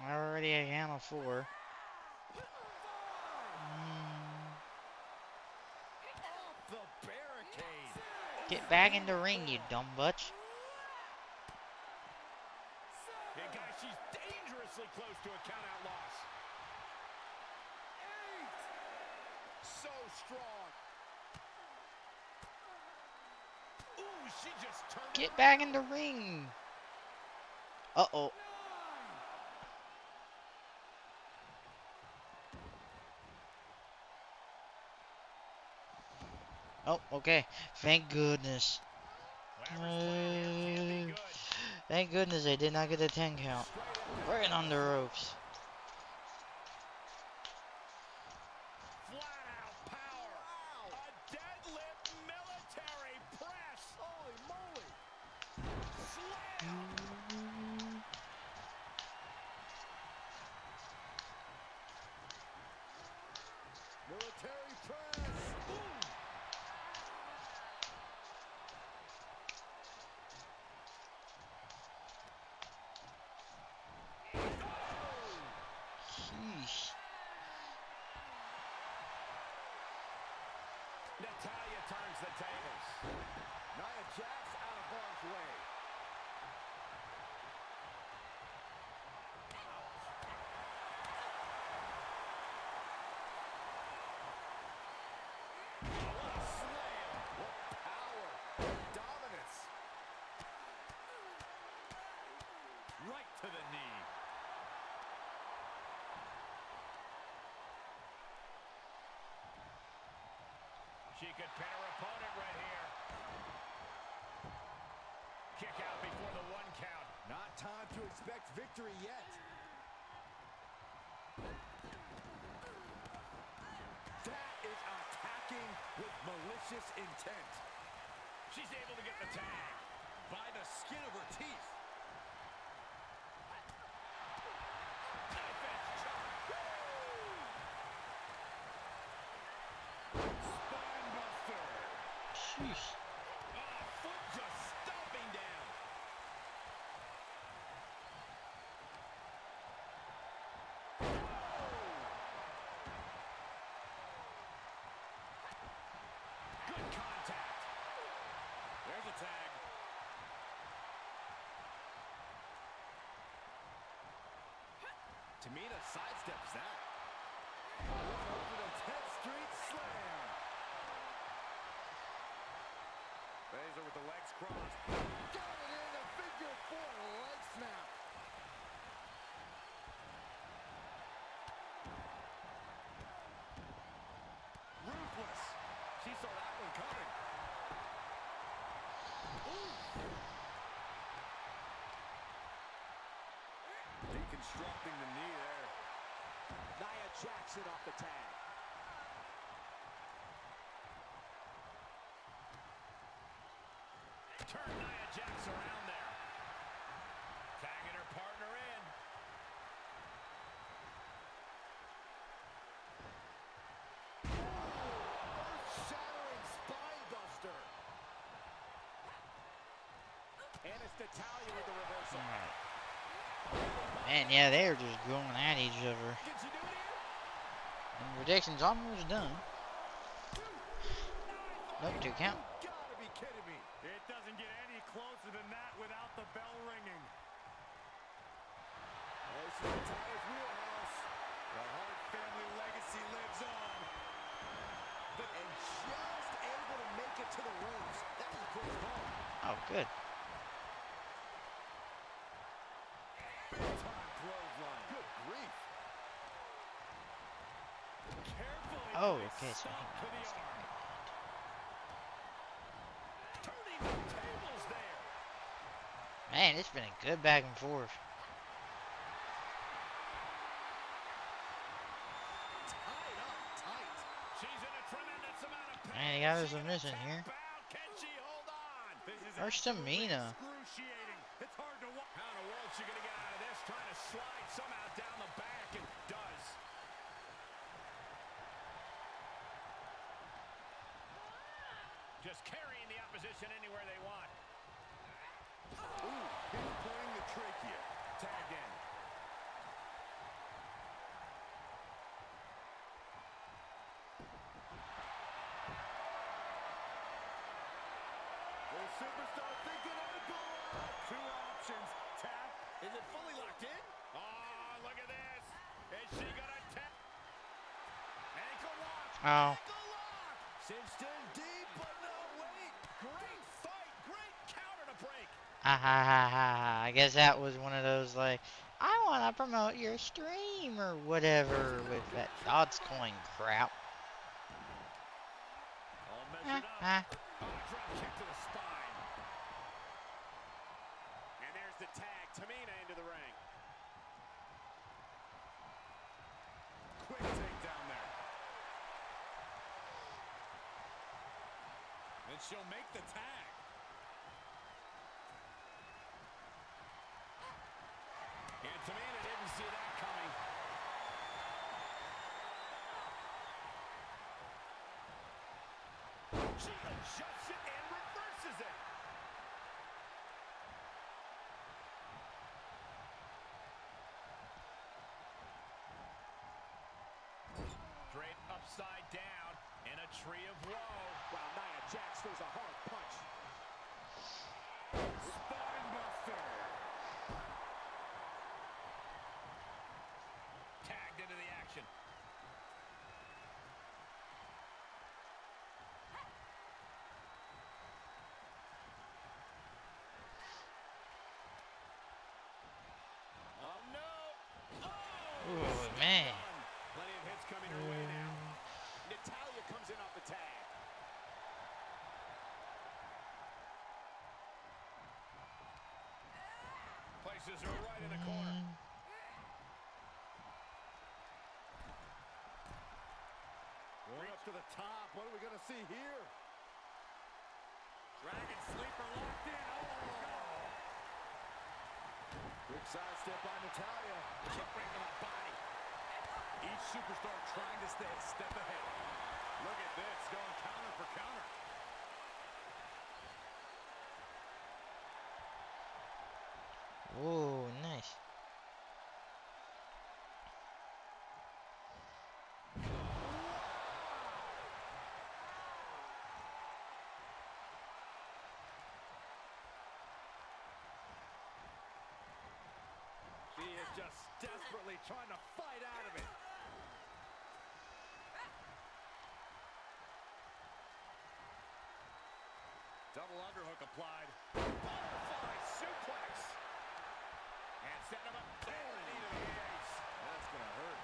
Already a count of 4. Off the barricade. Get back in the ring, you dumb butch. And guys, she's dangerously close to a count-out loss. So strong. Ooh, she just turned. Get back in the ring. Uh-oh. Oh, okay. Thank goodness. Thank goodness I did not get a 10 count. Right on the ropes. Flat out power. A deadlift military press. Holy moly. Slam. Military press. Sheesh. Natalya turns the tables. Nia Jax out of harm's way. What a slam. What power. What dominance. Right to the knee. She could pin her opponent right here. Kick out before the 1 count. Not time to expect victory yet. That is attacking with malicious intent. She's able to get the tag. By the skin of her teeth. Knife edge chop. Spinebuster. Sheesh. Oh, foot just stomping down. Good contact. There's a tag. Tamina sidesteps that. Over the 10th Street Slam. Razor with the legs crossed. Got it in a figure 4 leg snap. Ruthless. She saw that one coming. Deconstructing the knee there. Nia Jackson off the tag. Turn Nia Jax around there. Tagging her partner in. Earth-shattering spine buster. And it's Natalya with the reversal. Man, yeah, they're just going at each other. Can she do it here? And prediction's almost done. Nope, 2 count. You gotta be kidding me. It doesn't get any closer than that without the bell ringing. This is Natalya's wheelhouse. The Hart family legacy lives on. And just able to make it to the ropes. That was a close call. Oh, good. Big time clothesline. Good grief. Oh, Nice okay, so I stomp think to that the was the arm. right button. Turning the tables there. Man, it's been a good back and forth. Tied up tight. She's in a tremendous amount of pain. Man, he got a Is she gonna submission here. tap out? Can she hold on? This is Or absolutely Stamina. excruciating. It's hard to watch. How in the world is she gonna get out of this? Trying to slide somehow down the back and does. Just carrying the opposition anywhere they want. Ooh, pinpointing the trachea. Tagged in. The superstar thinking ankle lock. Two options. Tap. Is it fully locked in? Oh, look at this. Is she gonna tap? Ankle lock. Oh. Ankle lock. Cinched in deep, but no, wait. Great fight. Great counter to break. Ha ha ha ha ha. I guess that was one of those like, I want to promote your stream or whatever with that Dogecoin crap. All Ha measured up. ha. Oh, drop kick to the spine. And there's the tag. Tamina into the ring. Quick takedown there. And she'll make the tag. And Tamina didn't see that coming. She adjusts it and reverses it. Draped upside down in a tree of woe. Wow, Nia Jax throws a hard punch. Spine buster. Tagged into the action. Oh no! Oh! Ooh, man. Plenty of hits coming her way now. Natalya comes in off the tag. Places her right in the corner. Going up to the top. What are we going to see here? Dragon sleeper locked in. Oh! Quick sidestep by Natalya. Kick right to the body. Each superstar trying to stay a step ahead. Look at this, going counter for counter. Ooh, nice. She is just desperately trying to fight out of it. Double underhook applied. Butterfly suplex. And set him up. There, knee to the ace. That's going to hurt.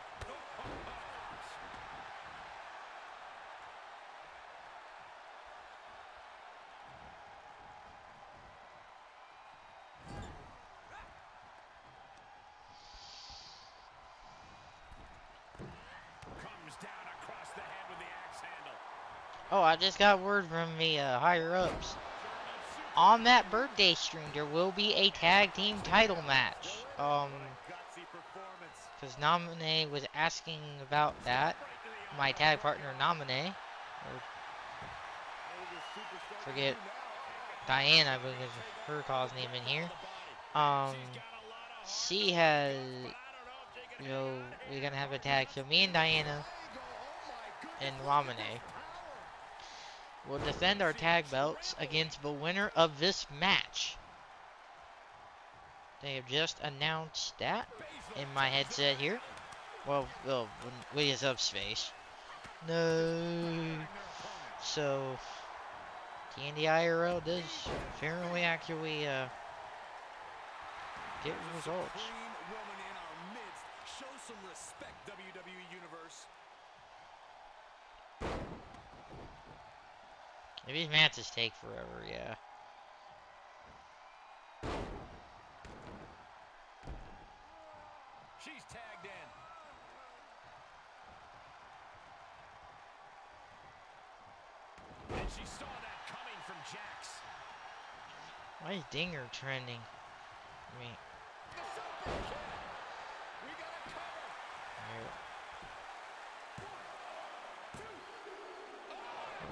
Comes down across the head with the axe handle. Oh, I just got word from the higher ups. On that birthday stream, there will be a tag team title match. Gutsy performance. Because Nominee was asking about that. My tag partner, Nominee. Or forget Diana, because her cause name in here. She has, we're gonna have a tag. So me and Diana and Nominee will defend our tag belts against the winner of this match. They have just announced that in my headset here. Well, with his upspace. No. So, TND IRL does fairly accurately get results. Supreme woman in our midst. Show some respect, WWE Universe. These matches take forever, yeah. She's tagged in. And she saw that coming from Jax. Why is Dinger trending? I mean, The super kick. We got a cover. here.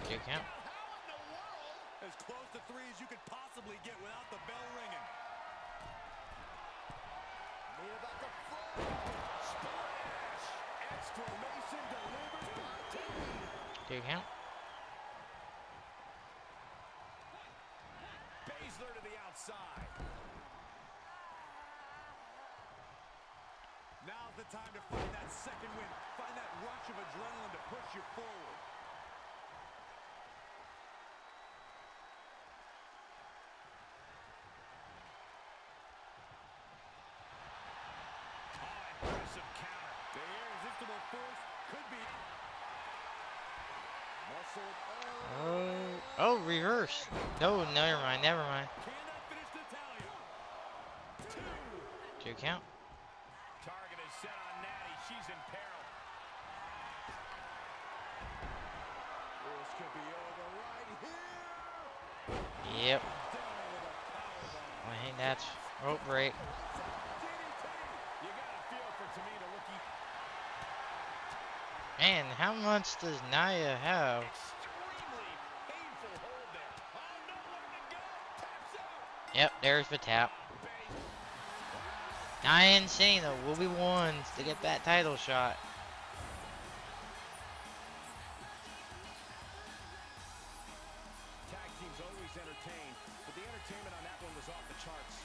Two count. How in the world? As close to 3 as you could possibly get without the bell ringing. Made about the floor. Splash! Exclamation delivered by Teddy. Two count. Baszler to the outside. Now's the time to find that second win. Find that rush of adrenaline to push you forward. Impressive counter. The irresistible force could be... Muscle. Oh, reverse. No, never mind, never mind. Can that finish Natalia? Two count. Target is set on Natty. She's in peril. This could be over right here. Yep. Down with a powerbomb. I think that's. Oh, break. You got a feel for Tamina looking Man, how much does Nia have? extremely painful hold there. Oh, nowhere to go. Taps out. Yep, there's the tap. Nia and Shayna will be ones to get that title shot. Tag teams always entertain, but the entertainment on that one was off the charts.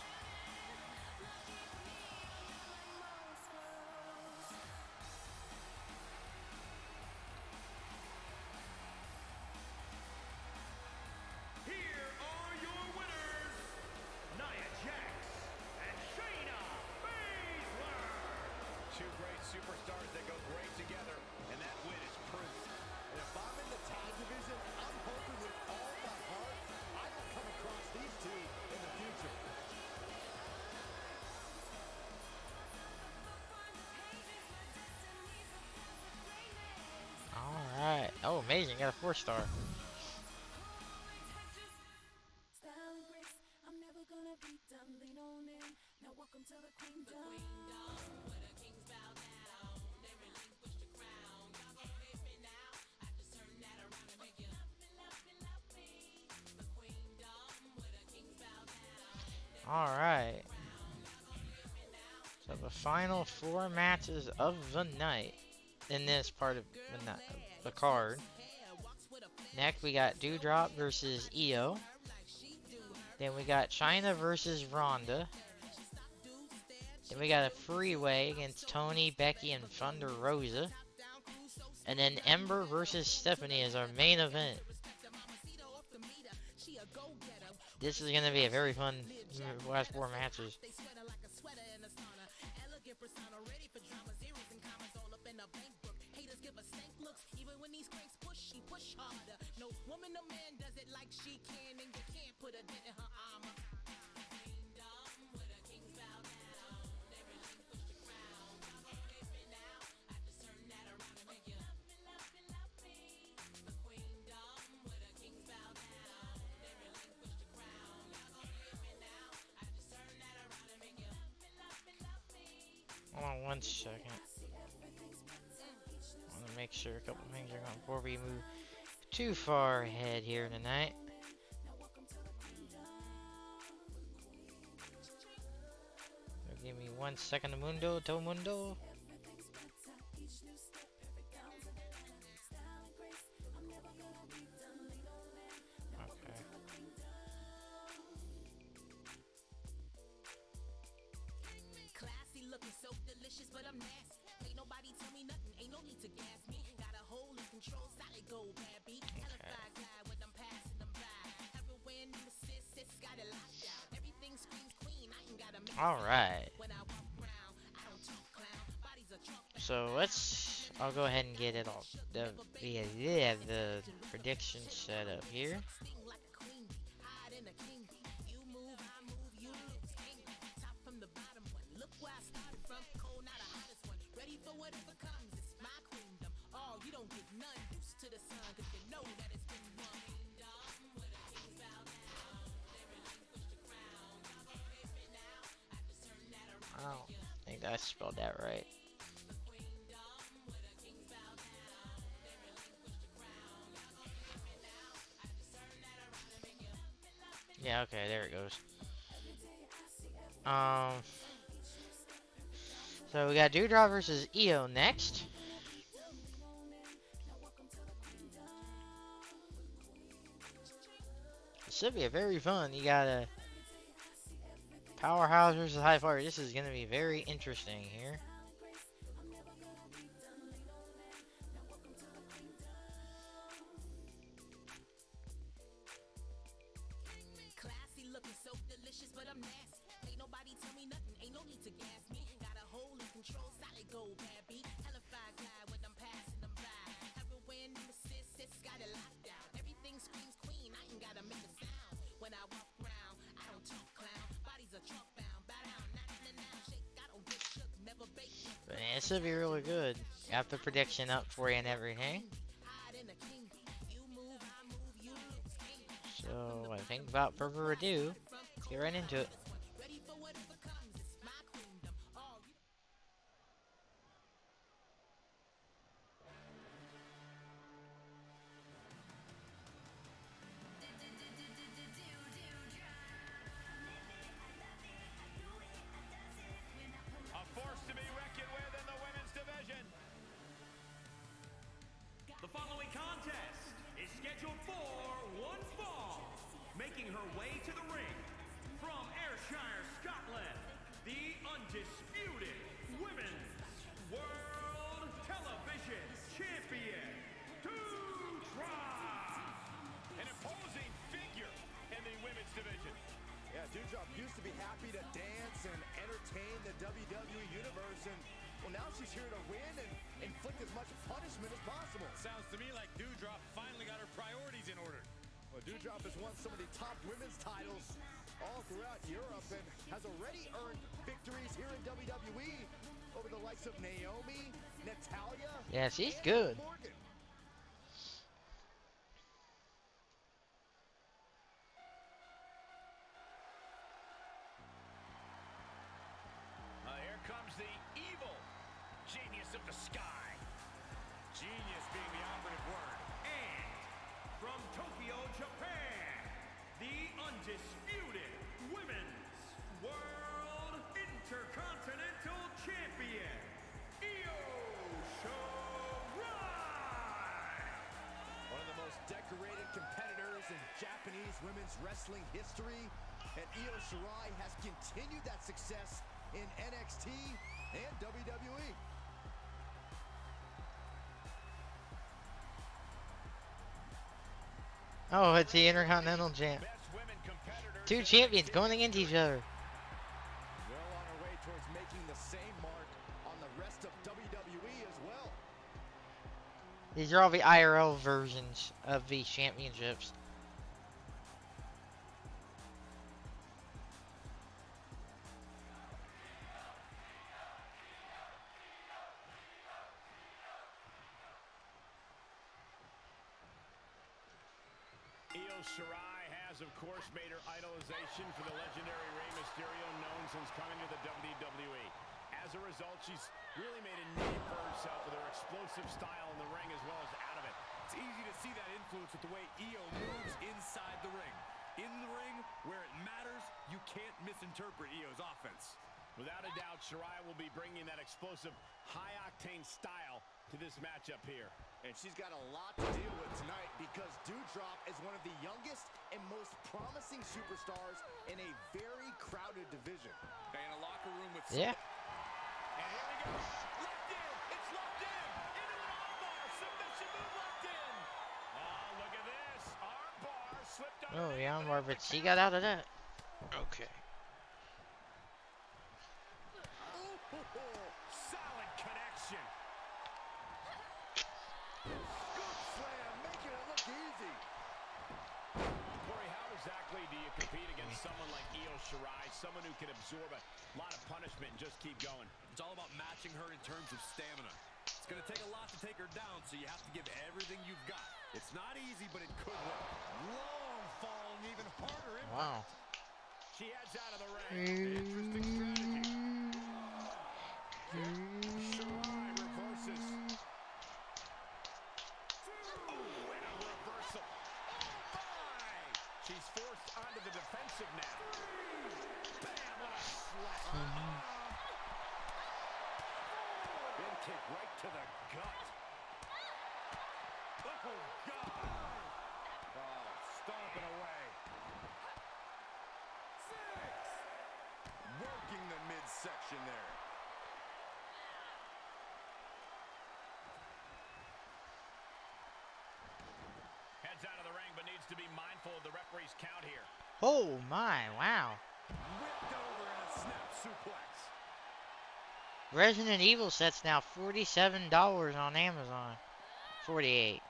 Here are your winners, Nia Jax and Shayna Baszler. Two great superstars that go great together, and that win is proof. And if I'm in the tag division, I'm hoping with all my heart I don't come across these two in the future. Alright. Oh, amazing. Got a 4-star. Style and grace, I'm never gonna be done. Lean on in. Now welcome to the queendom. Alright. So the final 4 matches of the night in this part of the card. Next we got Dewdrop versus Io. Then we got China versus Ronda. Then we got a freeway against Tony, Becky, and Thunder Rosa. And then Ember versus Stephanie is our main event. This is going to be a very fun last 4 matches. Hold on 1 second. I want to make sure a couple things are going before we move too far ahead here tonight. So give me 1 second, mundo, to mundo. Okay. Classy looking so delicious, but I'm nasty. Ain't nobody tell me nothing, ain't no need to gas me. Got a hole in control, solid gold, baby. Hella fly guy when I'm passing them by. Everywhere in the sis got it locked out. Everything screams queen, I ain't got a minute. Alright. When I walk around, I don't talk clown. Bodies are chalk. So I'll go ahead and get it all. The prediction set up here. Sting like a queen bee, hide in a king bee. You move, I move, you lose. Hang top from the bottom one. Look where I started from, cold, not the hottest one. Ready for whatever comes, it's my queendom. Oh, you don't get none, used to the sun, cause you know that it's been won. I don't think I spelled that right. Yeah, okay, there it goes. So we got Dewdrop versus EO next. This should be a very fun. You got a Powerhouse versus High Flyer. This is going to be very interesting here. Classy looking so delicious, but I'm nasty. Ain't nobody tell me nothing, ain't no need to gas me. Got a hold in control, solid gold, bad beat. Hellified glide when I'm passing them by. Ever win, assist, it's got it locked down. Everything screams queen, I ain't gotta make a sound. When I walk around, I don't talk clown. Bodies are chalk bound, bow down, now, shake. I don't get shook, never bake. But it should be really good. Got the prediction up for you and everything. Hide in a king bee. You move, I move, you lose. Hang So I think without further ado, let's get right into it. ready for whatever comes, it's my queendom. Oh, you A force to be reckoned with in the women's division. The following contest is scheduled for one fall. Making her way to the ring from Ayrshire, Scotland, the undisputed Women's World Television Champion, Dewdrop. An imposing figure in the women's division. Yeah, Dewdrop used to be happy to dance and entertain the WWE Universe, and well, now she's here to win and inflict as much punishment as possible. Sounds to me like Dewdrop finally got her priorities in order. Well, Dewdrop has won some of the top women's titles all throughout Europe and has already earned victories here in WWE over the likes of Naomi, Natalya, Yeah, she's and good. Morgan. Here comes the evil genius of the sky. Genius being the operative word. And from Tokyo, Japan, the undisputed Women's World Intercontinental Champion, Io Shirai. One of the most decorated competitors in Japanese women's wrestling history, and Io Shirai has continued that success in NXT and WWE. Oh, it's the Intercontinental Champ. Best women competitors. Two champions going against each other. Well on our way towards making the same mark on the rest of WWE as well. These are all the IRL versions of the championships. Io Shirai has, of course, made her idolization for the legendary Rey Mysterio known since coming to the WWE. As a result, she's really made a name for herself with her explosive style in the ring as well as out of it. It's easy to see that influence with the way Io moves inside the ring. In the ring, where it matters, you can't misinterpret Io's offense. Without a doubt, Shirai will be bringing that explosive, high-octane style to this matchup here. And she's got a lot to deal with tonight because Dewdrop is one of the youngest and most promising superstars in a very crowded division. In a locker room with Yeah. And here we go. locked in. It's locked in. Into an armbar. Submission move locked in. Oh, look at this. Armbar slipped on. Oh, yeah, but she got out of that. Okay. Solid connection. Scoop slam, making it look easy. Shirai, someone who can absorb a lot of punishment and just keep going. It's all about matching her in terms of stamina. It's going to take a lot to take her down, so you have to give everything you've got. It's not easy, but it could work. Long fall and even harder impact. Wow. She heads out of the ring. Interesting strategy. Shirai reverses. Oh, and a reversal. Oh, my! She's forced onto the defensive now. Bam, what a slap. Big kick right to the gut. Oh, God. Oh, stomping away. Working the midsection there. Heads out of the ring, but needs to be mindful of the referee's count here. Oh my, wow. Whipped over in a snap suplex. Resident Evil set's now $47 on Amazon. 48.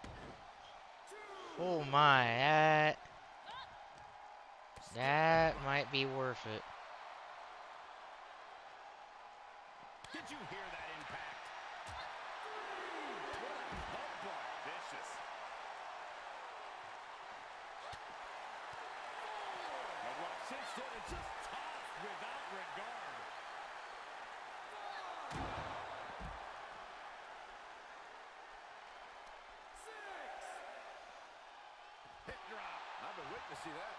Oh my, that might be worth it. Did you hear that impact? What a headbutt. Vicious. And watch this one, it's just tossed without regard. Hip drop. I've been witnessing that.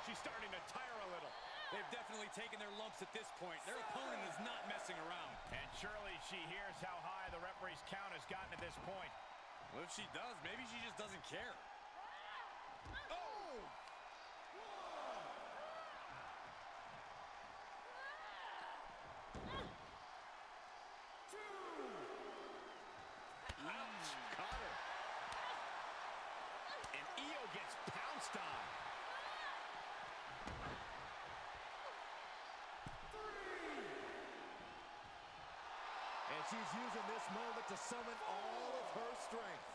She's starting to tire a little. They've definitely taken their lumps at this point. Their opponent is not messing around. And surely she hears how high the referee's count has gotten at this point. Well, if she does, maybe she just doesn't care. Oh! Ouch! Caught her. And Io gets pounced on. And she's using this moment to summon all of her strength.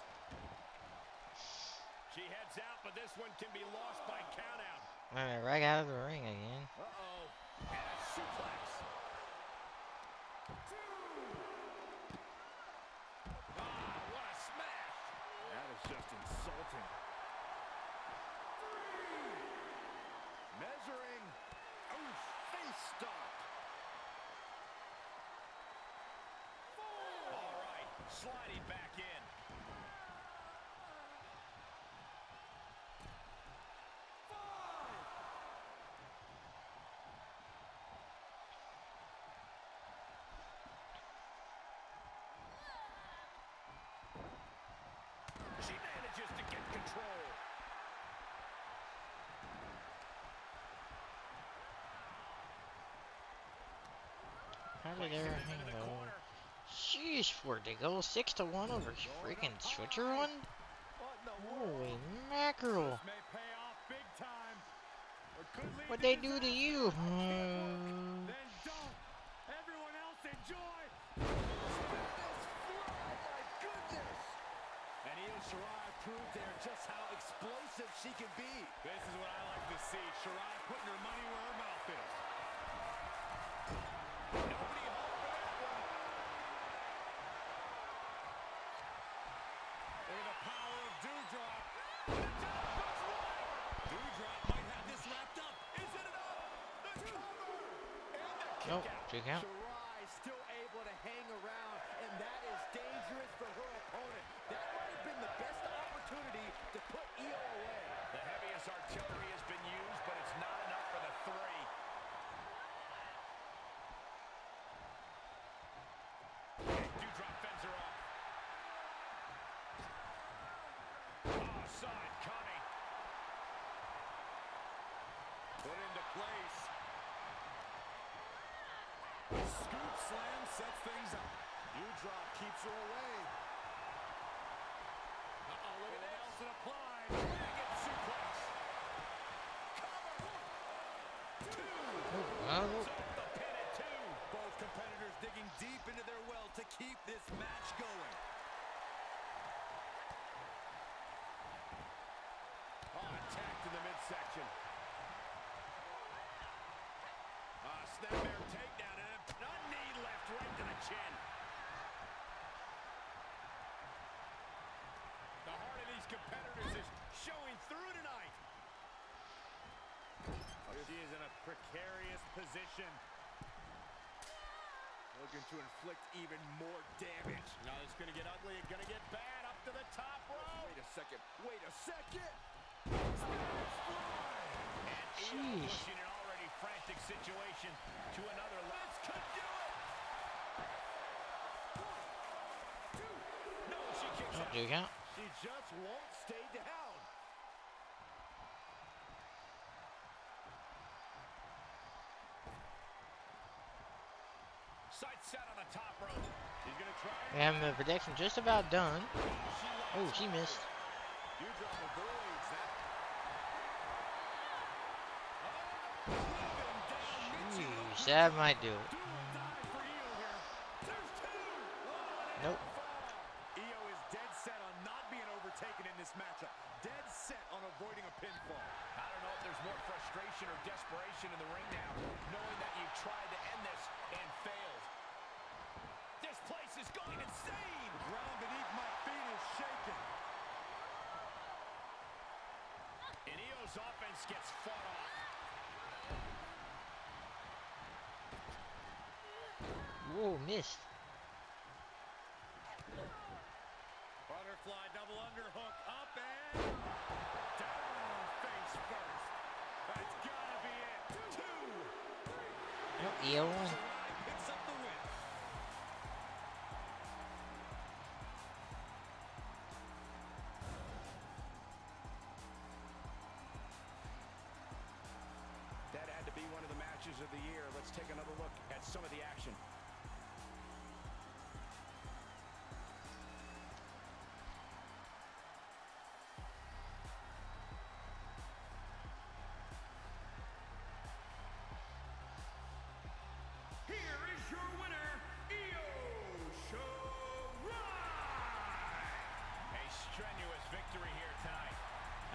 She heads out, but this one can be lost by countout. Alright, right out of the ring again. Uh-oh. And a suplex. Ah, what a smash. That is just insulting. Measuring. Ooh, face stop. All right, sliding back in. She manages to get control. How did Places him everything into the go? corner. Sheesh, where'd they go? 6-1 over freaking Switzerland? What in the world? Holy mackerel. This may pay off big time. Or could lead What'd to they do to you? Then don't. Everyone else enjoy. My goodness! And Io Shirai proved there just how explosive she can be. This is what I like to see. Shirai putting her money where her mouth is. Nobody home for that one. Look at the power of Dewdrop. Dewdrop might have this wrapped up. Is it enough? The cover. And the kick Nope, out. 2 count. Shirai still able to hang around, and that is dangerous for her opponent. That might have been the best opportunity to put Io away. The heaviest artillery has been used, but it's not enough for the 3. And Dewdrop fends her off. Oh, saw it coming. Put into place. Scoop slam sets things up. Dewdrop keeps her away. Uh-oh, look at that. Nelson applied. Big suplex. Cover. 2. Oh, Took the pin at 2. Both competitors digging deep into their well to keep this match going. Oh, attacked in the midsection. precarious position. Looking to inflict even more damage. Now it's going to get ugly and going to get bad up to the top rope. Wait a second. Wait a second. And Io Sheesh. pushing an already frantic situation to another level. This could do it. No, she kicks Oh, out. do you count? She just won't stay down. Sights set on the top rope. She's going to try. We have the protection just about done. Oh, she missed. Dewdrop avoids that. Jeez, that might do it. Nope. Io is dead set on not being overtaken in this matchup. Dead set on avoiding a pinfall. I don't know if there's more frustration or desperation in the ring now, knowing that you've tried to end this and failed. This place is going insane. The ground beneath my feet is shaking. And Io's offense gets fought off. Whoa, missed. Butterfly double underhook up and down face first. That's gotta be it. 2, 3. Nope, Io won. Picks up the win. That had to be one of the matches of the year. Let's take another look at some of the action. Here is your winner, Io Shirai. A strenuous victory here tonight.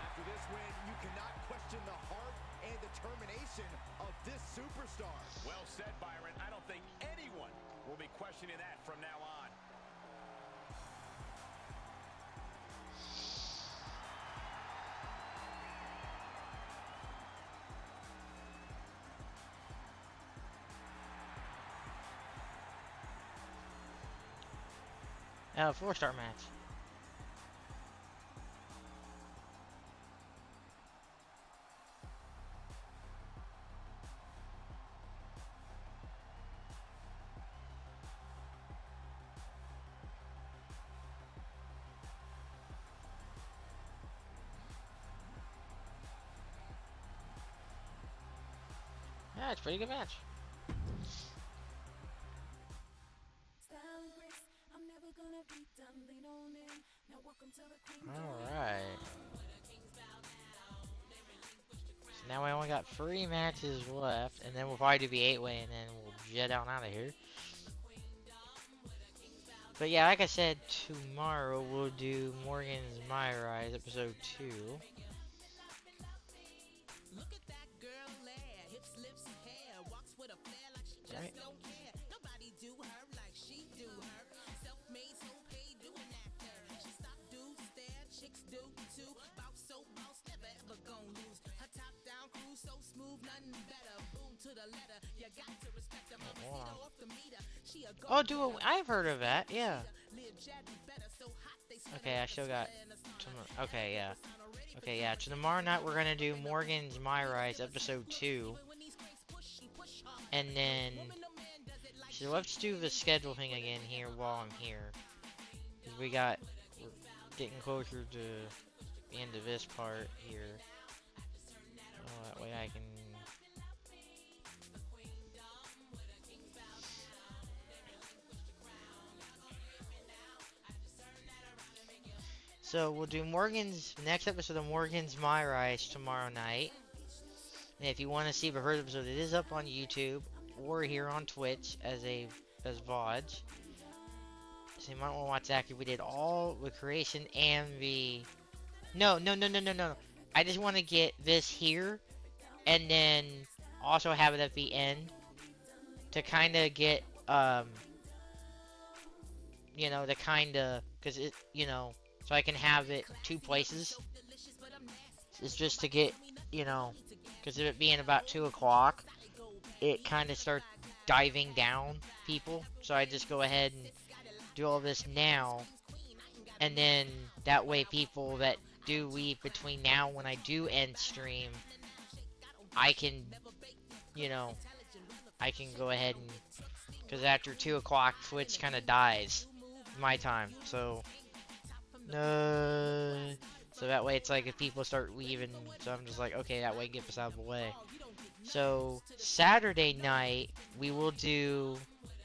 After this win, you cannot question the heart and determination of this superstar. Well said, Byron. I don't think anyone will be questioning that from now on. Four-star match. Yeah, it's a pretty good match. Alright. So now we only got 3 matches left, and then we'll probably do the 8-way, and then we'll jet on out of here. But yeah, like I said, tomorrow we'll do Morgan's My Rise, episode 2. Look at that girl there, hips, lips, hair, walks with a flair like she just Right. don't care. Nobody do her like she do her. Self-made, so paid, do an actor. She stop, do, stare, chicks do too. Bounce, so bounce, never ever gon' lose. Her top down cruise, so smooth, nothing better. Boom to the letter, you got to respect her. Hold on. Off the meter. She a Oh, I've heard of that, yeah. live jazzy better, so hot they sweat Okay, her I like a still got. sweater in a sauna. Okay, yeah. Okay, yeah. So tomorrow night we're gonna do Morgan's My Rise, episode 2. And then. So let's do the schedule thing again here while I'm here. Because we're getting closer to the end of this part here. Oh, that way I can. So we'll do next episode of Morgan's My Rise tomorrow night. And if you want to see the first episode, it is up on YouTube or here on Twitch as VODs. So you might want to watch that because we did all the creation and the. No. I just want to get this here, and then also have it at the end to kind of get to kind of because so I can have it 2 places. It's just to get you know, because of it being about 2 o'clock, it kind of starts diving down people. So I just go ahead and do all this now, and then that way people that do leave between now when I do end stream, I can, you know, I can go ahead and, because after 2 o'clock, Twitch kind of dies, my time, so, no, so that way it's like if people start leaving, so I'm just like, okay, that way get us out of the way. So, Saturday night, we will do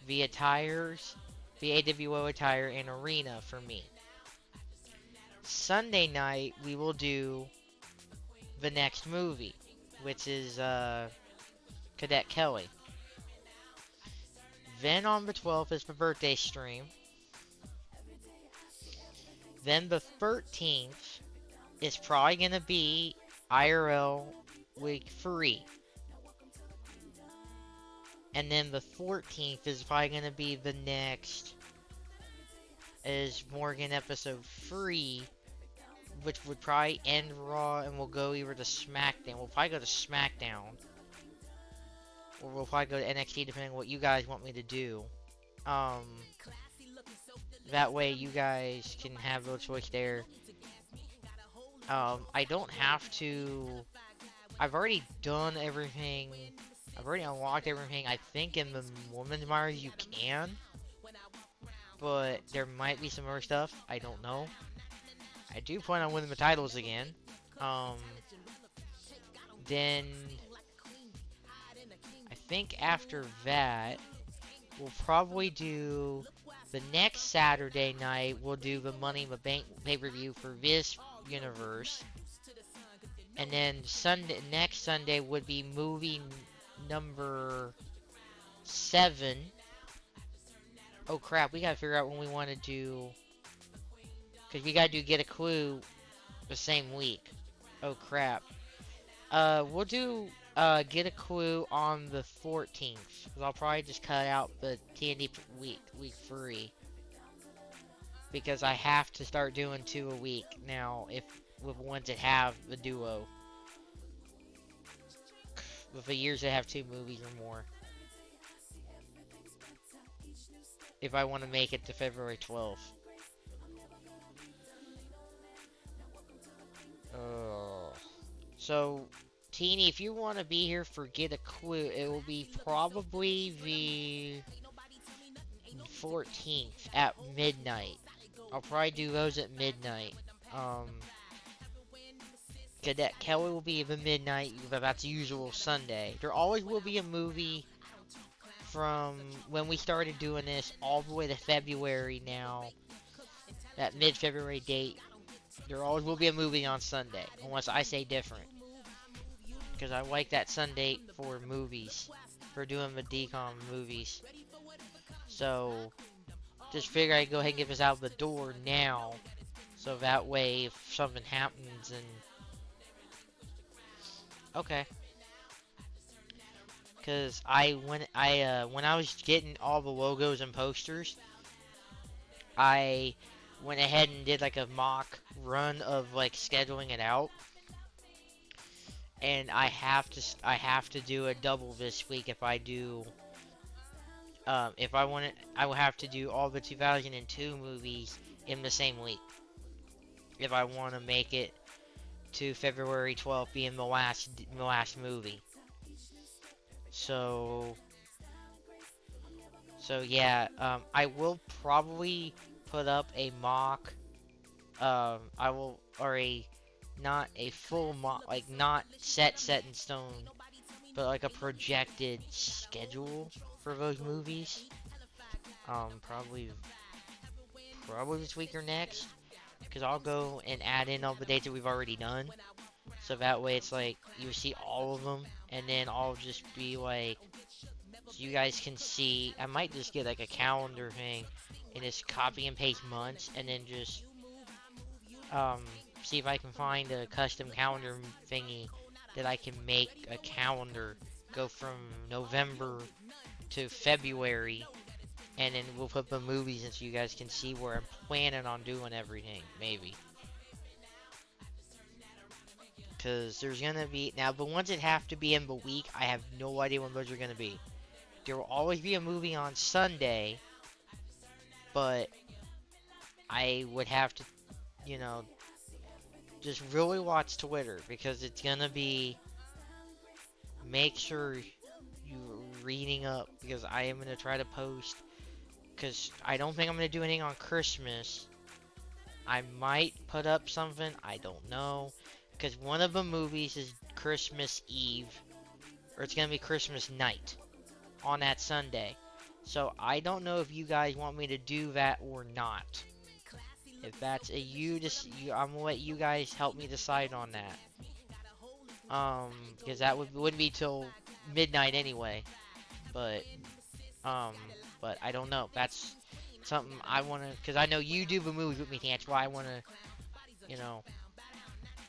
via tires, via AWO attire, and arena for me. Sunday night, we will do the next movie, which is Cadet Kelly. Then on the 12th is the birthday stream. Then the 13th is probably going to be IRL week 3. And then the 14th is probably going to be the next, is Morgan episode 3, which would probably end Raw and we'll go either to SmackDown. We'll probably go to SmackDown. Or we'll probably go to NXT depending on what you guys want me to do. That way you guys can have a choice there. I don't have to... I've already done everything. I've already unlocked everything. I think in the Women's Mars you can. But there might be some more stuff. I don't know. I do plan on winning the titles again. Then... I think after that, we'll probably do... The next Saturday night, we'll do the Money in the Bank pay-per-view for this universe. And then next Sunday would be movie number 7. Oh crap, we gotta figure out when we want to do... Because we gotta do Get a Clue the same week. Oh crap. We'll do Get a Clue on the 14th. Because I'll probably just cut out the TND week 3. Because I have to start doing 2 a week now if with ones that have the duo. With the years that have 2 movies or more. If I want to make it to February 12th. So, Teeny, if you want to be here for Get a Clue, it will be probably the 14th at midnight. I'll probably do those at midnight. Cadet Kelly will be the midnight, but that's usual Sunday. There always will be a movie from when we started doing this all the way to February now. That mid-February date. There always will be a movie on Sunday, unless I say different. Because I like that Sunday for movies. For doing the decom movies. So, just figure I'd go ahead and get this out the door now. So that way, if something happens and... Okay. Because when I was getting all the logos and posters, I went ahead and did like a mock run of like scheduling it out. And I have to do a double this week if I do... if I want it, I will have to do all the 2002 movies in the same week. If I want to make it to February 12th being the last movie. So yeah, I will probably put up a mock, not a full mock, like not set in stone, but like a projected schedule for those movies. Probably this week or next, because I'll go and add in all the dates that we've already done, so that way it's like you see all of them, and then I'll just be like, so you guys can see. I might just get like a calendar thing and just copy and paste months, and then just see if I can find a custom calendar thingy that I can make a calendar go from November to February, and then we'll put the movies in so you guys can see where I'm planning on doing everything, maybe. Because there's gonna be now the ones that have to be in the week. I have no idea when those are gonna be. There will always be a movie on Sunday, but I would have to, you know, just really watch Twitter because it's gonna be. Make sure you're reading up because I am gonna try to post. Because I don't think I'm gonna do anything on Christmas. I might put up something. I don't know. Because one of the movies is Christmas Eve, or it's gonna be Christmas night on that Sunday. So I don't know if you guys want me to do that or not. If that's a I'm gonna let you guys help me decide on that. Because that wouldn't be till midnight anyway. But um, but I don't know. That's something I wanna, because I know you do the movies with me. That's why I wanna, you know,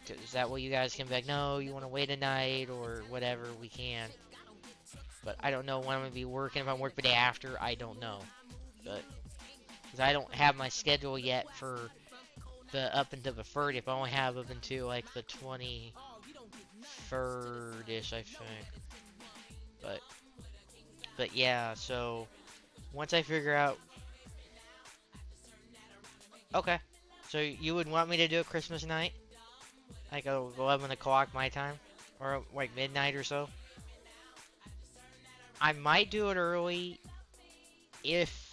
is that way you guys can be like, no, you wanna wait a night or whatever. We can. But I don't know when I'm gonna be working. If I'm working the day after, I don't know. But because I don't have my schedule yet for the up until the 30th. I only have up until like the 23rd ish, I think. But yeah. So once I figure out, okay. So you would want me to do a Christmas night, like 11 o'clock my time, or like midnight or so. I might do it early if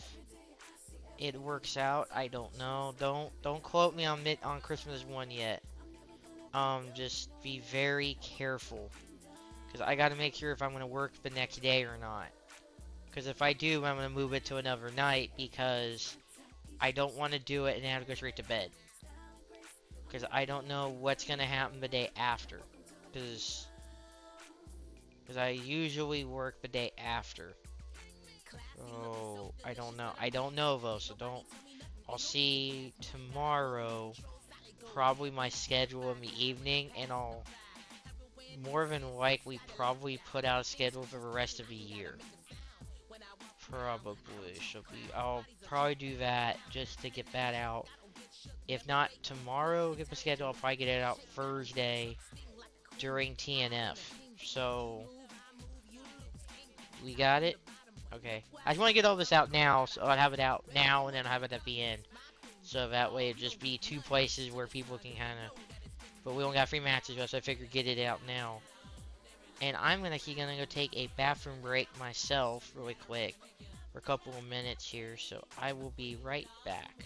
it works out. I don't know. Don't quote me on on Christmas one yet. Just be very careful, because I got to make sure if I'm gonna work the next day or not. Because if I do, I'm gonna move it to another night because I don't want to do it and have to go straight to bed. Because I don't know what's gonna happen the day after. Because I usually work the day after. So I don't know. I don't know though. So don't. I'll see tomorrow. Probably my schedule in the evening, and I'll more than likely probably put out a schedule for the rest of the year. Probably should be. I'll probably do that just to get that out. If not tomorrow, get the schedule. I'll probably get it out Thursday during TNF. So we got it. Okay. I just want to get all this out now, so I'll have it out now, and then I'll have it at the end. So that way it'd just be two places where people can kind of. But we only got 3 matches, so I figured get it out now. And I'm actually gonna go take a bathroom break myself, really quick, for a couple of minutes here. So I will be right back.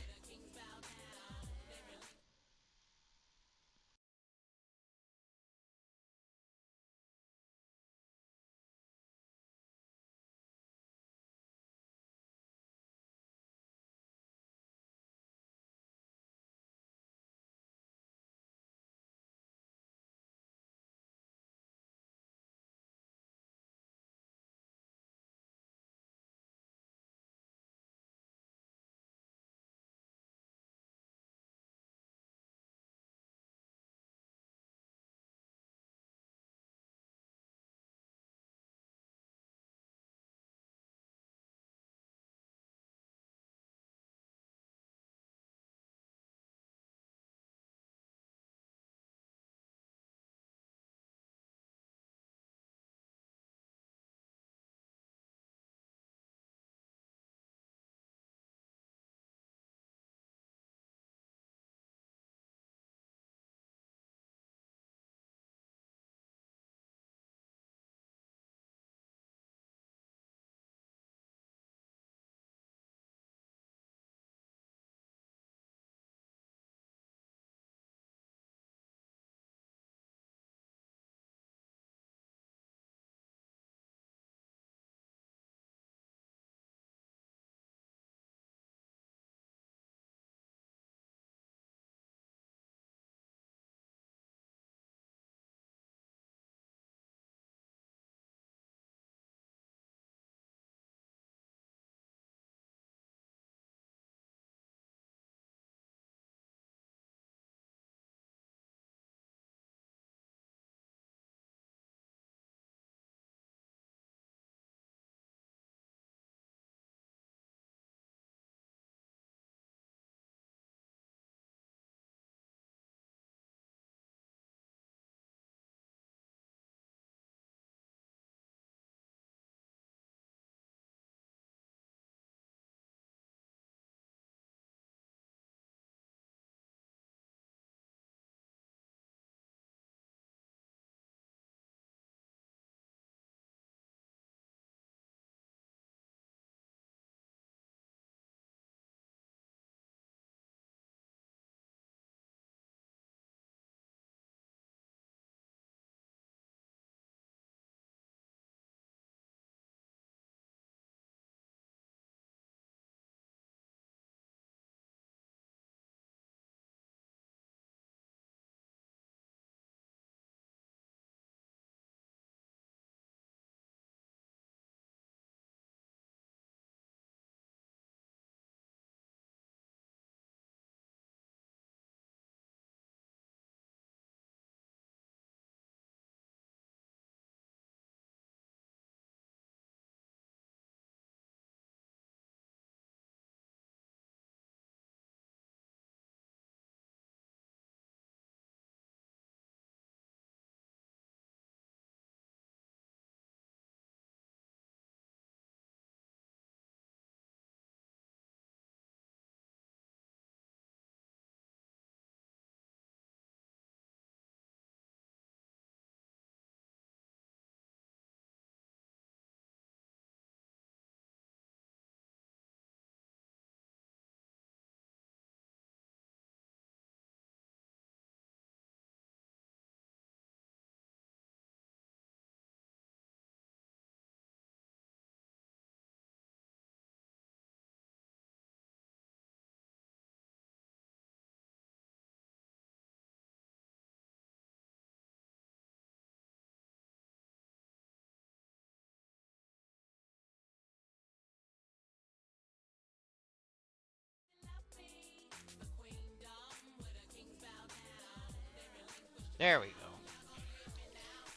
There we go.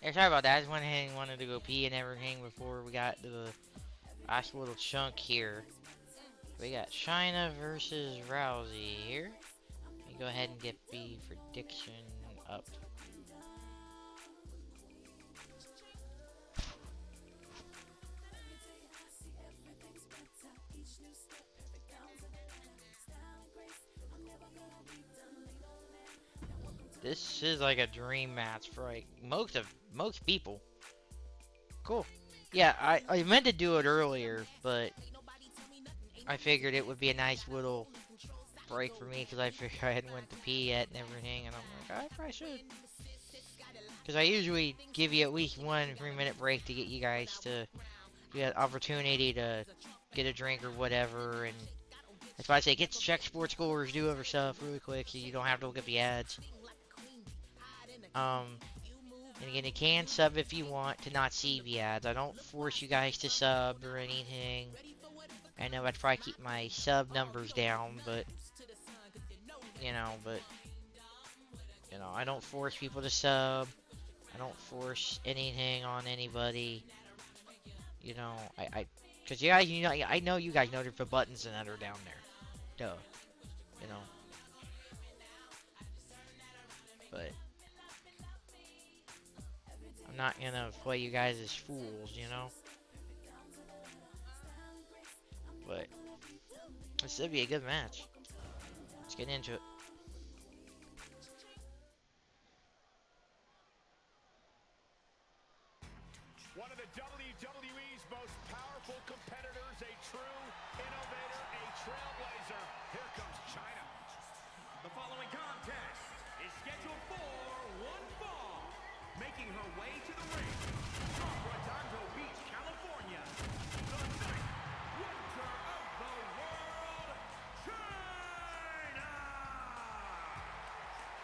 Hey, sorry about that. I just went ahead and wanted to go pee and everything before we got to the last little chunk here. We got China versus Rousey here. Let me go ahead and get the prediction up. This is like a dream match for like most people. Cool. Yeah, I meant to do it earlier, but I figured it would be a nice little break for me because I figured I hadn't went to pee yet and everything, and I'm like, I probably should. Because I usually give you at least 1 3-minute break to get you guys to get an opportunity to get a drink or whatever, and that's why I say get to check sports scores, do other stuff really quick so you don't have to look at the ads. And again, you can sub if you want to not see the ads. I don't force you guys to sub or anything. I know I'd probably keep my sub numbers down, but you know, I don't force people to sub. I don't force anything on anybody. You know, cause you guys, I know you guys know the buttons that are down there. Duh. You know. But I'm not gonna play you guys as fools, you know. But this should be a good match. Let's get into it. One of the WWE's most powerful competitors, a true innovator, a trailblazer. Here comes China. The following contest is scheduled for one fall. Making her way to the ring from Redondo Beach, California, the ninth wonder of the world, China!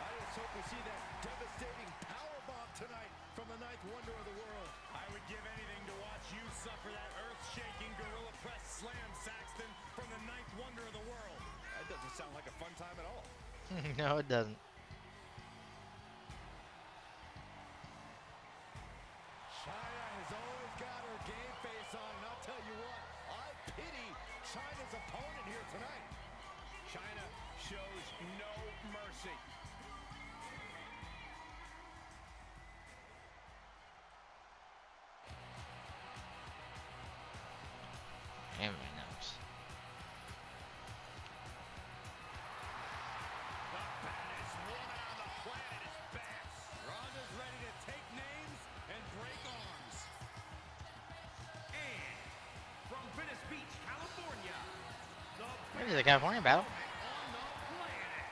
I just hope we see that devastating powerbomb tonight from the ninth wonder of the world. I would give anything to watch you suffer that earth-shaking gorilla press slam, Saxton, from the ninth wonder of the world. That doesn't sound like a fun time at all. No, it doesn't. China has always got her game face on, and I'll tell you what, I pity China's opponent here tonight. China shows no mercy. Everybody knows. The baddest woman on the planet is back. Ronda's ready to take names and break arms. And from Venice Beach, California, the This is a California battle. on the planet,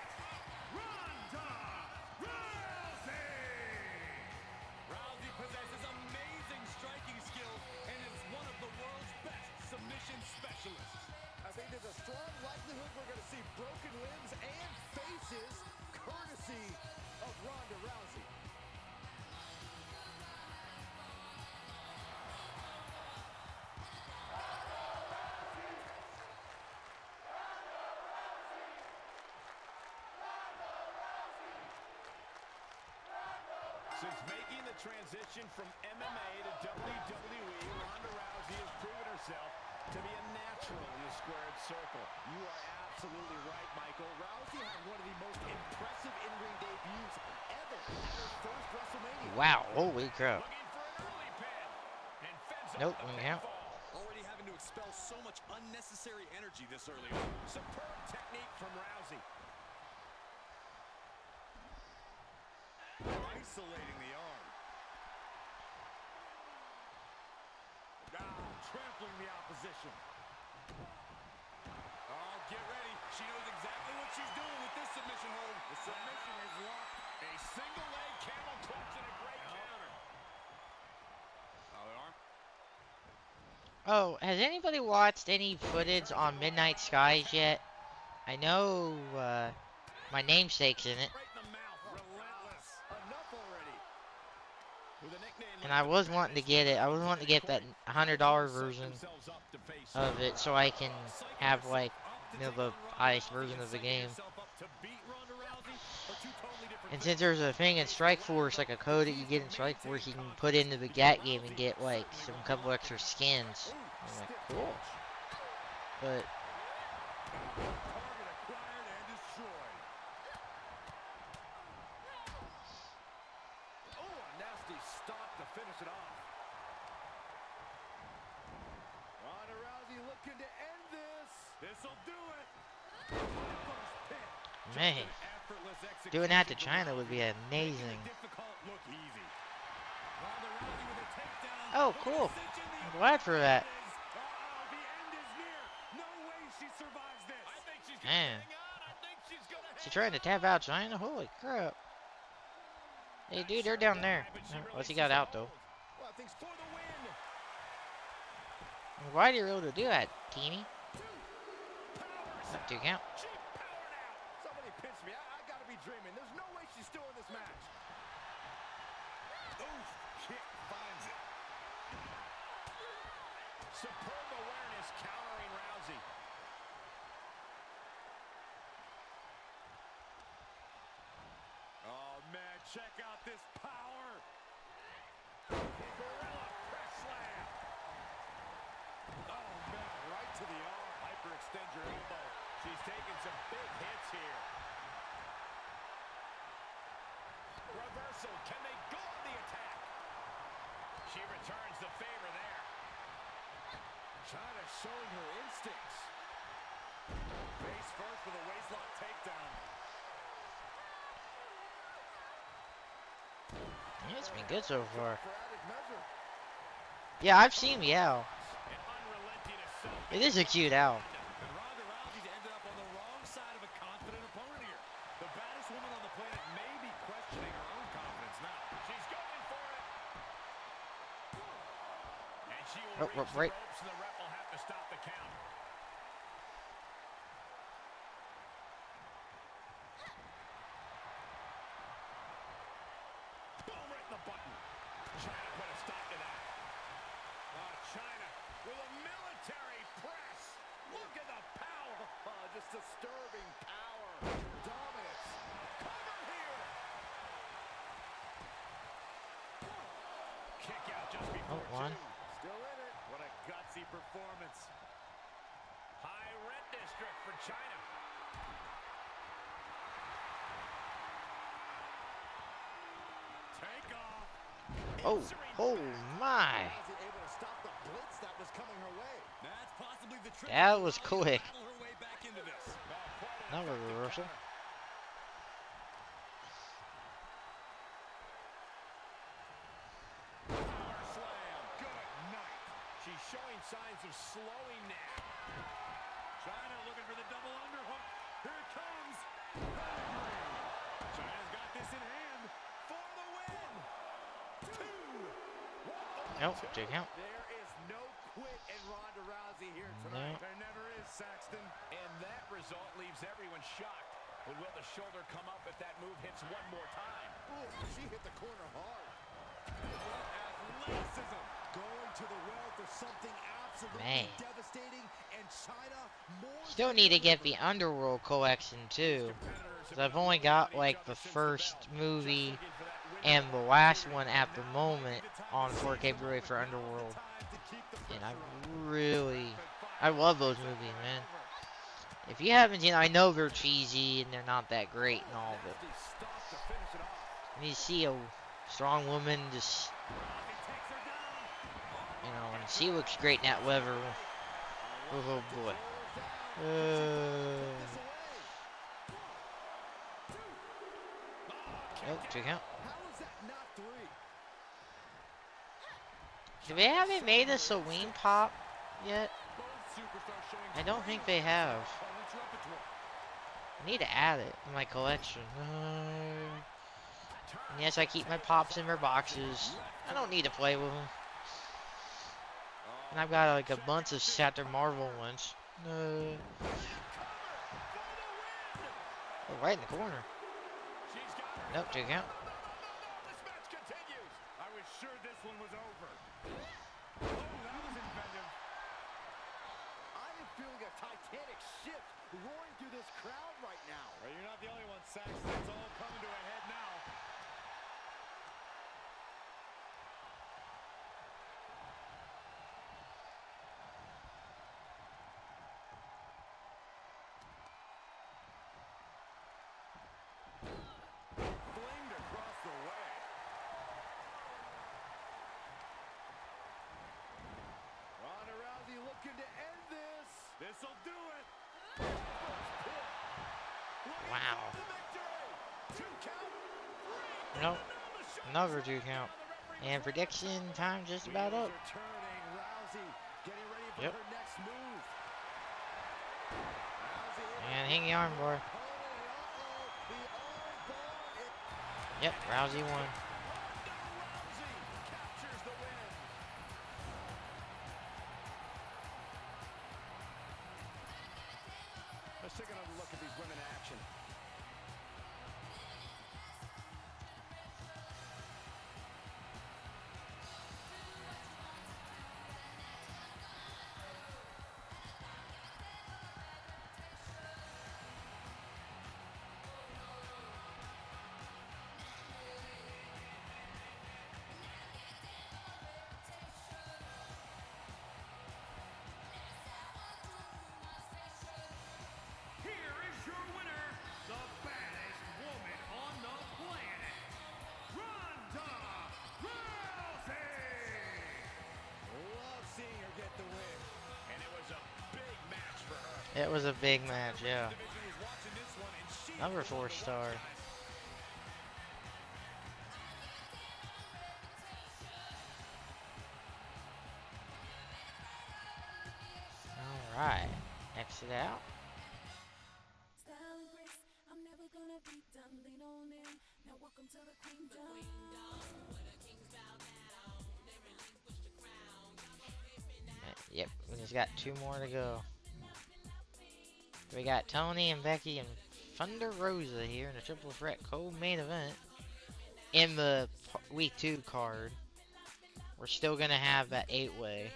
Ronda Rousey! Rousey possesses amazing striking skills and is one of the world's best submission specialists. I think there's a strong likelihood we're going to see broken limbs and faces courtesy of Ronda Rousey. Since making the transition from MMA to WWE, Ronda Rousey has proven herself to be a natural in the squared circle. You are absolutely right, Michael. Rousey had one of the most impressive in-ring debuts ever at her first WrestleMania. Wow, holy crap. Looking for an early pin. And fends off Nope, the didn't count. pinfall. Already having to expel so much unnecessary energy this early on. Superb technique from Rousey. Isolating the arm. Trampling the opposition. Oh, get ready. She knows exactly what she's doing with this submission hold. The submission is locked. A single leg camel clutch and a great counter. Oh, the arm. Oh, has anybody watched any footage on Midnight Skies yet? I know my namesake's in it, Right in the mouth. Relentless. Enough already. With a nickname and like I was wanting to get it. I was wanting to get that $100 version themselves up to face of it so I can have like, the highest version of the game. yourself up to beat Ronda Rousey, or two totally different And since there's a thing in Strike Force, like a code that you get in Strike Force, you can put into the GAT game and get like some couple extra skins. I'm like, cool. But Target acquired and destroyed. Oh, a nasty stop to finish it off. Ronda Rousey looking to end this. This'll do it. man, doing that to China would be amazing. Oh, cool. I'm glad for that. Man. She trying to tap out China? Holy crap. Hey, dude, they're down there. What's he got out, though? Why do you able to do that, Teeny? Do you count? Somebody pinch me. I gotta be dreaming. There's no way she's still in this match. Oof, kick finds it. Superb awareness countering Rousey. Oh, man, check out this power. Gorilla press slam. Oh, man, right to the arm. Hyperextend your elbow. She's taking some big hits here. Reversal. Can they go on the attack? She returns the favor there. China showing her instincts. Face first with a waistlock takedown. Yeah, it's been good so far. For added measure. Yeah, I've seen the owl. An unrelenting assault. It is a cute owl. And Ronda Rousey's ended up on the wrong side of a confident opponent here. The baddest woman on the planet may be questioning her own confidence now. She's going for it. And she will reach the Right. ropes, and the ref will have to stop the count. Boom, right in the button. China put a stop to that. China with a military press. Look at the power. Just disturbing power. Dominance. Cover here. Kick out just before one. two. Still in it. What a gutsy performance. High red district for China. Take off. Oh, oh my. Rousey able to stop the blitz that was coming her way. That's possibly the trick. That was quick. Battle her way back into this. Not a reversal. Power slam. Good night. She's showing signs of slowing now. China looking for the double underhook. Here it comes. China's got this in hand for the win. Nope, do you count? There is no quit in Ronda Rousey here tonight. No. There never is, Saxton. And that result leaves everyone shocked. But will the shoulder come up if that move hits one more time? Ooh, she hit the corner hard. Athleticism going to the well for something absolutely Man. devastating. And China more Still need to get the Underworld collection too. 'Cause I've only got like the first movie and the last one at the moment on 4K Blu-ray for Underworld. And I love those movies, man. If you haven't seen, I know they're cheesy and they're not that great and all, but when you see a strong woman just, you know, and she looks great in that leather. Oh boy. Oh, check out. How is that not three? Do they haven't made a Celine pop yet? I don't think they have. I need to add it in my collection. And yes, I keep my pops in their boxes. I don't need to play with them. And I've got like a bunch of Shattered Marvel ones. Oh, right in the corner. Nope, check out. This match continues. I was sure this one was over. Oh, that was inventive. I have feeling a titanic shift roaring through this crowd right now. Well, you're not the only one, Saxton. It's all coming to a head now. Flamed across the way. Ronda Rousey looking to end this. This'll do it. Wow. The victory. 2 count. Nope. Another 2 count. And prediction time just about up. Wheels are turning. Rousey getting ready for Yep. her next move. Rousey able And to hang the arm bar. opponent, the arm bar. Yep, Rousey won. Rousey captures the win. Let's take another look at these women in action. Here is your winner, the baddest woman on the planet, Ronda Rousey! Love seeing her get the win. And it was a big match for her. It was a big match, yeah. Division was watching this one, and she is Number the one 4 to watch, star. guys. Alright. Exit out. Style and grace, I'm never gonna be done. Lean on in. Now welcome to the queendom. Yep, we just got 2 more to go. We got Tony and Becky and Thunder Rosa here in the triple threat co-main event. In the week 2 card, we're still gonna have that 8-way.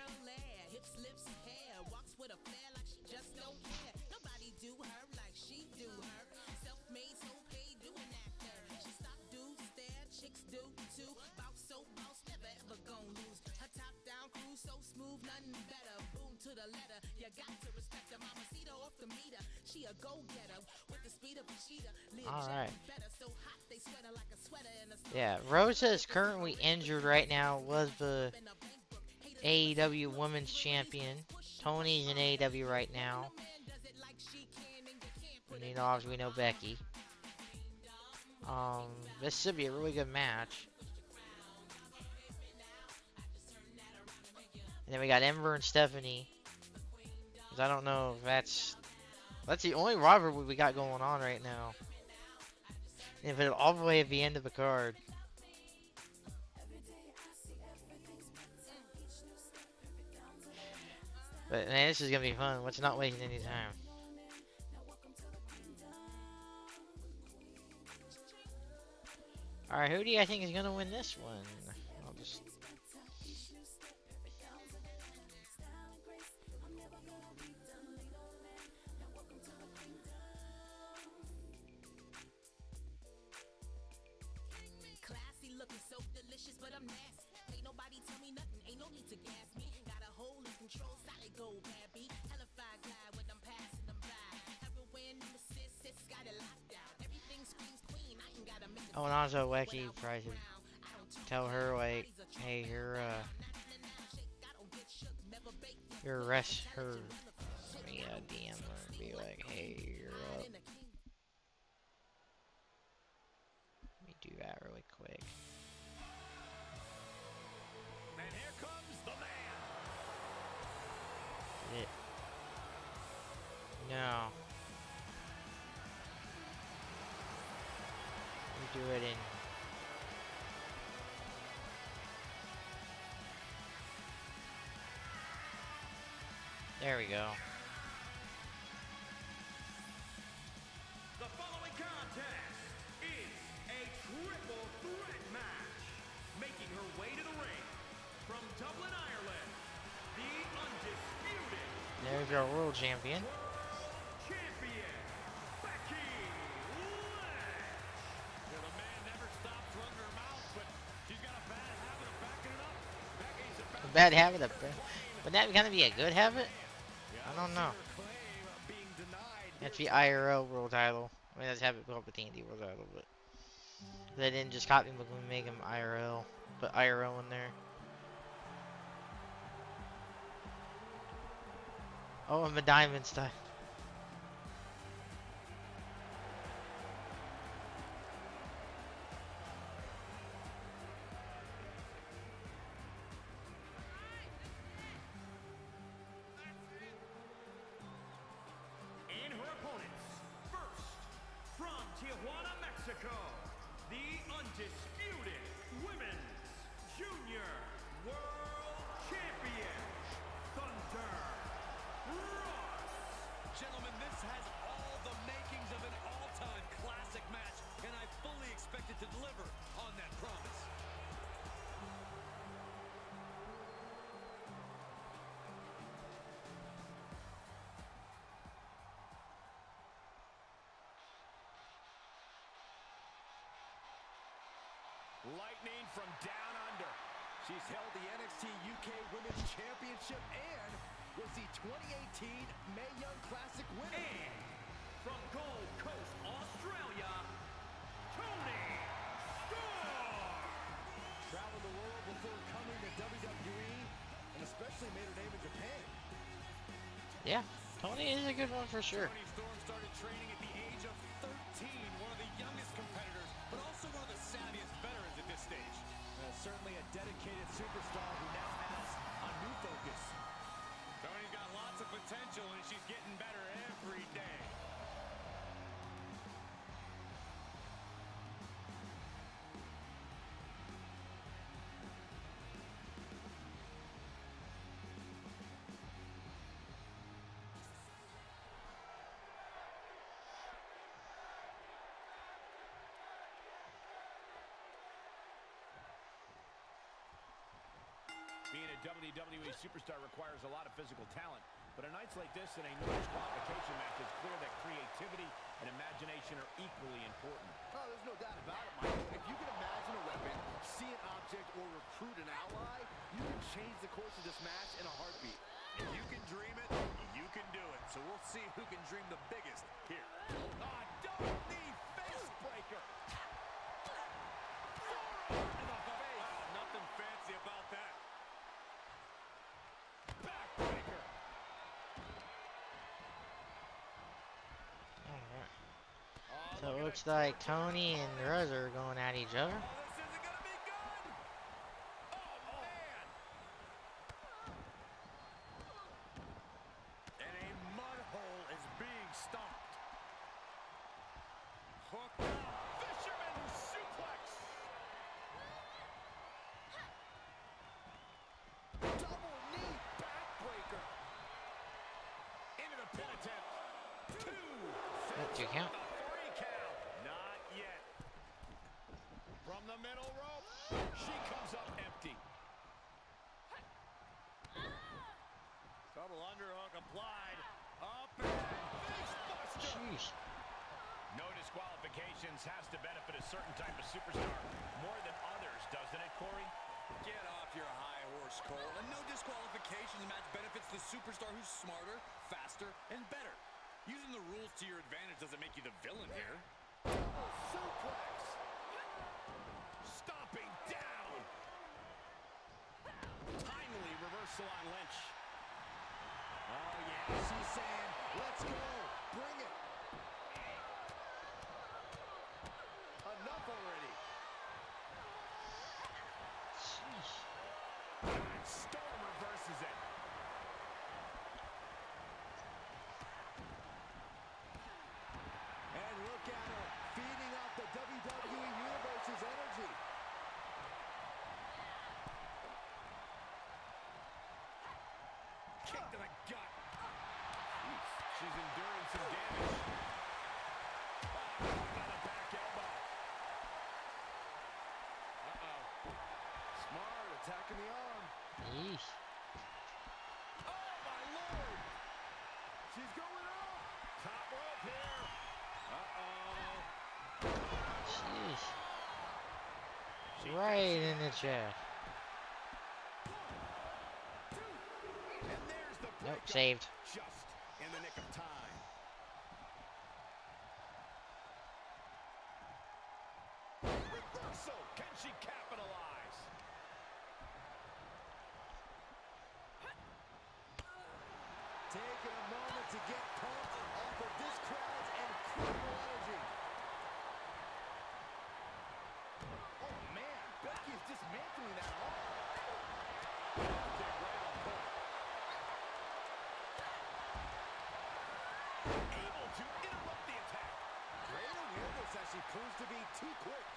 Hips, lips, hair, walks with a flair like she just don't care. Nobody do her like she do her. Self-made, so paid, doing actor. She stop, do, stare, chicks do too. Bounce so bounce, never ever gon' lose. Her top down crew so smooth, nothing better. Boom to the letter, you got to respect her. Mamacita off the meter, she a go-getter with the speed of a cheetah. All right. Better, so hot they sweat her like a sweater in a Yeah, Rosa is currently injured right now. Was the AEW Women's Champion. Tony's in AEW right now. And you know, obviously we know Becky. This should be a really good match. And then we got Ember and Stephanie. 'Cause I don't know if that's the only rivalry we got going on right now. And if it's all the way at the end of the card. But man, this is gonna be fun. Let's not waste any time. Alright, who do you think is gonna win this one? I'll just... Classy, looking so delicious, but I'm nasty. Ain't nobody tell me nothing, ain't no need to gas me. Got a hold in control, solid gold, bad beat. Hellified glide when I'm passing them by. Everywhere new sis got it locked down. Everything screams queen, I ain't gotta make it. Oh, and also Wacky probably should tell her, like, hey, your arrest her. Yeah, DM her and be like, hey, you're up. Let me do that really quick. And here comes the man. It. No. We do it in. There we go. The following contest is a triple threat match. Making her way to the ring from Dublin, Ireland, the undisputed There's your world champion. Champion, Becky Lynch. You know, the man never stops running her mouth, but she's got a bad habit of backing it up. Becky's about A bad to habit. claim Would that kind of be a good habit? Yeah, I don't see know. her claim being denied That's here the tonight. IRL world title. I mean, that's habit called the TND world title, but they didn't just copy him, but make him IRL. Put IRL in there. Oh, and the diamond style. And her opponents, first, from Tijuana, Mexico, the undisputed Women's Junior World Champion, Thunder Ross. Gentlemen, this has all the makings of an all-time classic match, and I fully expect it to deliver on that promise. Lightning from down under. She's held the NXT UK Women's Championship and was the 2018 Mae Young Classic winner. And from Gold Coast, Australia, Tony Storm. Traveled the world before coming to WWE and especially made her name in Japan. Yeah, Tony is a good one for sure. Toni Storm started training at the age of 13, one of the youngest competitors, but also one of the savviest veterans at this stage. Certainly a dedicated superstar who now has a new focus. Toni's got lots of potential, and she's getting better every day. Being a WWE superstar requires a lot of physical talent, but on nights like this in a no disqualification match, it's clear that creativity and imagination are equally important. Oh, there's no doubt about it, Michael. If you can imagine a weapon, see an object, or recruit an ally, you can change the course of this match in a heartbeat. If you can dream it, you can do it. So we'll see who can dream the biggest here. Double knee face breaker. In the face. Wow, nothing fancy about that. Backbreaker. Alright. So it looks like Tony and Rose are going at each other. Oh, this isn't going to be good. Oh, man. And a mud hole is being stomped. Hooked up. Fisherman suplex. Double knee backbreaker. Into the pin attempt. That's your count. Three count. Not yet. From the middle rope, she comes up empty. Double underhook applied. Up and Face buster. Sheesh. No disqualifications has to benefit a certain type of superstar more than others, doesn't it, Corey? get off your high horse, Cole. And no disqualification match benefits the superstar who's smarter, faster, and better. Using the rules to your advantage doesn't make you the villain here. Suplex. Stomping down. Timely reversal on Lynch. Oh, yeah. She's saying, let's go. Bring it. Enough already. Sheesh. Storm reverses it. And look at her, feeding off the WWE Universe's energy. Kick to the gut. Jeez, she's enduring some damage. On a back elbow. Uh-oh. Smart, attacking the arm. Yeesh. Oh, my Lord. She's going up. Top rope here. Jeez. Right in the chest. And there's the Nope, breakup. saved. Just in the nick of time. Reversal. Can she capitalize? Taking a moment to get pumped off of this crowd's incredible energy. Oh man, Becky is dismantling that arm. Kick right on point. Able to interrupt the attack. Great awareness as she proves to be too quick.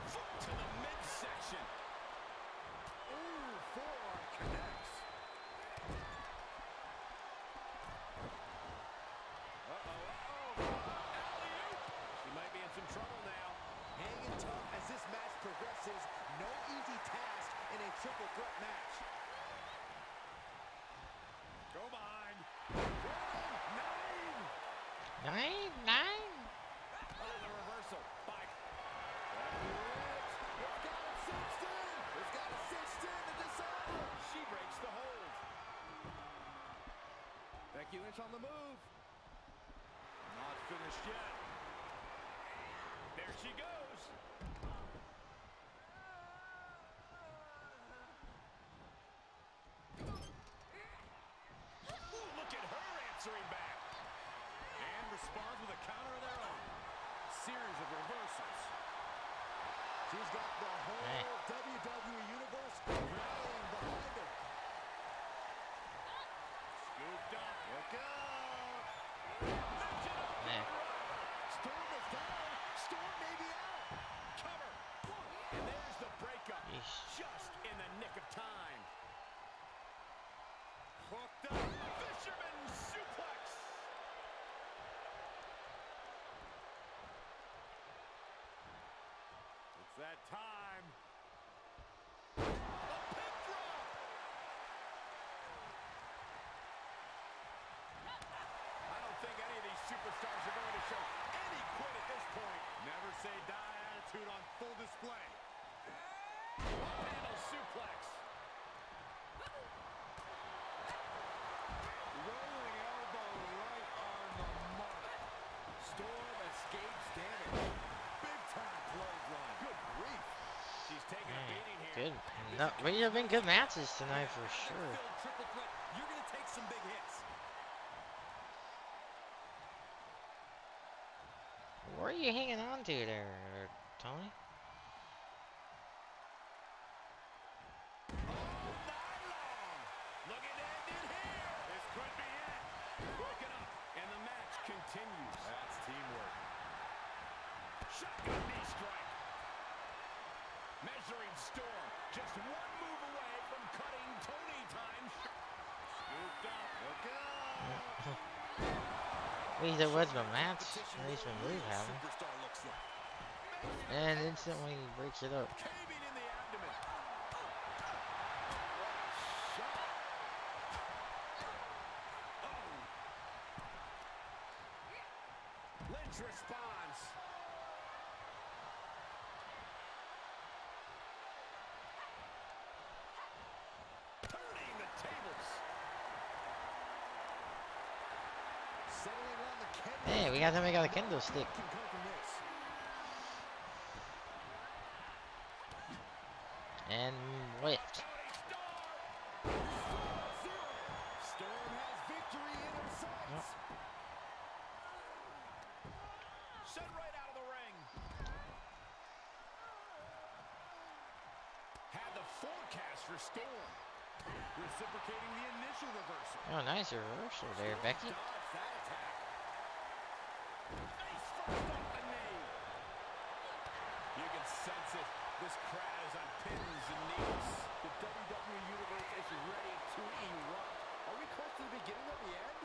Foot to the midsection. Ooh, forearm connects. Alley-oop. She might be in some trouble now. Hanging tough as this match progresses. No easy task in a triple threat match. Go behind. 9. 9. Oh, the reversal. Bye. It's got it cinched in. It's got it cinched in. The disarm. She breaks the hold. Becky Lynch on the move. Not finished yet. There she goes. Ooh, look at her answering back. And responds with a counter of their own. Series of reversals. She's got the whole WWE Universe rallying behind her. Scooped up. Look out. Match it up. Yeah. Storm is down. Storm may be out. Cover. And there's the breakup. Yeesh. Just in the nick of time. Hooked up. Fisherman suplex. It's that time. A pin drop. I don't think any of these superstars are going to show any quit at this point. Never say die attitude on full display. Handle suplex. Rolling elbow right on the mark. Storm escapes damage. Big time clothesline. Good grief. She's taking a beating here. Good. No, these have been good matches tonight for sure. Triple threat. You're going to take some big hits. What are you hanging on to there, Tony? Looking to end it here. This could be it. Broken up, and the match continues. That's teamwork. Shotgun knee strike. Measuring Storm. Just one move away from cutting Tony time. Scooped up. Look out. At least it was a match. At least a move happened. Superstar looks like. And instantly breaks it up. Caving in the abdomen. Shot. Oh. Lynch responds. Turning the tables. Settling on the kendo. Hey, we got somebody got a kendo stick. Can come from this. And whipped. Tony Storm. Storm has victory in her sights. Sent right out of the ring. Had the forecast for Storm. Reciprocating the initial reversal. Oh, nice reversal there, Becky. Dodged that attack. Face first off the knee. You can sense it. This crowd is on pins and needles. The WWE Universe is ready to erupt. Are we close to the beginning of the end?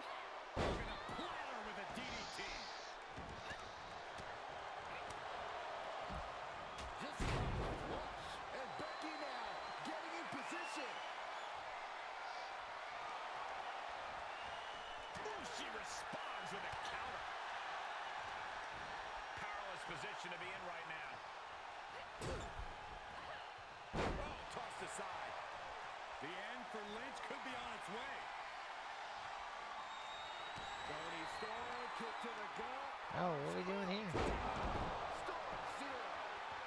We're gonna platter with a DDT. Just flush. And Becky now position to be in right now. Oh, tossed aside. The end for Lynch could be on its way. Tony Storm, kick to the gut. Oh, what are we doing here? Storm 0.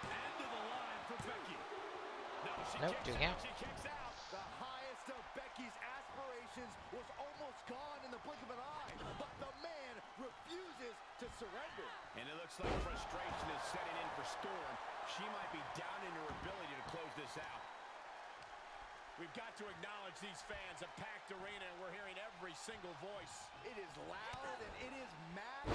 End of the line for Becky. No, she Nope, kicks do out. count. She kicks out. The highest of Becky's aspirations was almost gone in the blink of an eye, but the man refuses to surrender. And it looks like frustration is setting in for Storm. She might be down in her ability to close this out. We've got to acknowledge these fans, a packed arena, and we're hearing every single voice. It is loud and it is mad.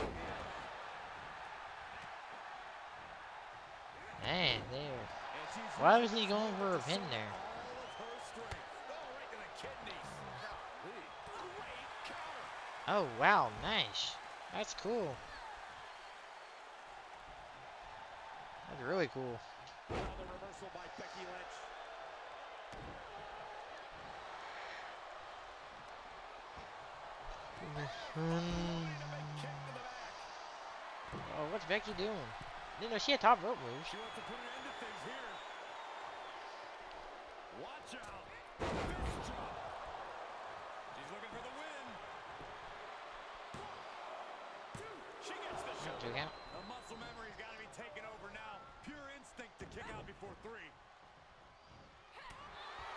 Man, there. And she's Why using was he this going for a moment to pin summon there? all of her strength. Oh, right to the kidneys. Golly. Great counter. Oh, wow, nice. That's cool. That's really cool. Now the reversal by Becky Lynch. Oh, what's Becky doing? Didn't know she had top rope moves. She wants to put an end to things here. Watch out. Fist drop. She's looking for the win. She gets the shot. Do count. The muscle memory's got to be taken over now. Pure instinct to kick out before 3.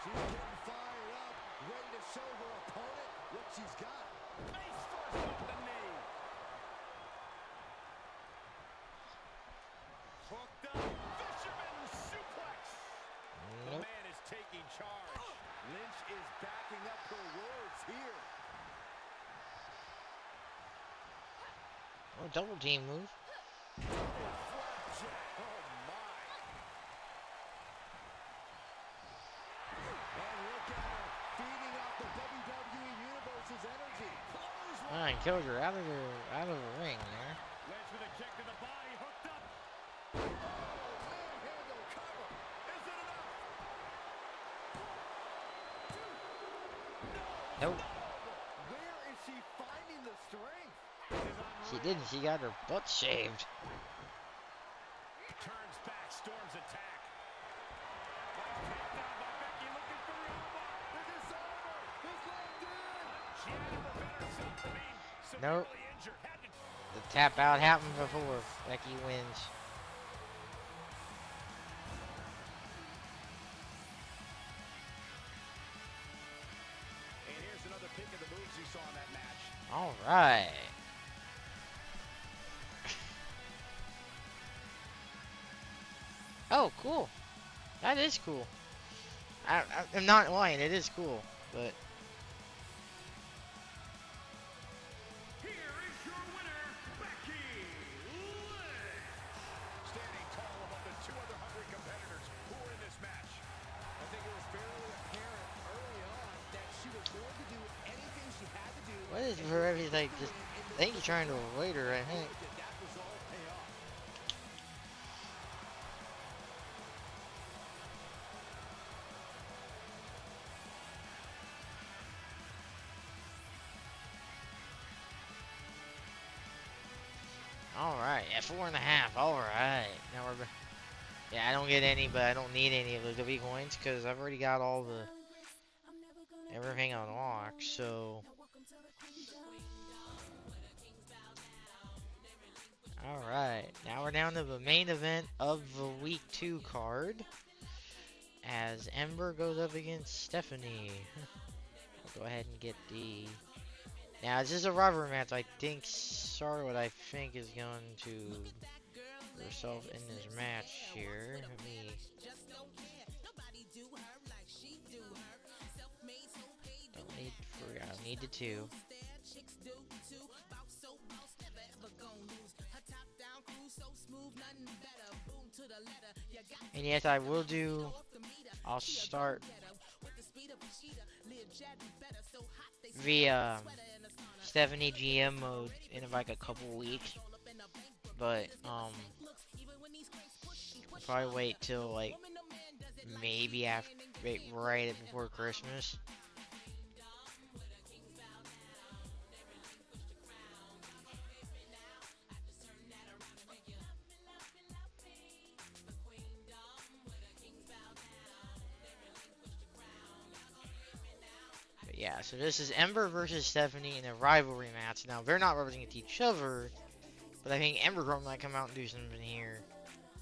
She's getting fired up, ready to show her opponent what she's got. Face first off the knee. Hooked up. Fisherman suplex. The Nope. man is taking charge. Lynch is backing up her words here. Oh, double team move. Flapjack. Oh, my. And look at her, feeding off the WWE Universe's energy. Ah, and killed her out of the ring there. Lynch with a kick to the body. Hooked up. Manhandle cover. Is it enough? Nope. Where is she finding the strength? She didn't. She got her butt shaved. Turns back, Storm's attack. Takedown by Becky, looking for the elbow. This is over. This locked in. She had to prevent herself from being Nope. severely injured. Had to. The tap out happened before. Becky wins. And here's another peek of the moves you saw in that match. All right. Oh, cool. That is cool. I'm not lying. It is cool, but Here is your winner, Becky Lynch. Standing tall above the 2 other hungry competitors who were in this match. I think it was fairly apparent early on that she was going to do anything she had to do. what is for everything? Just I think you're trying to avoid her. I think. Did that resolve pay off? All right, at 4.5. All right, now we're. Yeah, I don't get any, but I don't need any of the W coins because I've already got all the everything unlocked. So. All right, now we're down to the main event of the week 2 card, as Ember goes up against Stephanie. I'll go ahead and get the. Now this is a rubber match. I think Charlotte, I think, is going to put herself in this match here. Let me. I need the 2. And yes, I will do. I'll start via Stephanie GM mode in like a couple weeks, but I'll probably wait till like maybe after right before Christmas. Yeah, so this is Ember versus Stephanie in a rivalry match. Now, they're not representing each other, but I think Ember Girl might come out and do something here.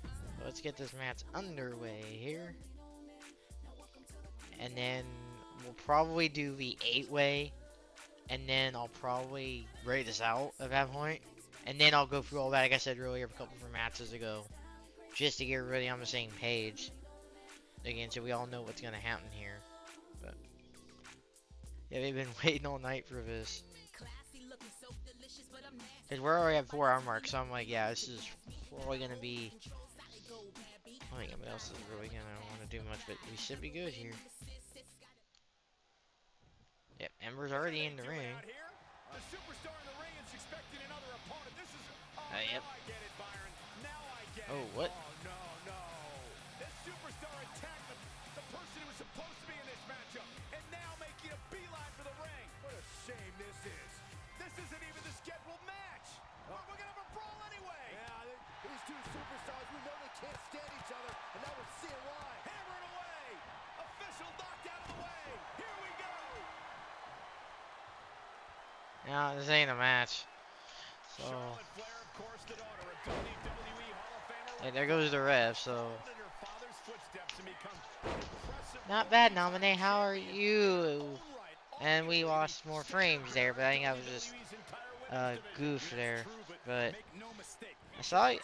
So let's get this match underway here. And then we'll probably do the 8-way. And then I'll probably rate this out at that point. And then I'll go through all that, like I said earlier, a couple of matches ago. Just to get everybody on the same page. Again, so we all know what's going to happen here. But yeah, they've been waiting all night for this. Because we're already at 4 hour mark, so I'm like, yeah, this is probably going to be... I don't think anybody else is really going to want to do much, but we should be good here. Yep, Ember's already in the ring. The superstar in the ring is expecting another opponent. This is Yep. I get it, Byron. Now I get Oh, it. what? Oh, no. This superstar attacked the person who was supposed to be in this matchup, and now making a beeline for the ring. What a shame this is. This isn't even the scheduled match. We're gonna have a brawl anyway. Yeah, these two superstars, we know they can't stand each other, and now we're seeing why. Hammering away. Official knocked out of the way. Here we go. No, this ain't a match. So, Charlotte Flair, of course, the daughter of WWE Hall of Famer. yeah, there goes the ref, so. Followed in her father's footsteps and become impressive. Not bad, Nominee. How are you? And we lost more frames there, but I think I was just goof there. But I saw you.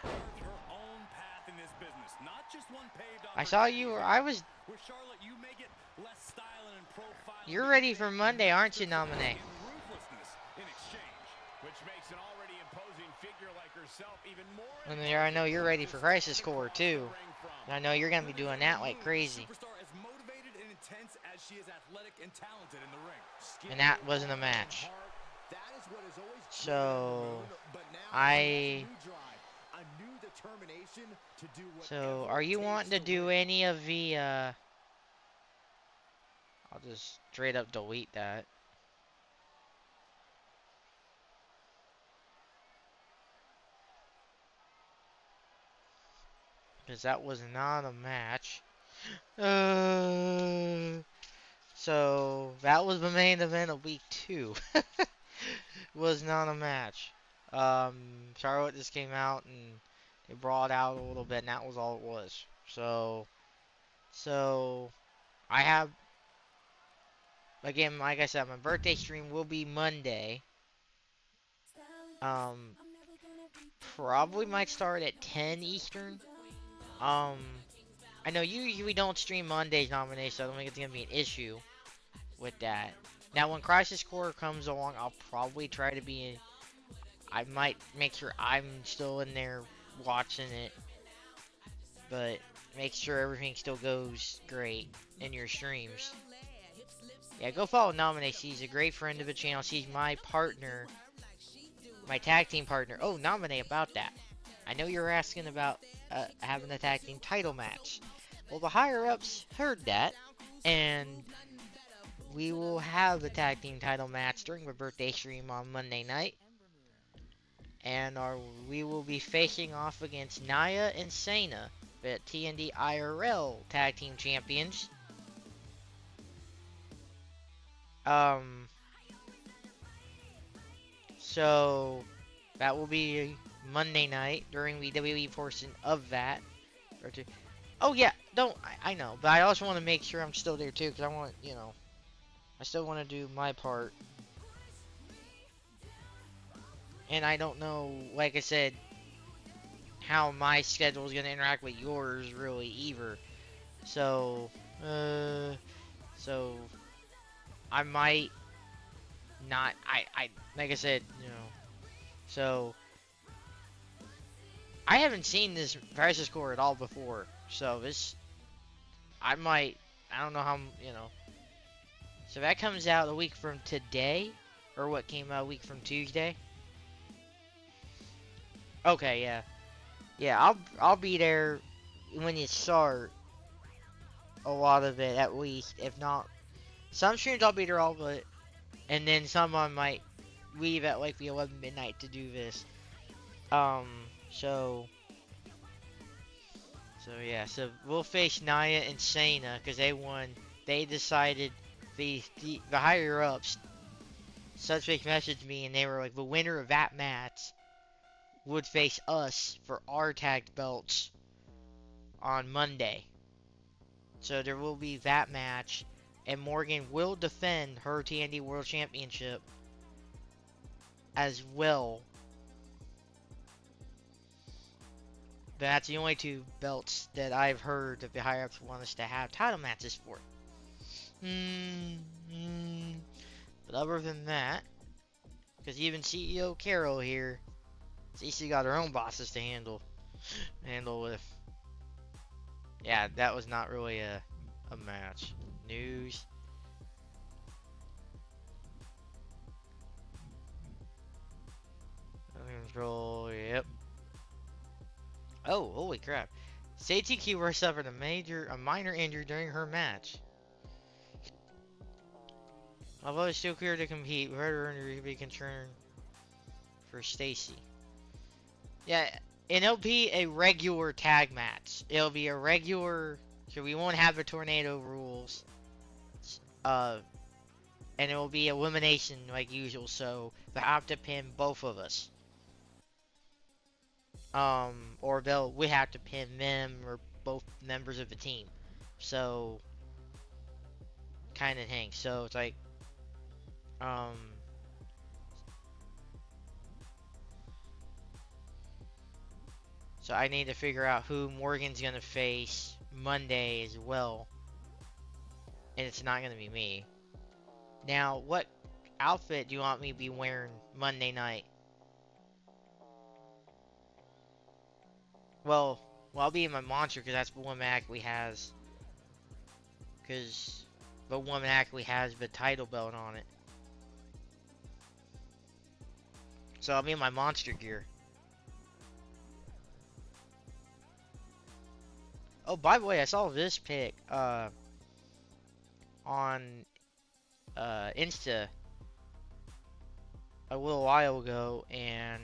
I saw you. I was. You're ready for Monday, aren't you, Nominee? And there, I know you're ready for Crisis Core too. And I know you're gonna be doing that like crazy. And that wasn't a match. So So are you wanting to do any of the I'll just straight up delete that. Because that was not a match. So that was the main event of week 2. Was not a match. Charlotte just came out and they brought out a little bit, and that was all it was. So I have, again, like I said, my birthday stream will be Monday. Probably might start at 10 Eastern. I know you usually don't stream Mondays, Nominee, so I don't think it's gonna be an issue with that. Now, when Crisis Core comes along, I'll probably try to be in. I might make sure I'm still in there watching it, but make sure everything still goes great in your streams. Yeah, go follow Nominee. She's a great friend of the channel. She's my partner, my tag team partner. Oh, Nominee, about that. I know you're asking about having a tag team title match. Well, the higher-ups heard that, and we will have the tag team title match during the birthday stream on Monday night. And we will be facing off against Nia and Sana, the TND IRL tag team champions. So that will be Monday night during the WWE portion of that. Oh yeah, I know, but I also want to make sure I'm still there too, because I want, I still want to do my part. And I don't know, like I said, how my schedule is going to interact with yours really either. So I might not, I like I said, so I haven't seen this Crisis Core at all before. So I don't know how, So that comes out a week from today, or what came out a week from Tuesday? Okay, yeah. Yeah, I'll be there when you start. A lot of it, at least. If not, some streams I'll be there all but, and then some I might leave at like the 11 midnight to do this. So yeah, so we'll face Nia and Sana because they won. They decided the higher ups such messaged me and they were like, the winner of that match would face us for our tag belts on Monday. So there will be that match, and Morgan will defend her TND World Championship as well. That's the only two belts that I've heard that the higher ups want us to have title matches for. But other than that, because even CEO Carol here, she got her own bosses to handle with. Yeah, that was not really a match. News. Control, yep. Oh, holy crap. Seichi Kiwa suffered a minor injury during her match. Although it's still clear to compete, her injury could be concerned for Stacy. Yeah, and it'll be a regular tag match. It'll be a regular, so we won't have the tornado rules. And it will be elimination like usual, so they have to pin both of us. Or we have to pin them or both members of the team. So, kind of thing. So it's like, so I need to figure out who Morgan's gonna face Monday as well. And it's not gonna be me. Now, what outfit do you want me to be wearing Monday night? Well, I'll be in my monster because that's the one that actually has. Because the one that actually has the title belt on it. So I'll be in my monster gear. Oh, by the way, I saw this pic on Insta a little while ago, and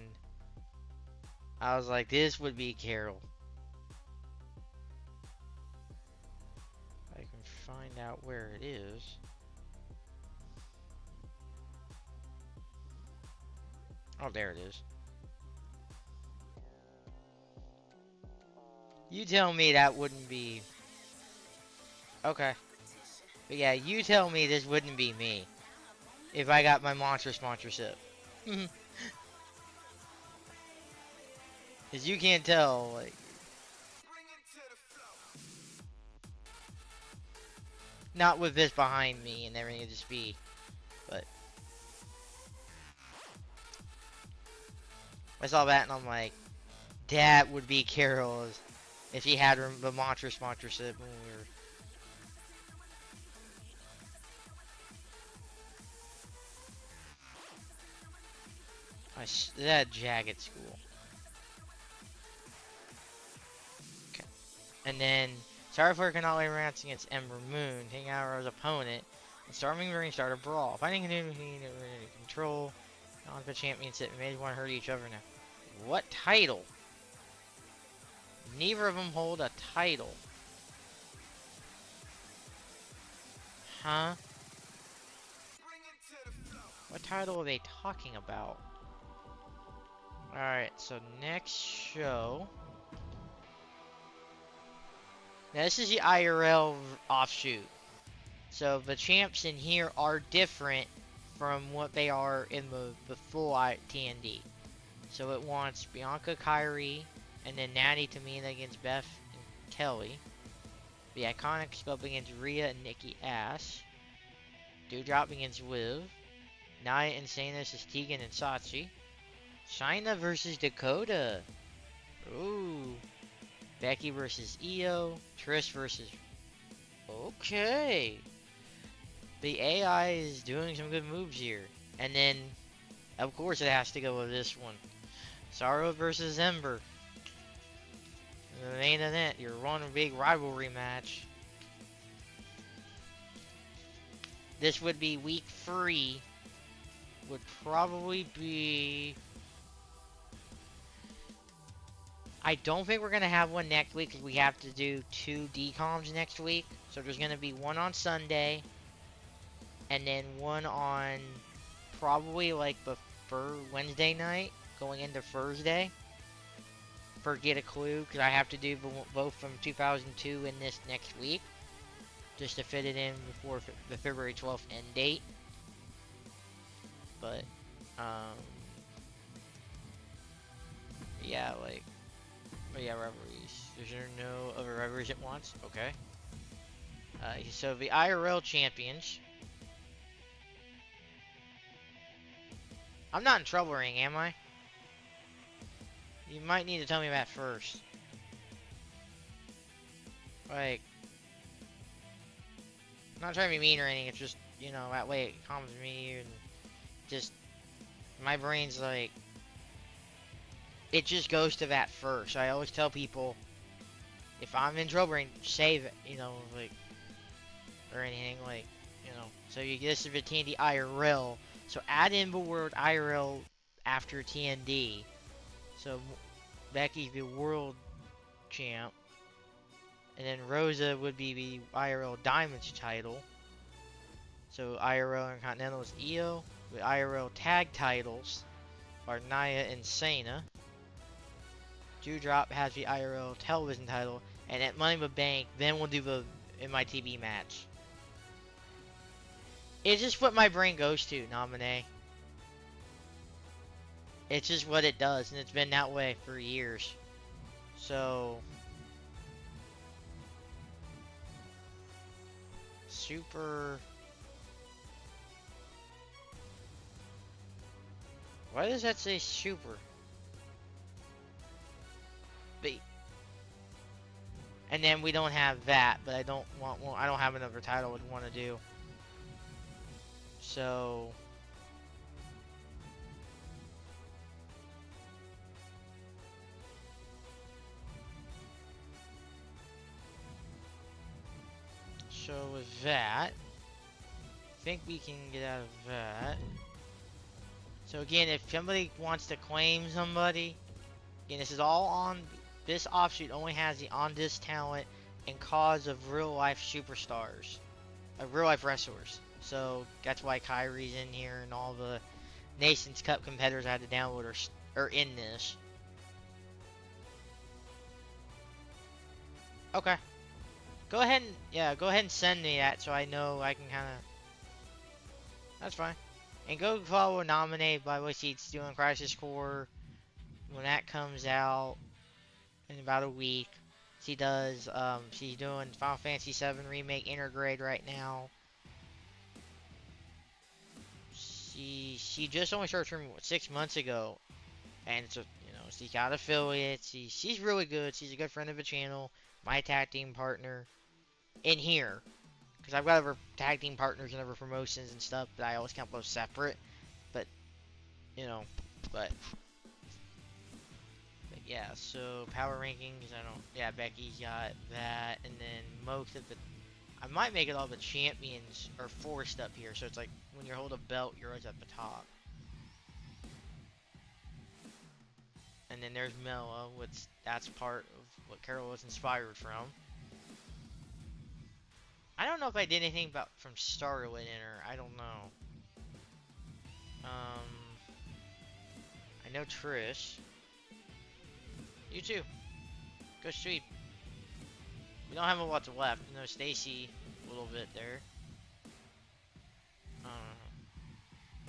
I was like, this would be Carol. I can find out where it is. Oh, there it is. You tell me that wouldn't be... Okay. But yeah, you tell me this wouldn't be me if I got my monster sponsorship. Because you can't tell, like... Not with this behind me and everything at the speed, but... I saw that and I'm like, that would be Carol's if he had the monster sponsorship when we were... That jagged school. Okay. And then Starfire cannot lay rants against Ember Moon, taking out her opponent, and storming the ring start a brawl. Fighting continuing to control. On the championship, made one hurt each other now. What title? Neither of them hold a title. Huh? What title are they talking about? Alright, so next show. Now this is the IRL offshoot. So the champs in here are different from what they are in the full TND. So it wants Bianca Kyrie, and then Natty Tamina against Beth and Kelly. The Iconics go up against Rhea and Nikki Ash. Dewdrop against Liv. Nia and Sanus is Tegan and Sachi. China versus Dakota. Ooh. Becky versus Io. Trish versus... Okay. The AI is doing some good moves here. And then, of course, it has to go with this one. Sorrow versus Ember. The main event, your one big rivalry match. This would be week 3. Would probably be... I don't think we're going to have one next week because we have to do 2 DCOMs next week. So there's going to be one on Sunday. and then one on probably like before Wednesday night, going into Thursday. For Get a Clue, because I have to do both from 2002 and this next week, just to fit it in before the February 12th end date. But, yeah, like, but yeah, reveries. Is there no other reveries at once? Okay. So the IRL champions. I'm not in trouble ring, am I? You might need to tell me that first. Like, I'm not trying to be mean or anything, it's just, you know, that way it calms me and just, my brain's like, it just goes to that first. So I always tell people, if I'm in trouble ring, save it, you know, like, or anything, like, you know. So you get this is the TND IRL, so add in the word IRL after TND. So Becky's the world champ. And then Rosa would be the IRL Diamonds title. So IRL Intercontinental is Io. The IRL Tag titles are Nia and Sana. Dewdrop has the IRL Television title. And at Money in the Bank, then we'll do the MITB match. It's just what my brain goes to, nominee. It's just what it does, and it's been that way for years. So... Super... Why does that say super? B. And then we don't have that, but I don't want. Well, I don't have another title I would want to do. So. So with that, I think we can get out of that. So again, if somebody wants to claim somebody, again, this is all on. This offshoot only has the on this talent and cause of real life superstars, real life wrestlers. So that's why Kyrie's in here and all the Nations Cup competitors I had to download are in this. Okay. Go ahead and send me that so I know I can kind of. That's fine. And go follow Nominate by what she's doing Crisis Core when that comes out in about a week. She does. She's doing Final Fantasy VII Remake Intergrade right now. She just only started from 6 months ago, and it's a, you know, she got affiliates. She's really good. She's a good friend of the channel, my tag team partner in here, because I've got other tag team partners and other promotions and stuff, but I always kept those separate. But you know, but yeah. So power rankings, I don't. Yeah, Becky's got that, and then most of the. I might make it all the champions are forced up here, so it's like when you hold a belt, you're always at the top. And then there's Mela, which that's part of what Carol was inspired from. I don't know if I did anything about from Starlet in her. I don't know. I know Trish. You too. Go sweep. We don't have a lot left. You know Stacy a little bit there.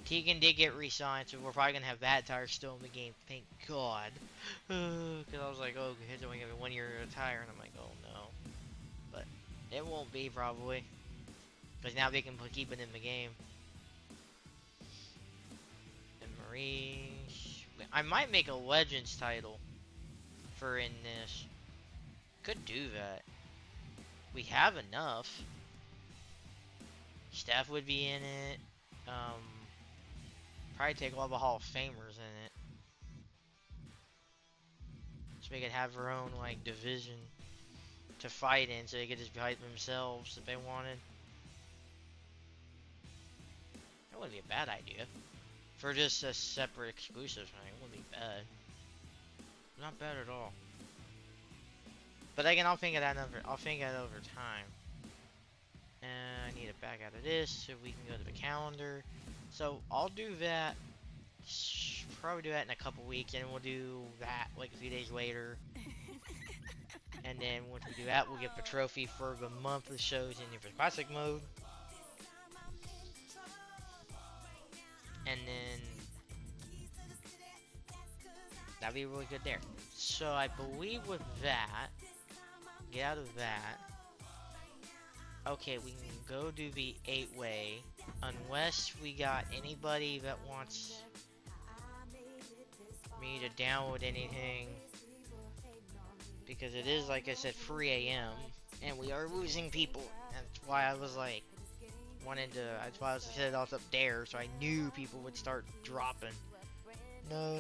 Tegan did get re-signed, so we're probably gonna have that tire still in the game. Thank God. Because I was like, oh, he's only gonna have 1 year to retire, and I'm like, oh no. But it won't be probably, because now they can keep it in the game. And Marie, I might make a Legends title for in this. Could do that. We have enough. Steph would be in it. Probably take all the Hall of Famers in it. So they could have their own like division to fight in, so they could just fight themselves if they wanted. That wouldn't be a bad idea. For just a separate exclusive thing, it wouldn't be bad. Not bad at all. But again, I'll think of that over time. And I need to back out of this so we can go to the calendar. So I'll do that. Probably do that in a couple weeks, and we'll do that like a few days later. And then once we do that, we'll get the trophy for the monthly shows in the classic mode. And then that'd be really good there. So I believe with that, get out of that. Okay, we can go do the 8-way, unless we got anybody that wants me to download anything, because it is, like I said, 3 a.m. and we are losing people. That's why I was like, that's why I was set it off up there, so I knew people would start dropping. No.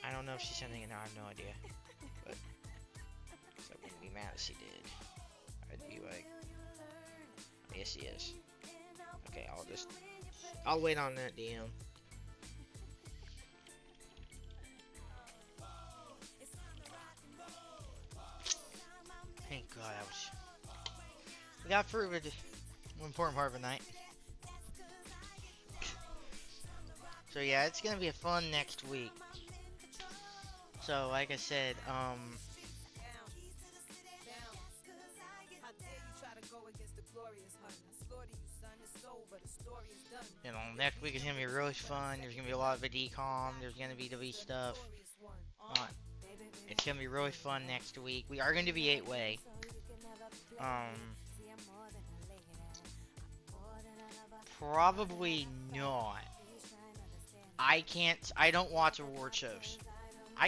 I don't know if she's sending it now, I have no idea. But I wouldn't be mad if she did. I'd be like, yes, she is. Okay, I'll wait on that DM. Thank God we got through with one important part of the night. So yeah, it's gonna be a fun next week. So like I said, you know, next week is gonna be really fun. There's gonna be a lot of the decom. There's gonna be the V stuff. It's gonna be really fun next week. We are gonna be 8-way. Probably not. I don't watch award shows. I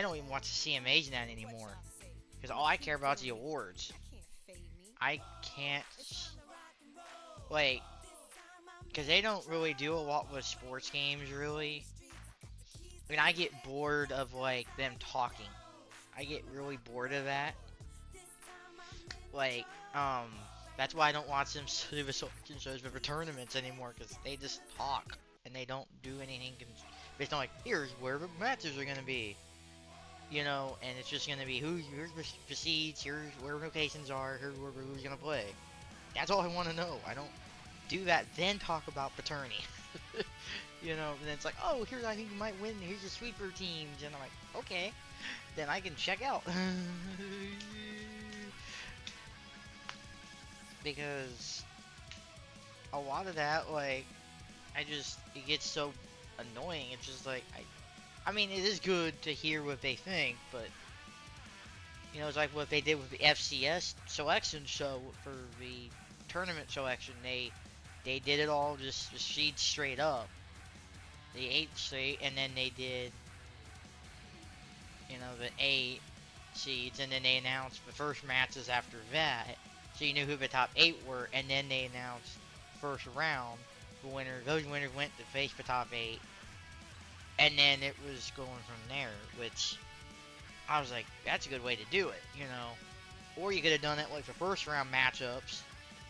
don't even watch the CMAs in that anymore. Because all I care about is the awards. I can't, like, because they don't really do a lot with sports games, really. I mean, I get bored of, like, them talking. I get really bored of that. Like, that's why I don't watch them do the selection shows for tournaments anymore, because they just talk, and they don't do anything based on, like, here's where the matches are gonna be. You know, and it's just gonna be here's the seeds, here's where locations are, here's who's gonna play. That's all I want to know. I don't do that, then talk about paternity. You know, and it's like, oh, here I think you might win. Here's the sweeper teams, and I'm like, okay, then I can check out. Because a lot of that, like, it gets so annoying. It's just like, I mean, it is good to hear what they think, but, you know, it's like what they did with the FCS selection show for the tournament selection. They did it all just seeds straight up. The 8 straight, and then they did, you know, the 8 seeds, and then they announced the first matches after that, so you knew who the top 8 were, and then they announced first round, those winners went to face the top 8, and then it was going from there, which, I was like, that's a good way to do it, you know, or you could have done it like the first round matchups,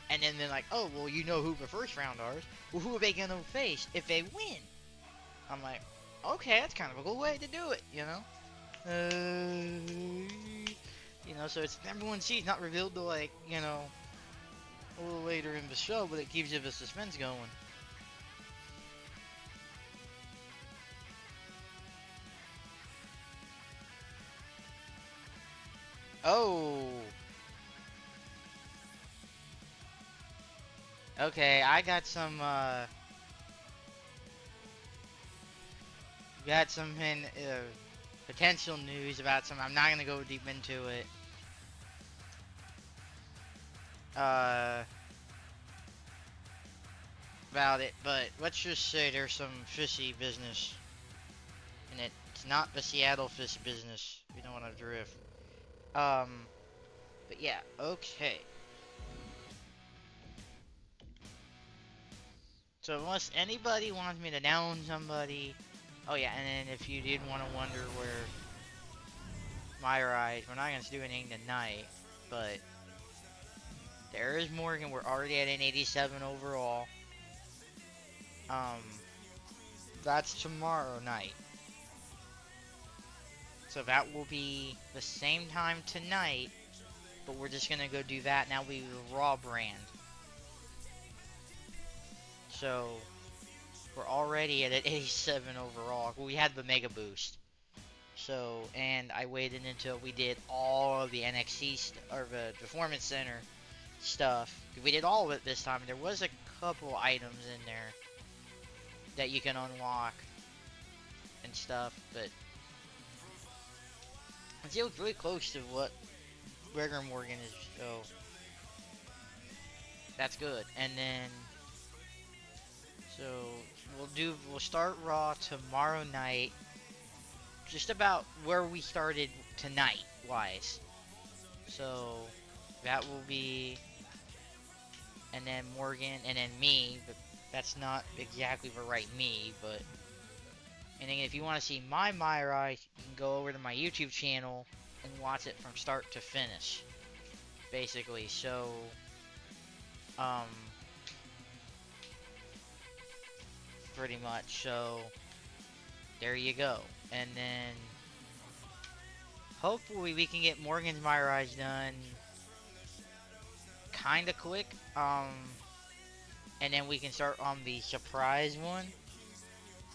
and then they're like, oh, well, you know who the first round are, well, who are they gonna face if they win? I'm like, okay, that's kind of a good way to do it, you know? You know, so it's number 1 seed, not revealed to, like, you know, a little later in the show, but it keeps you the suspense going. Oh! Okay, I got some, potential news about some. I'm not gonna go deep into it. About it, but let's just say there's some fishy business, and it's not the Seattle fish business. You don't want to drift. But yeah, okay. So unless anybody wants me to down somebody, oh yeah, and then if you did want to wonder where my ride, we're not gonna do anything tonight, but there is Morgan. We're already at an 87 overall. That's tomorrow night. So that will be the same time tonight, but we're just gonna go do that. Now we the Raw brand. So we're already at an 87 overall. We had the Mega Boost. So, and I waited until we did all of the NXT or the Performance Center stuff. We did all of it this time. There was a couple items in there that you can unlock and stuff, but it was really close to what Gregor Morgan is. So that's good. And then, so we'll start Raw tomorrow night. Just about where we started tonight, wise. So that will be, and then Morgan, and then me. But that's not exactly the right me. But and then if you want to see my Myra, you can go over to my YouTube channel and watch it from start to finish, basically. So, pretty much. So there you go. And then hopefully we can get Morgan's My Rise done kinda quick. And then we can start on the surprise one.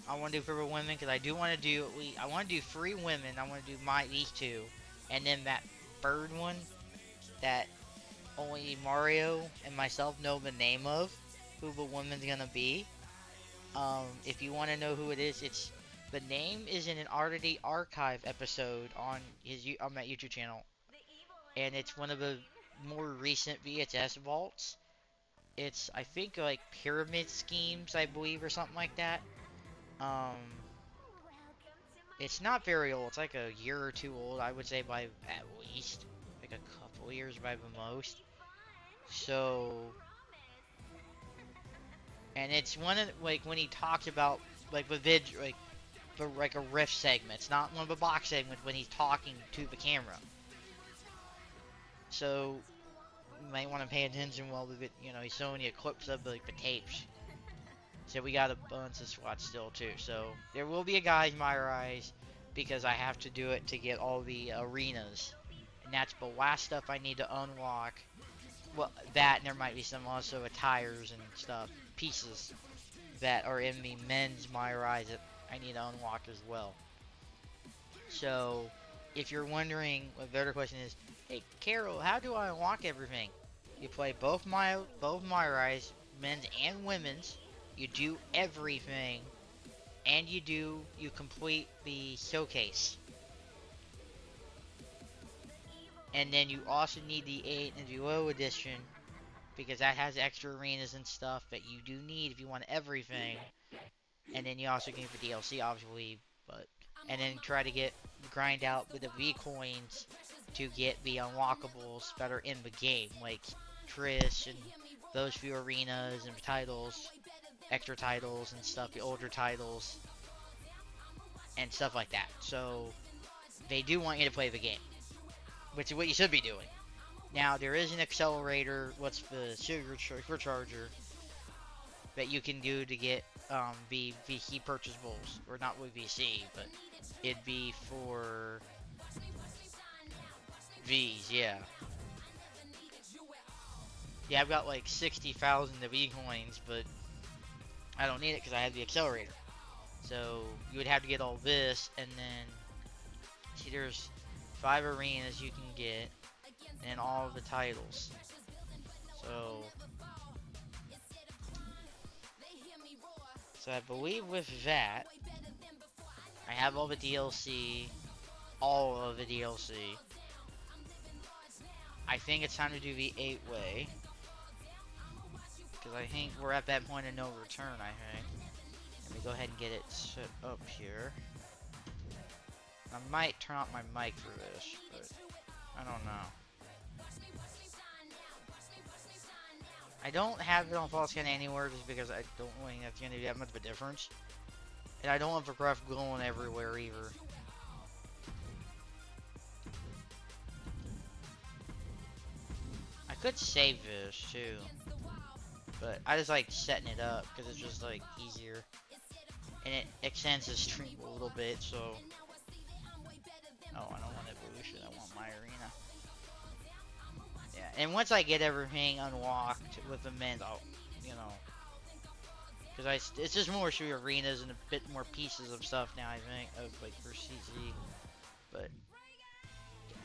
I want to do for the women because I do want to do I want to do 3 women. I want to do these 2, and then that third one that only Mario and myself know the name of, who the woman's gonna be. If you want to know who it is, the name is in an already archive episode on that YouTube channel, and it's one of the more recent VHS vaults. It's I think like Pyramid Schemes, I believe, or something like that. Um, it's not very old. It's like a year or 2 old, I would say, by at least like a couple years by the most. So, and it's one of like when he talks about like the like a riff segment. It's not one of the box segments when he's talking to the camera. So you might want to pay attention while he's showing you clips of like the tapes. So we got a bunch of SWAT still too. So there will be a guys my rise because I have to do it to get all the arenas. And that's the last stuff I need to unlock. Well, that and there might be some also attires and stuff, pieces that are in the men's my rise that I need to unlock as well. So if you're wondering what the other question is, hey Carol, how do I unlock everything? You play both my rise, men's and women's. You do everything, and you complete the showcase. And then you also need the 8 and Duo edition, because that has extra arenas and stuff that you do need if you want everything. And then you also get the DLC, obviously, and then try to grind out with the V coins to get the unlockables that are in the game, like Trish and those few arenas and titles, extra titles and stuff, the older titles, and stuff like that. So they do want you to play the game, which is what you should be doing. Now there is an accelerator, what's the supercharger that you can do to get the VC purchasables, or not with VC, but it'd be for V's, yeah. Yeah, I've got like 60,000 of V coins, but I don't need it because I have the accelerator. So you would have to get all this, and then see, there's 5 arenas you can get, and all the titles. So I believe with that, I have all the DLC, all of the DLC. I think it's time to do the 8-way, because I think we're at that point of no return, I think. Let me go ahead and get it set up here. I might turn off my mic for this, but I don't know. I don't have it on full scan anywhere just because I don't think that's going to be that much of a difference. And I don't want the graph going everywhere either. I could save this too, but I just like setting it up because it's just like easier. And it extends the stream a little bit, so Oh, I don't want Evolution. I want my arena. Yeah, and once I get everything unlocked with the men's, I'll, you know, because it's just more so arenas and a bit more pieces of stuff now. I think of like for CZ, but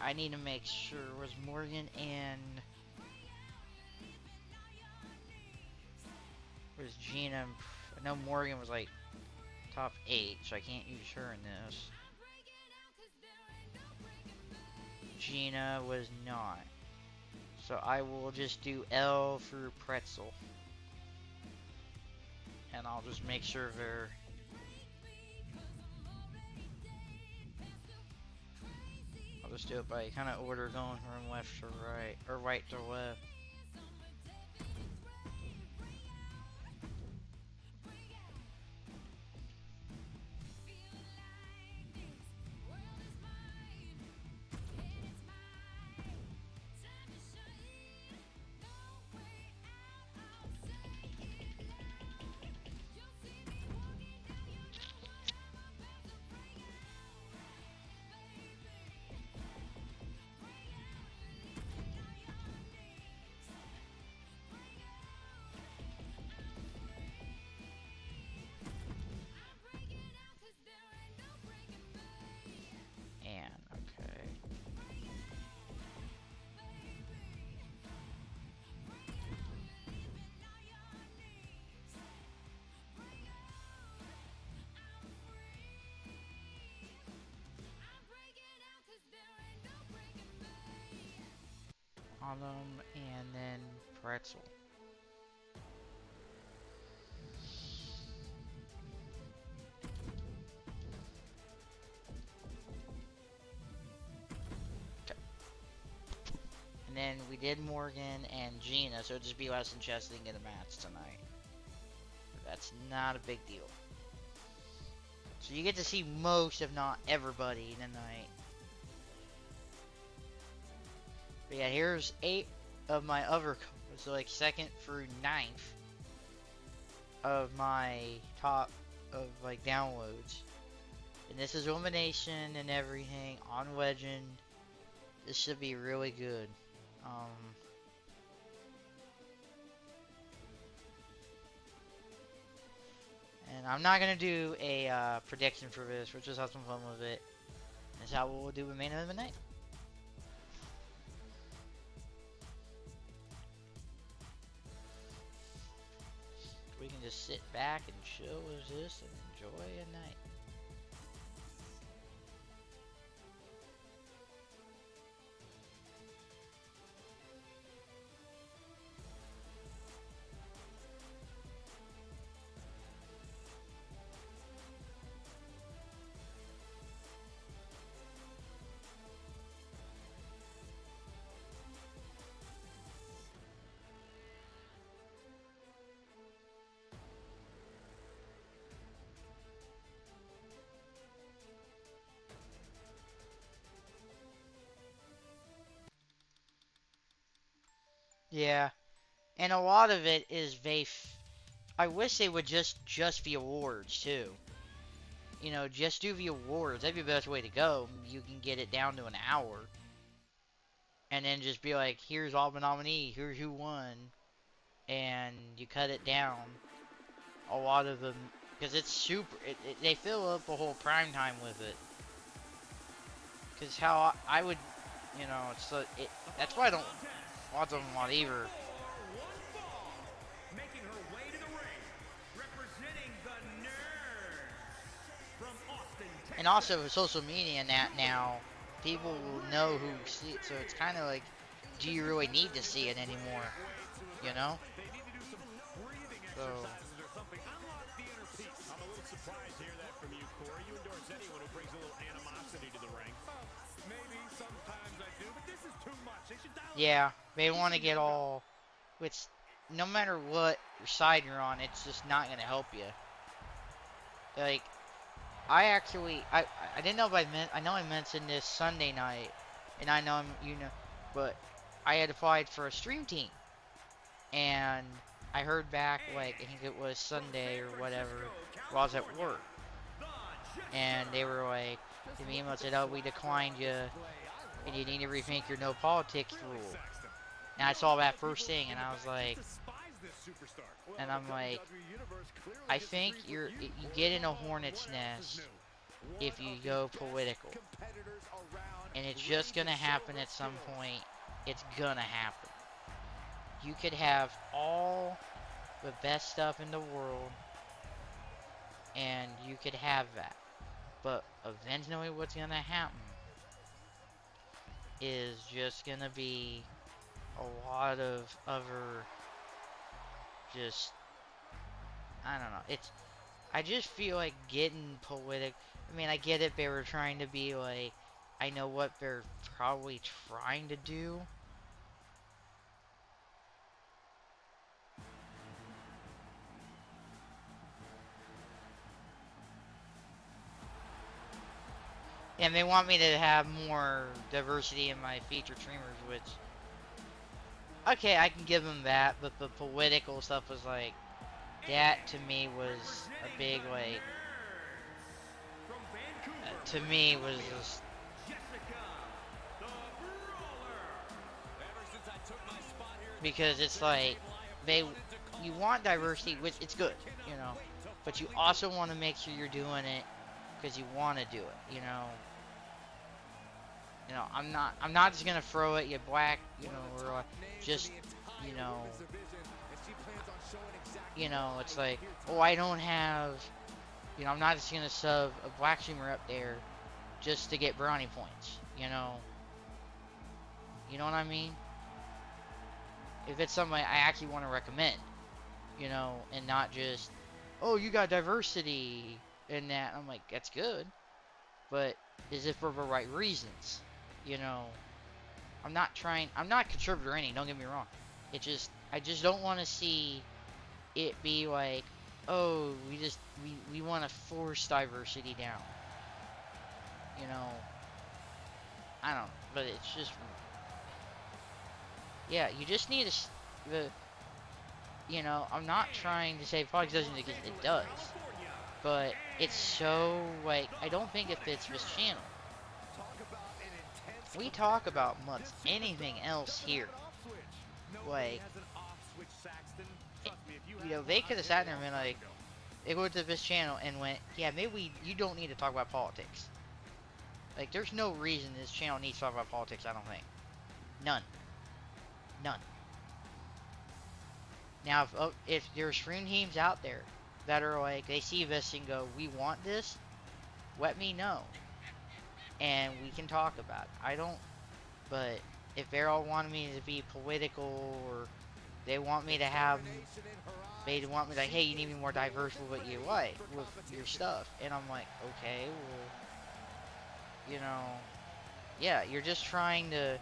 I need to make sure was Morgan and was Gina. I know Morgan was like top 8, so I can't use her in this. Gina was not. So I will just do L for Pretzel. And I'll just make sure they're... I'll just do it by kind of order going from left to right, or right to left. And, okay. Autumn, and then Pretzel. And then we did Morgan and Gina, so it'd just be less than Chess didn't get a match tonight. But that's not a big deal. So you get to see most, if not everybody, tonight. But yeah, here's 8 of my other codes, so like 2nd through 9th of my top of like downloads. And this is elimination and everything on Legend. This should be really good. And I'm not gonna do a prediction for this. We'll just have some fun with it. That's how we'll do the main event of the night. We can just sit back and chill with this and enjoy a night. Yeah, and a lot of it is I wish they would just the awards too. You know, just do the awards. That'd be the best way to go. You can get it down to an hour, and then just be like, here's all the nominees, here's who won, and you cut it down. A lot of them, because it's super. They fill up the whole prime time with it. Because how I would, you know, that's why I don't watch them a lot either. Making her way to the ring, representing the Nerds from Austin, Texas. And also with social media and that now, people will know who see it, so it's kind of like, do you really need to see it anymore? You know? They need to do some breathing So, exercises or something. Unlock the inner peace. I'm a little surprised to hear that from you, Corey. You endorse anyone who brings a little animosity to the ring. Maybe sometimes I do, but this is too much. They should dial it yeah, they want to get all, which, no matter what side you're on, it's just not going to help you. Like, I didn't know if I know I mentioned this Sunday night, and I know but I had applied for a stream team, and I heard back, like, I think it was Sunday or whatever, while I was at work. and they were like, the email said, "Oh, we declined you, and you need to rethink your no politics rule." And I saw that first thing, and I was like, and I'm like, I think you get in a hornet's nest if you go political, and it's just gonna happen at some point. It's gonna happen. You could have all the best stuff in the world, and you could have that, but eventually what's gonna happen is just gonna be a lot of other, just, I don't know, I just feel like getting political. I mean, I get it, they were trying to be like, I know what they're probably trying to do. And they want me to have more diversity in my featured streamers, which, okay, I can give them that, but the political stuff was like, that to me was a big, like, to me was just, because it's like, you want diversity, which it's good, you know, but you also want to make sure you're doing it because you want to do it, you know. I'm not just gonna throw at you black, you know, or just, you know, it's like, oh, I don't have, you know, I'm not just gonna sub a black streamer up there just to get brownie points, you know. You know what I mean? If it's somebody I actually want to recommend, you know, and not just, oh, you got diversity in that. I'm like, that's good, but is it for the right reasons? You know, I'm not conservative or anything, don't get me wrong. I just don't want to see it be like, oh, we want to force diversity down. You know, I don't know, but it's just, yeah, you just need you know, I'm not trying to say politics doesn't exist, it does. But it's so, like, I don't think it fits this channel. We talk about much anything else here. Like, you know, they could have sat there and been like, they go to this channel and went, yeah, maybe you don't need to talk about politics. Like, there's no reason this channel needs to talk about politics, I don't think. None. None. Now, if there's stream teams out there that are like, they see this and go, we want this, let me know. And we can talk about it. I don't, but if they're all wanting me to be political, or they want me to have, they want me like, hey, you need to be more diverse with what you like, with your stuff. And I'm like, okay, well, you know, yeah, you're just trying to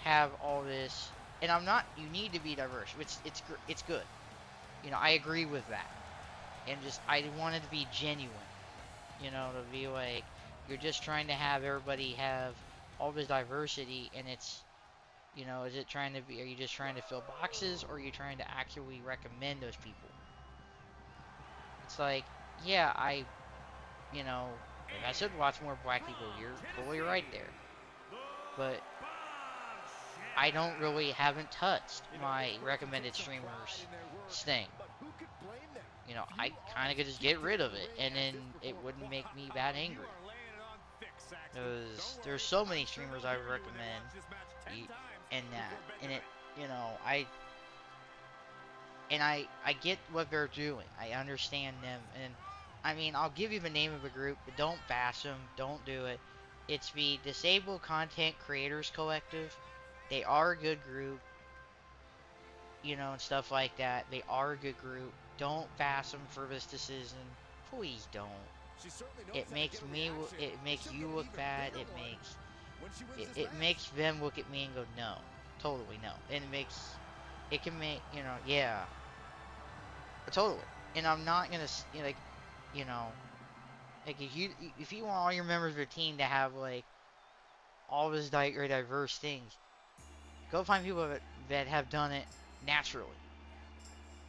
have all this, and I'm not, you need to be diverse, it's good. You know, I agree with that. And just, I wanted to be genuine, you know, to be like, you're just trying to have everybody have all this diversity, and it's, you know, is it trying to be, are you just trying to fill boxes, or are you trying to actually recommend those people? It's like, yeah, you know, if I said watch more black people, you're totally right there. But I don't really, haven't touched my recommended streamers thing. You know, I kind of could just get rid of it, and then it wouldn't make me that angry. Because there's so many streamers I would recommend, and it, you know, I get what they're doing. I understand them, and I mean, I'll give you the name of the group, but don't bash them, don't do it. It's the Disabled Content Creators Collective. They are a good group, you know, and stuff like that. They are a good group. Don't bash them for this decision. Please don't. It makes me, it makes you look bad. It makes them look at me and go, no, totally no. And it can make, you know, yeah, totally. And I'm not gonna, like, you know, like if you want all your members of your team to have like all this diverse things, go find people that have done it naturally.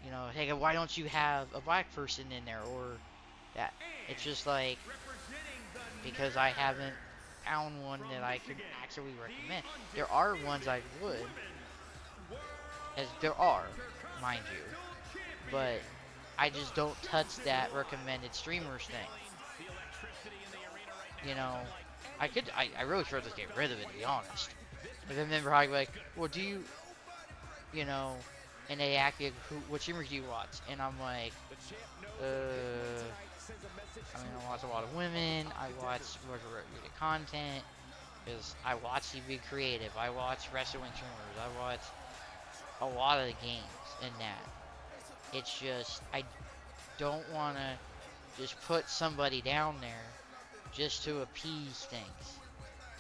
You know, hey, why don't you have a black person in there, or that? It's just like, because I haven't found one that I could actually recommend. There are ones I would, as there are, mind you, but I just don't touch that recommended streamers thing. You know, I really should just get rid of it, to be honest. But then they're probably like, well, do you, you know, and they ask me, what streamers do you watch? And I'm like, I mean, I watch a lot of women, I watch rated content, because I watch TV Creative, I watch wrestling streamers, I watch a lot of the games in that. It's just, I don't want to just put somebody down there just to appease things,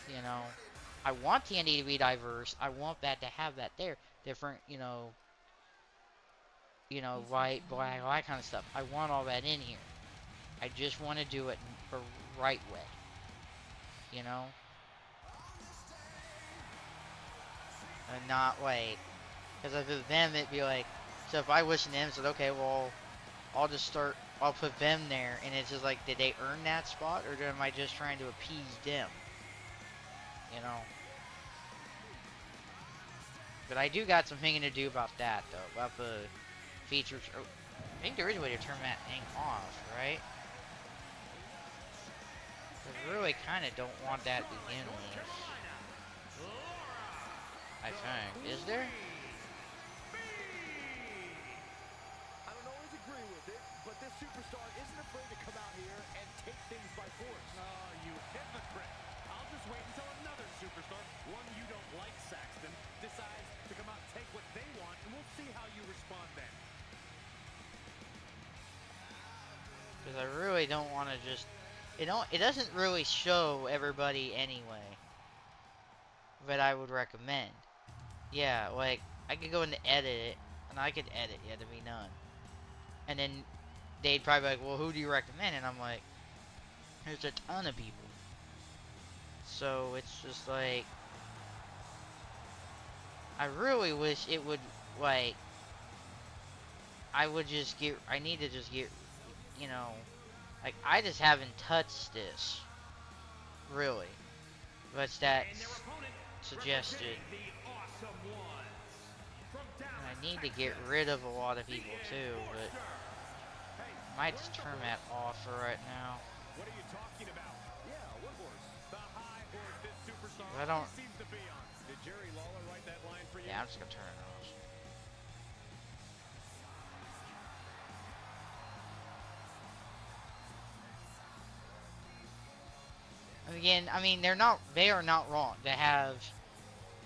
you know. I want TND to be diverse. I want that to have that there. Different, white, black, all that kind of stuff. I want all that in here. I just want to do it the right way, you know? And not like, because if it's them, it'd be like, so if I listen to them, said, okay, well, I'll put them there, and it's just like, did they earn that spot, or am I just trying to appease them? You know? But I do got some thinking to do about that, though, about the features. Oh, I think there is a way to turn that thing off, right? I really kind of don't want that to begin with. I think. Is there? I don't always agree with it, but this superstar isn't afraid to come out here and take things by force. Oh, you hypocrite. I'll just wait until another superstar, one you don't like, Saxton, decides to come out and take what they want, and we'll see how you respond then. Because I really don't want to just... It doesn't really show everybody anyway. But I would recommend. Yeah, like, I could go and edit it, and I could edit it to be done. And then they'd probably be like, well, who do you recommend? And I'm like, there's a ton of people. So it's just like, I really wish it would, like, I need to just get, like, I just haven't touched this, really. But that's suggested. And I need to get rid of a lot of people too, but I might just turn that off for right now. What are you talking about? Yeah, what horse? The high horse this superstar I don't- seems to be on. Did Jerry Lawler write that line for you? Yeah, I'm just gonna turn it off. Again, I mean, they are not wrong to have,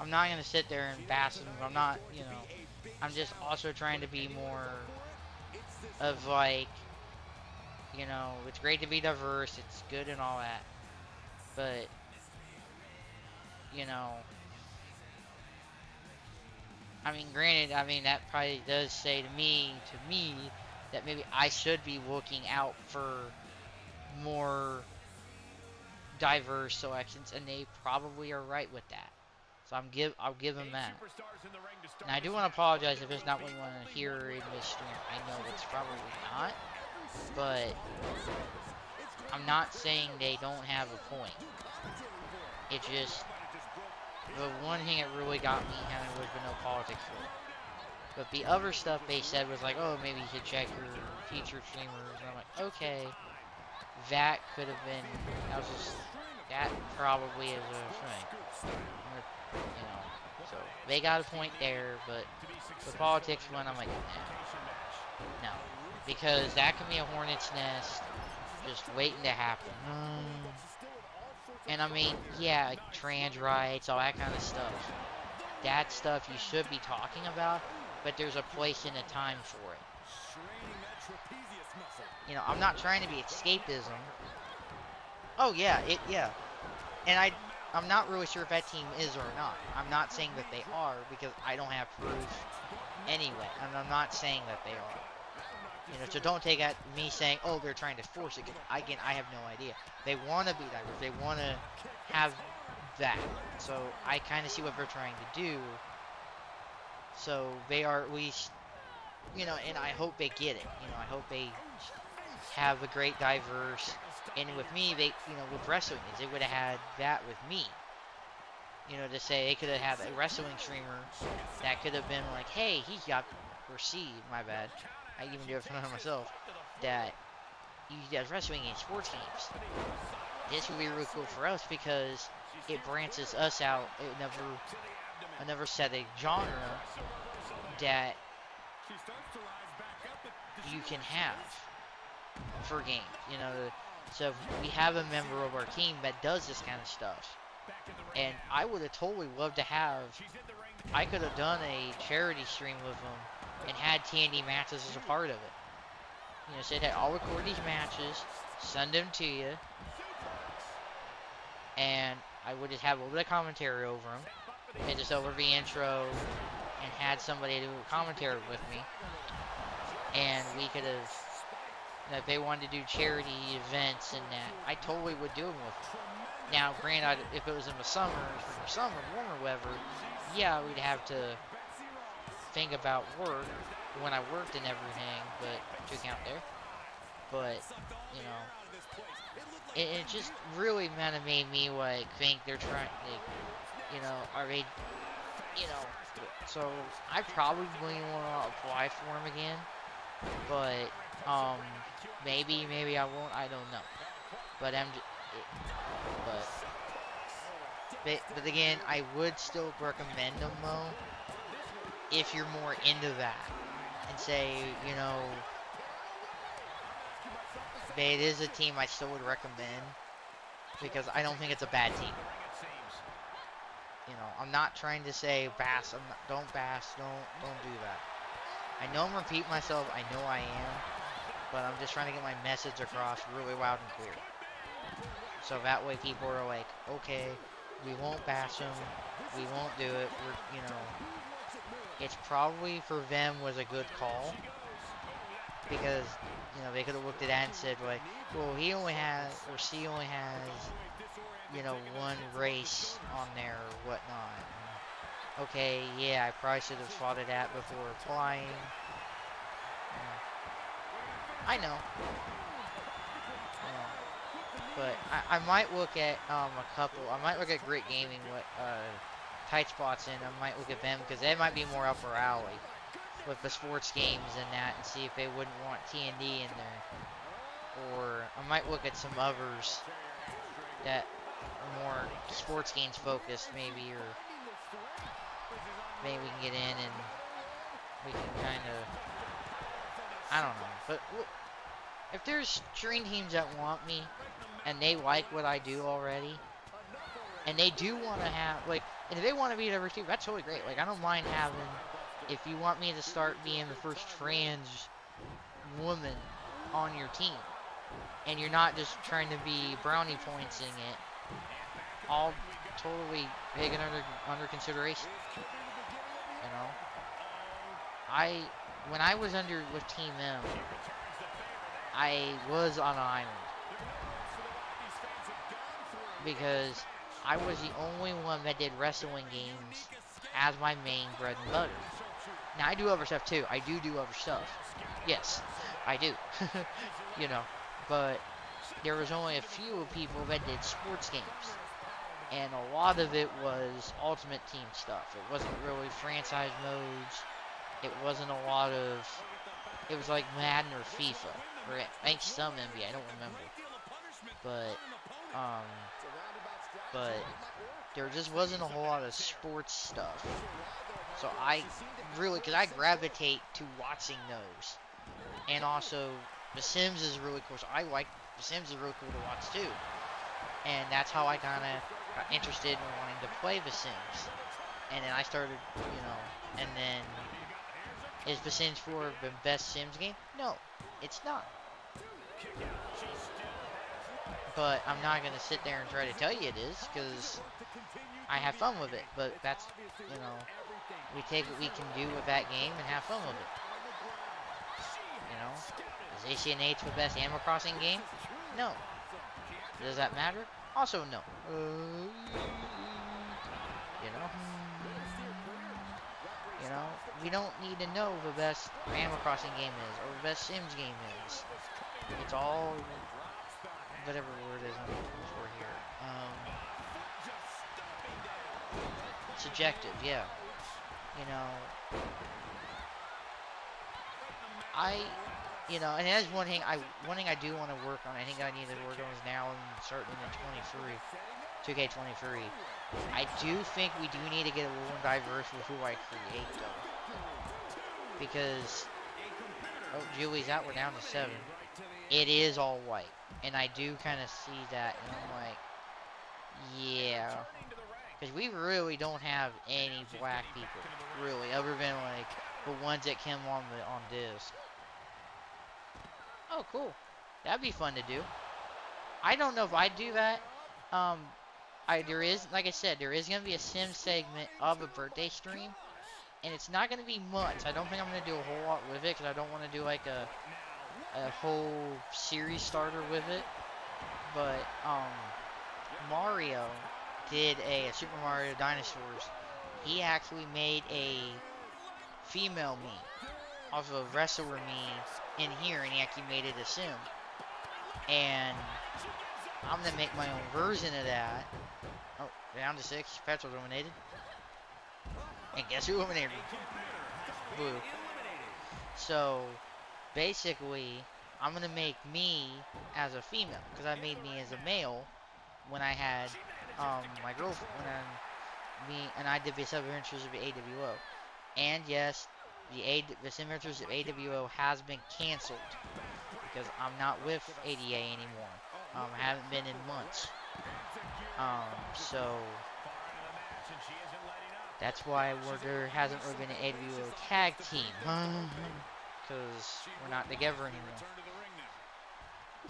I'm not going to sit there and bash them, I'm not, I'm just also trying to be more of like, it's great to be diverse, it's good and all that, but, I mean, granted, I mean, that probably does say to me, that maybe I should be looking out for more diverse selections, and they probably are right with that. So I'll give them that. And I do want to apologize if it's not what you want to hear in this stream. I know it's probably not, but I'm not saying they don't have a point. It just, the one thing that really got me having was no politics for it. But the other stuff they said was like, oh, maybe you should check your featured streamers, and I'm like, okay, that could have been, that probably is a thing. So they got a point there, but the politics one, I'm like, no. Because that can be a hornet's nest just waiting to happen. And I mean, yeah, trans rights, all that kind of stuff. That stuff you should be talking about, but there's a place and a time for it. I'm not trying to be escapism. Oh yeah, yeah. And I'm not really sure if that team is or not. I'm not saying that they are because I don't have proof anyway. And I'm not saying that they are. So don't take at me saying, oh, they're trying to force it. Again, I have no idea. They want to be diverse. They want to have that. So I kind of see what they're trying to do. So they are at least, and I hope they get it. I hope they have a great diverse And with me, they, with wrestling, is they would have had that with me. To say they could have had a wrestling streamer that could have been like, hey, he got, or she, my bad. I even do it for myself. That he does wrestling and sports games. This would be really cool for us because it branches us out another set of genre that you can have for games. So if we have a member of our team that does this kind of stuff. And I would have totally loved to have, I could have done a charity stream with them and had TND matches as a part of it. Said, hey, I'll record these matches, send them to you, and I would just have a little bit of commentary over them, and just over the intro, and had somebody do a commentary with me, and we could have, if they wanted to do charity events and that, I totally would do them with them. Now, granted, if it was in the summer, warmer weather, yeah, we'd have to think about work when I worked and everything, but to account there. But, it just really kind of made me think they're trying, are they, so I probably want to apply for them again, but maybe I won't. I don't know. But but again, I would still recommend them though, if you're more into that, and say, it is a team I still would recommend, because I don't think it's a bad team. I'm not trying to say bass. Don't bass. Don't do that. I know I'm repeating myself. I know I am, but I'm just trying to get my message across really loud and clear. So that way people are like, okay, we won't bash them, we won't do it. It's probably for them was a good call, because they could have looked at that and said like, well, he only has, or she only has, one race on there or whatnot. Okay, yeah, I probably should have thought of that before applying. I know. But I might look at a couple. I might look at Grit Gaming, what Tight Spots in. I might look at them because they might be more up our alley with the sports games and that, and see if they wouldn't want TND in there. Or I might look at some others that are more sports games focused, maybe, or maybe we can get in and we can kind of, I don't know. But if there's dream teams that want me, and they like what I do already, and they do want to have, and if they want to be there too, that's totally great. I don't mind having, if you want me to start being the first trans woman on your team, and you're not just trying to be brownie pointsing it, I'll totally take it under consideration. When I was with Team M, I was on an island, because I was the only one that did wrestling games as my main bread and butter. Now, I do other stuff too. I do other stuff. Yes, I do. But there was only a few people that did sports games. And a lot of it was Ultimate Team stuff. It wasn't really franchise modes. It wasn't a lot of... It was like Madden or FIFA. Or I think some NBA, I don't remember. But there just wasn't a whole lot of sports stuff. So because I gravitate to watching those. And also, The Sims is really cool. So The Sims is really cool to watch too. And that's how I kind of got interested in wanting to play The Sims. And then I started, and then, is The Sims 4 the best Sims game? No, it's not. But I'm not going to sit there and try to tell you it is, because I have fun with it. But that's, we take what we can do with that game and have fun with it. Is ACNH the best Animal Crossing game? No. Does that matter? Also, no. We don't need to know the best Animal Crossing game is, or the best Sims game is. It's all whatever word is I'm looking for here. Subjective, yeah. You know, and that's one thing I do want to work on. I think I need to work on is now and starting in 2K23. I do think we do need to get a little more diverse with who I create, though. Because, oh, Julie's out. We're down to 7. It is all white. And I do kind of see that, and I'm like, yeah. Because we really don't have any black people, really, other than, like, the ones that came on disc. Oh, cool. That'd be fun to do. I don't know if I'd do that. There is, like I said, there is going to be a sim segment of a birthday stream. And it's not going to be much. I don't think I'm going to do a whole lot with it, because I don't want to do, like, a whole series starter with it. But, Mario did a Super Mario Dinosaurs. He actually made a female me off of a wrestler me in here, and he actually made it a sim. And I'm gonna make my own version of that. Oh, down to 6. Petrol eliminated. And guess who eliminated? Blue. So basically, I'm gonna make me as a female, because I made me as a male when I had my girlfriend, and I did the Sim Adventures of AWO. And yes, the Sim Adventures of AWO has been canceled because I'm not with ADA anymore. I haven't been in months. So that's why there hasn't really been an AWO tag team, because we're not together anymore.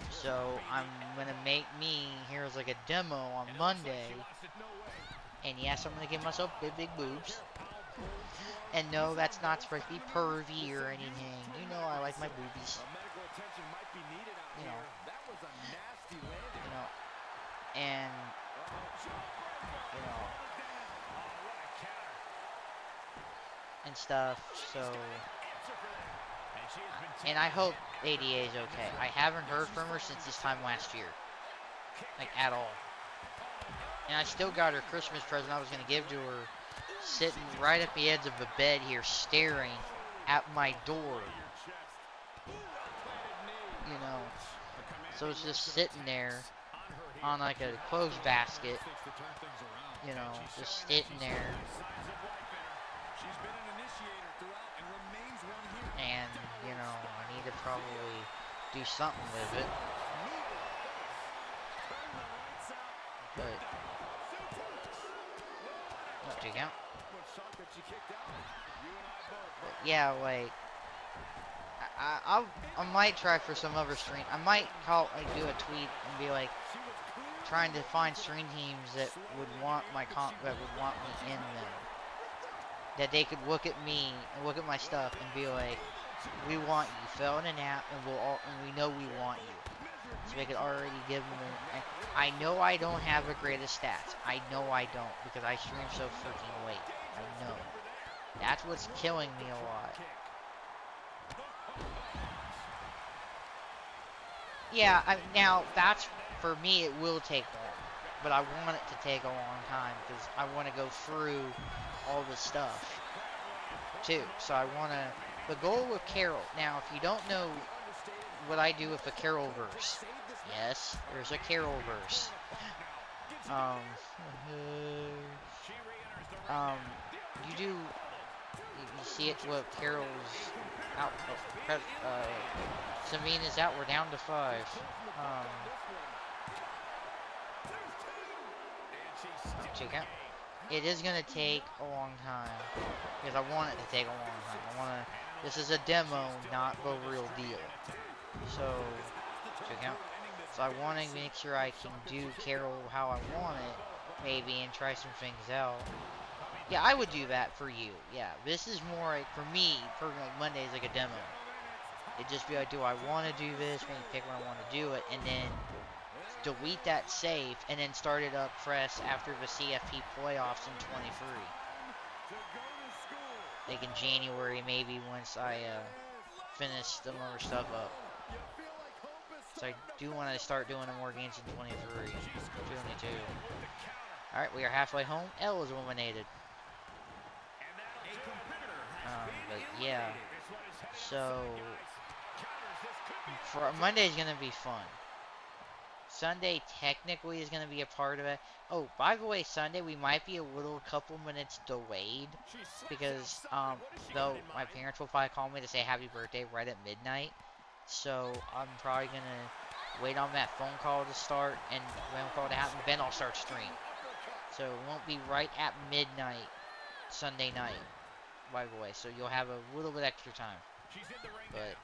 So I'm gonna make me here as like a demo on Monday, and yes, I'm gonna give myself big boobs. And no, that's not supposed to be pervy or anything. You know, I like my boobies. You know, and and stuff. So, and I hope ADA is okay. I haven't heard from her since this time last year, like at all. And I still got her Christmas present I was gonna give to her, sitting right at the edge of the bed here, staring at my door. You know, so it's just sitting there on like a clothes basket. You know, just sitting there. And, you know, I need to probably do something with it. But, what, do you count? But yeah, like, I might try for some other stream. I might do a tweet and be like, trying to find stream teams that would want me in them. That they could look at me and look at my stuff and be like, we want you, fill in an app, and we know we want you. So they could already give them I know I don't have the greatest stats. I know I don't, because I stream so freaking late. I know. That's what's killing me a lot. Yeah, now that's, for me, it will take long. But I want it to take a long time, because I want to go through all the stuff, too. So I want to, the goal with Carol, now if you don't know what I do with the Carol verse, yes, there's a Carol verse. You see it with Carol's out, Samina's out, we're down to 5. Check out. It is going to take a long time, because I want it to take a long time. This is a demo, not the real deal. So, check out. So I want to make sure I can do Carol how I want it, maybe, and try some things out. Yeah, I would do that for you. Yeah, this is more like, for me, like Monday is like a demo. It'd just be like, do I want to do this? Maybe pick when I want to do it, and then delete that save, and then start it up fresh after the CFP playoffs in 23. Like in January, maybe, once I finish some other stuff up. So I do want to start doing more games in 23, 22. Alright, we are halfway home. L is eliminated. But yeah. So, for Monday is going to be fun. Sunday technically is going to be a part of it. Oh, by the way, Sunday we might be a couple minutes delayed because though my parents will probably call me to say happy birthday right at midnight. So I'm probably going to wait on that phone call to start, and when phone call to happen, then I'll start stream. So it won't be right at midnight Sunday night, by the way. So you'll have a little bit extra time. But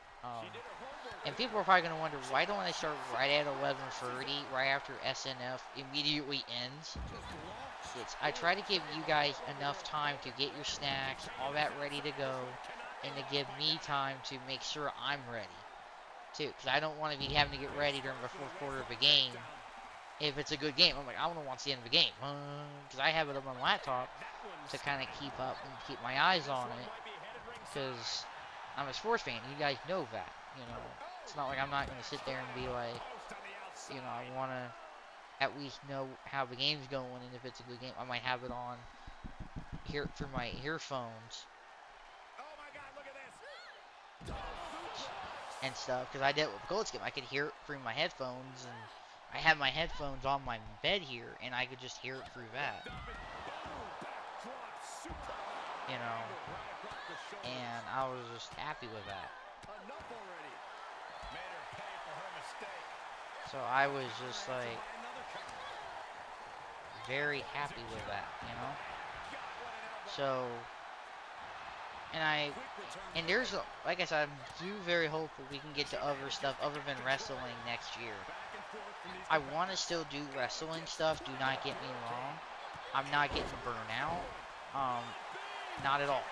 and people are probably going to wonder, why don't I start right at 11:30, right after SNF immediately ends? I try to give you guys enough time to get your snacks, all that ready to go, and to give me time to make sure I'm ready, too. Because I don't want to be having to get ready during the fourth quarter of a game if it's a good game. I'm like, I don't want to watch the end of the game. Because I have it on my laptop to kind of keep up and keep my eyes on it. Because I'm a sports fan. You guys know that, you know. It's not like I'm not going to sit there and be like, you know, I want to at least know how the game's going, and if it's a good game, I might have it on here through my earphones and stuff. Because I did it with Gold's game. I could hear it through my headphones, and I have my headphones on my bed here, and I could just hear it through that. You know, and I was just happy with that. So I was just like very happy with that, you know. So, and there's like I said, I'm very hopeful we can get to other stuff other than wrestling next year. I want to still do wrestling stuff. Do not get me wrong. I'm not getting burnout. Not at all.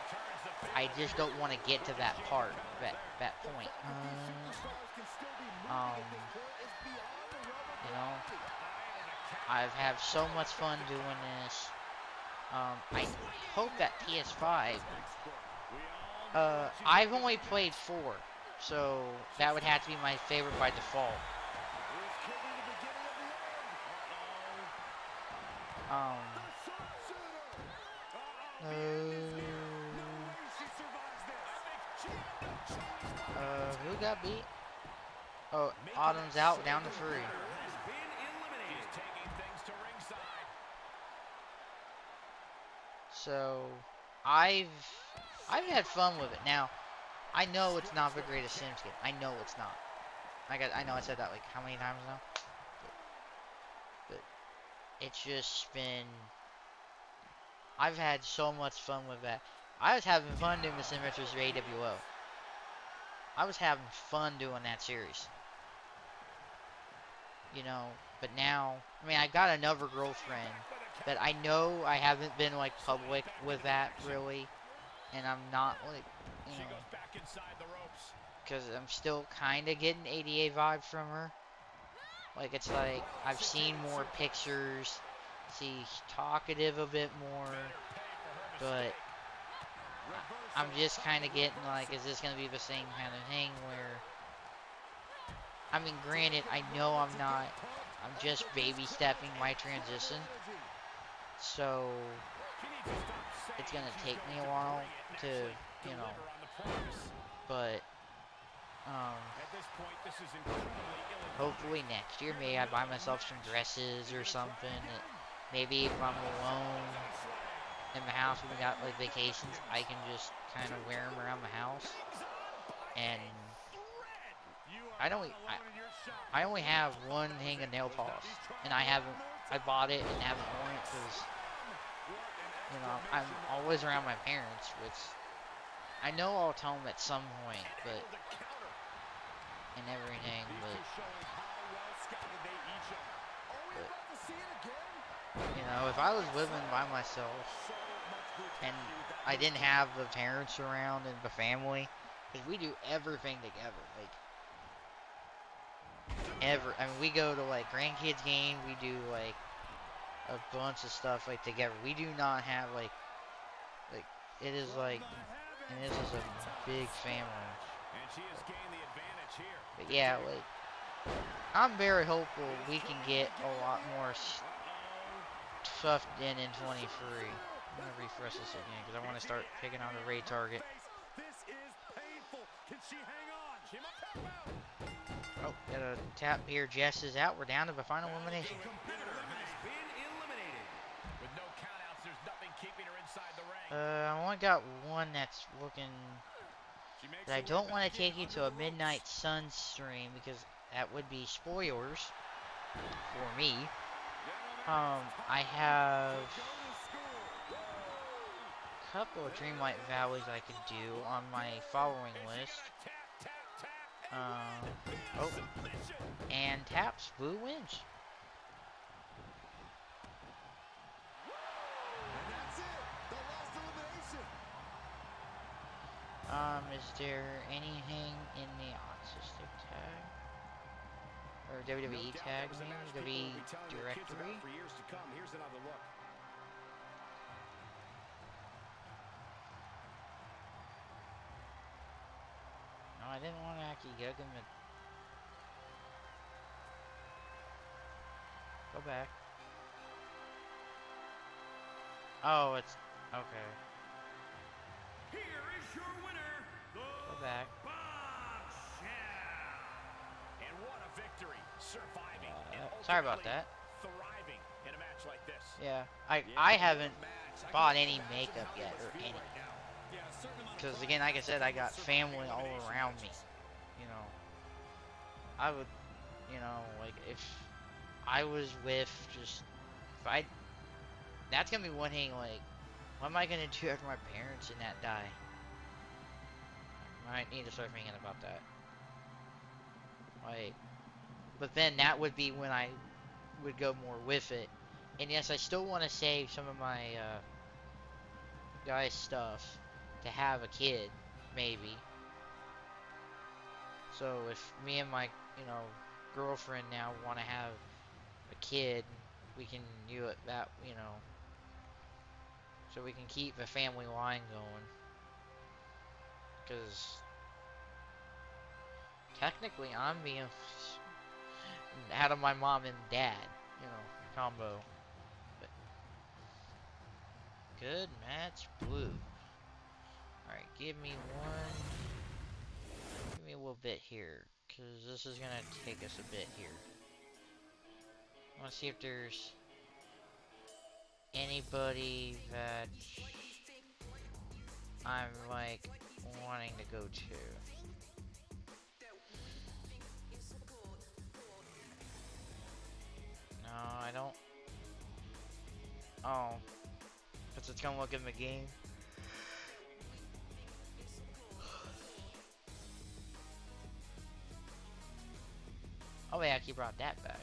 I just don't want to get to that part, that point. You know, I've had so much fun doing this. I hope that PS5. I've only played 4, so that would have to be my favorite by default. Who got beat? Oh, Autumn's out, down to 3. So, I've had fun with it. Now, I know it's not the greatest Sims game. I know it's not. I know I said that like how many times now? But it's just been... I've had so much fun with that. I was having fun doing the Sim Adventures of AWO. I was having fun doing that series. You know, but now, I mean, I got another girlfriend, but I know I haven't been, like, public with that, really, and I'm not, like, you know, because I'm still kind of getting ADA vibes from her. Like, it's like, I've seen more pictures, she's talkative a bit more, but I'm just kind of getting, like, is this going to be the same kind of thing where, I mean, granted, I know I'm just baby stepping my transition, so it's going to take me a while to, you know, but, hopefully next year, maybe I buy myself some dresses or something, maybe if I'm alone in the house when we got, like, vacations, I can just kind of wear them around the house, and I only have one hang of nail polish, and I bought it and haven't worn it because, you know, I'm always around my parents, which I know I'll tell them at some point, but, and everything, but, you know, if I was living by myself, and I didn't have the parents around and the family, because we do everything together, like, I mean, we go to, like, grandkids game, we do, like, a bunch of stuff, like, together. We do not have, like, it is, like, and this is a big family. But, yeah, like, I'm very hopeful we can get a lot more stuff in 23. I'm gonna refresh this again because I want to start picking out a raid target. This is painful. Can she hang on? She might tap out. Oh, got a tap here. Jess is out. We're down to the final elimination. Competitor has been eliminated. With no countouts, there's nothing keeping her inside the ring. I only got one that's looking. She makes But I her way don't want back to take in you under to a the ropes. midnight sun stream because that would be spoilers for me. I have a couple of Dreamlight Valleys I could do on my following list. Oh, and taps. Blue wins. And that's it. The last elimination. Is there anything in the autistic tag? Or WWE tag, maybe? WWE directory? For years to come. Here's another look. No, I didn't want to actually get them. Go back. Oh, it's okay. Here is your winner, the Go back. Bombshell. And what a victory. Surviving. and Sorry about ultimately that. Thriving in a match like this. Yeah, I haven't bought any makeup yet or any. Because again, like I said, I got family all around me. You know, I would, you know, like if I was with just, if I, that's gonna be one thing. Like, what am I gonna do after my parents and that die? I might need to start thinking about that. Like, but then that would be when I would go more with it. And yes, I still want to save some of my guys' stuff to have a kid, maybe. So if me and my, you know, girlfriend now want to have a kid, we can do it that, you know, so we can keep the family line going. Because technically I'm being out of my mom and dad, you know, combo. But good match, blue. Alright, give me a little bit here, because this is going to take us a bit here. I want to see if there's anybody that I'm, like, wanting to go to. No, I don't. Oh. Because it's going to look in the game. Oh, they actually brought that back.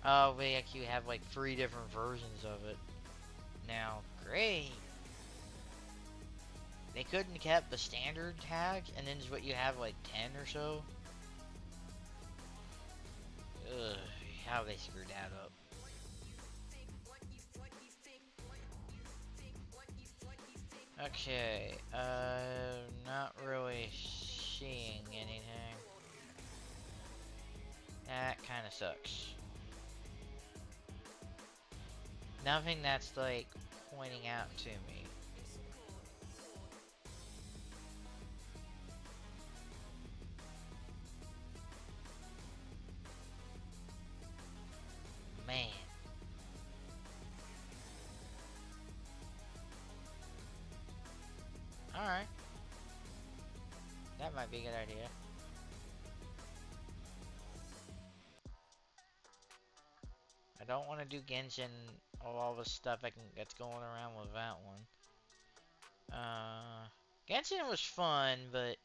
Oh, they actually have like 3 different versions of it now. Great. They couldn't kept the standard tag, and then just what you have like 10 or so. Ugh, how they screwed that up. Okay, not really seeing anything. That kind of sucks. Nothing that's like pointing out to me. Man. Alright. That might be a good idea. I don't want to do Genshin all the stuff that's going around with that one. Genshin was fun, but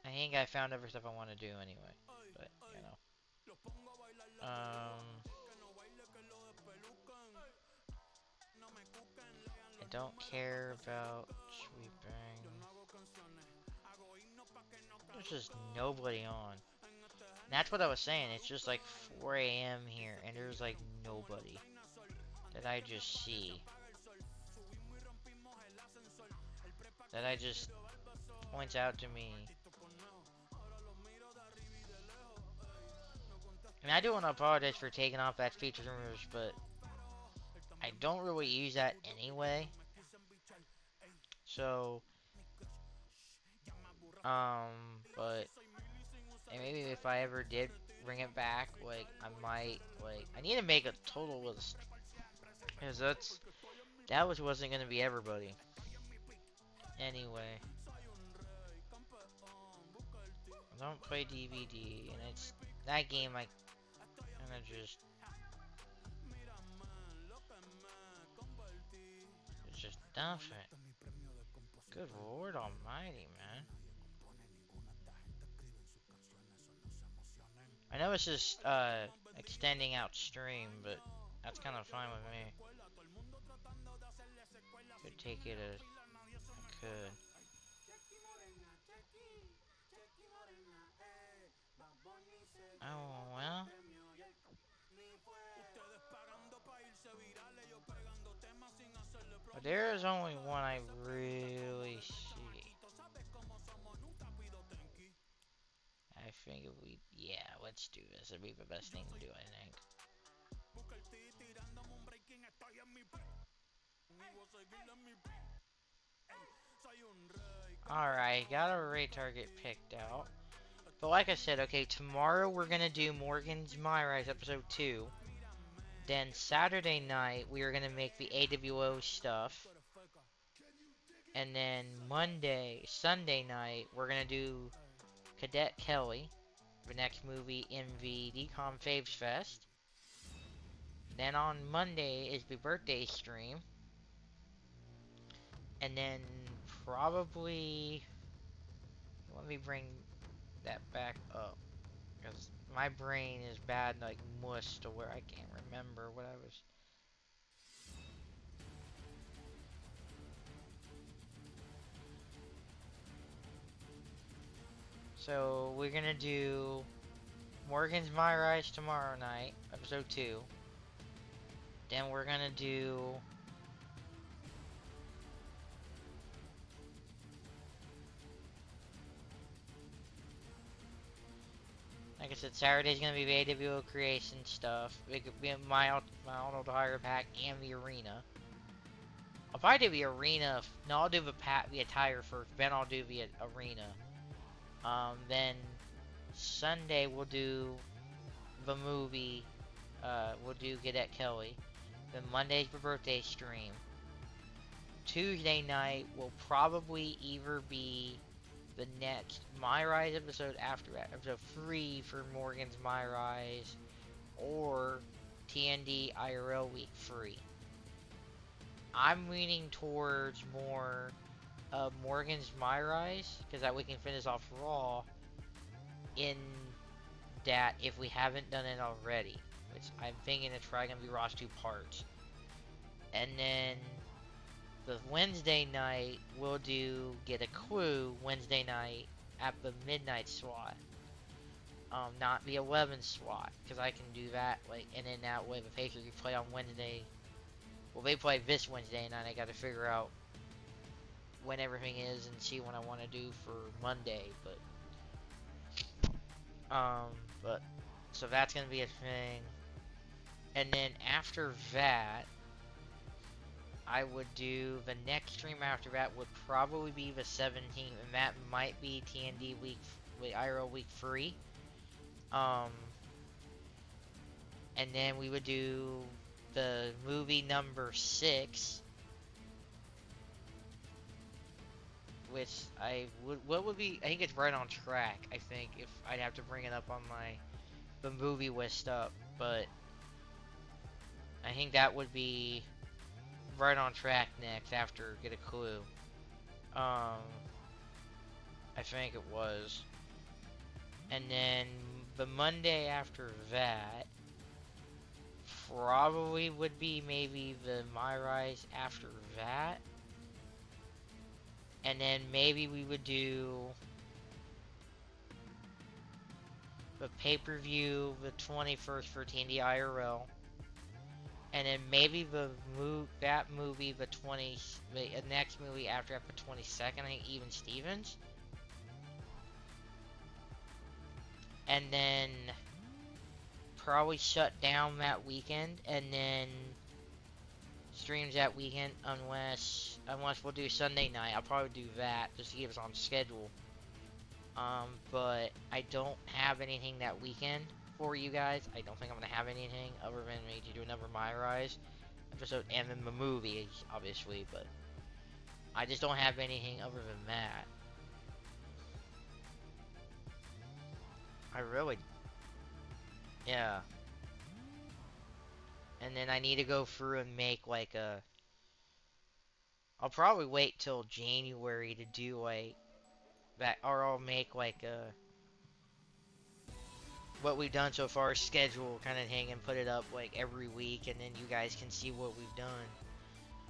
I think I found every stuff I want to do anyway. But, you know. I don't care about sweeping. There's just nobody on. And that's what I was saying. It's just like 4 a.m. here, and there's like nobody that I just see. That I just points out to me. I mean, I do want to apologize for taking off that features rumors, but I don't really use that anyway. So, but and maybe if I ever did bring it back, like I might, like I need to make a total list because wasn't gonna be everybody anyway. I don't play DVD, and it's that game I kind of just it's just nothing. Good Lord Almighty, man. I know it's just extending out stream, but that's kind of fine with me. Could take it as I could. Oh well. But there is only one I really see. I think if we, yeah, let's do this. It'd be the best thing to do, I think. Alright, got a raid target picked out. But like I said, okay, tomorrow we're gonna do Morgan's My Rise episode 2. Then Saturday night we are gonna make the AWO stuff. And then Sunday night, we're gonna do Cadet Kelly, the next movie in the Decom Faves Fest. Then on Monday is the birthday stream. And then probably, let me bring that back up. Because my brain is bad, like mush to where I can't remember what I was. So we're gonna do Morgan's My Rise tomorrow night, episode 2. Then we're gonna do like I said, Saturday's gonna be the AWO creation stuff. It could be my auto hire pack and the arena. I'll probably do the arena. No, I'll do the attire first. Then I'll do the arena. Then Sunday we'll do the movie. We'll do Cadet Kelly. Then Monday's the birthday stream. Tuesday night will probably either be the next My Rise episode after that, episode 3 for Morgan's My Rise, or TND IRL week 3. I'm leaning towards more Morgan's My Rise, because that we can finish off Raw in that if we haven't done it already, which I'm thinking it's probably going to be Raw's 2 parts. And then the Wednesday night, we'll do Get a Clue Wednesday night at the midnight slot. Not the 11 slot, because I can do that, like, and then that way the Pacers play on Wednesday. Well, they play this Wednesday night. I got to figure out when everything is and see what I want to do for Monday, but so that's gonna be a thing. And then after that, I would do the next stream after that would probably be the 17th, and that might be TND week, IRL week 3. And then we would do the movie number 6, which what would be, I think it's right on track, I think, if I'd have to bring it up on the movie list up, but I think that would be right on track next after Get a Clue. I think it was. And then the Monday after that probably would be maybe the My Rise after that. And then maybe we would do the pay-per-view the 21st for TND IRL. And then maybe that movie the next movie after the 22nd, I think Even Stevens. And then probably shut down that weekend and then streams that weekend unless we'll do Sunday night. I'll probably do that just to keep us on schedule. But I don't have anything that weekend for you guys. I don't think I'm gonna have anything other than maybe to do another My Rise episode and then the movie, obviously. But I just don't have anything other than that. I really, yeah. And then I need to go through and make like a. I'll probably wait till January to do like that, or I'll make like a what we've done so far schedule kind of thing and put it up like every week, and then you guys can see what we've done.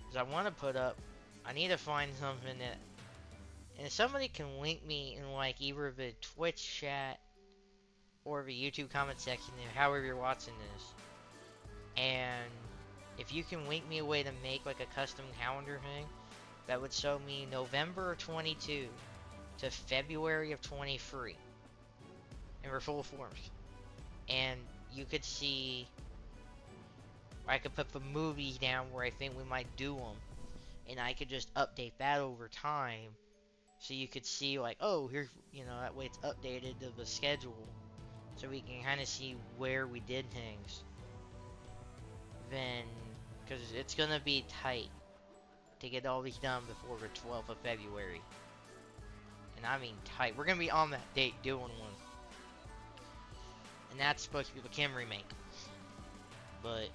Cause I want to put up. I need to find something that, and if somebody can link me in like either the Twitch chat or the YouTube comment section, however you're watching this, and if you can link me a way to make like a custom calendar thing that would show me November of 22 to February of 23 in their full forms, and you could see, I could put the movies down where I think we might do them, and I could just update that over time, so you could see like, oh, here's, that way it's updated to the schedule, so we can kind of see where we did things. Then, because it's gonna be tight to get all these done before the 12th of February. And I mean tight. We're gonna be on that date doing one. And that's supposed to be the Kim remake. But,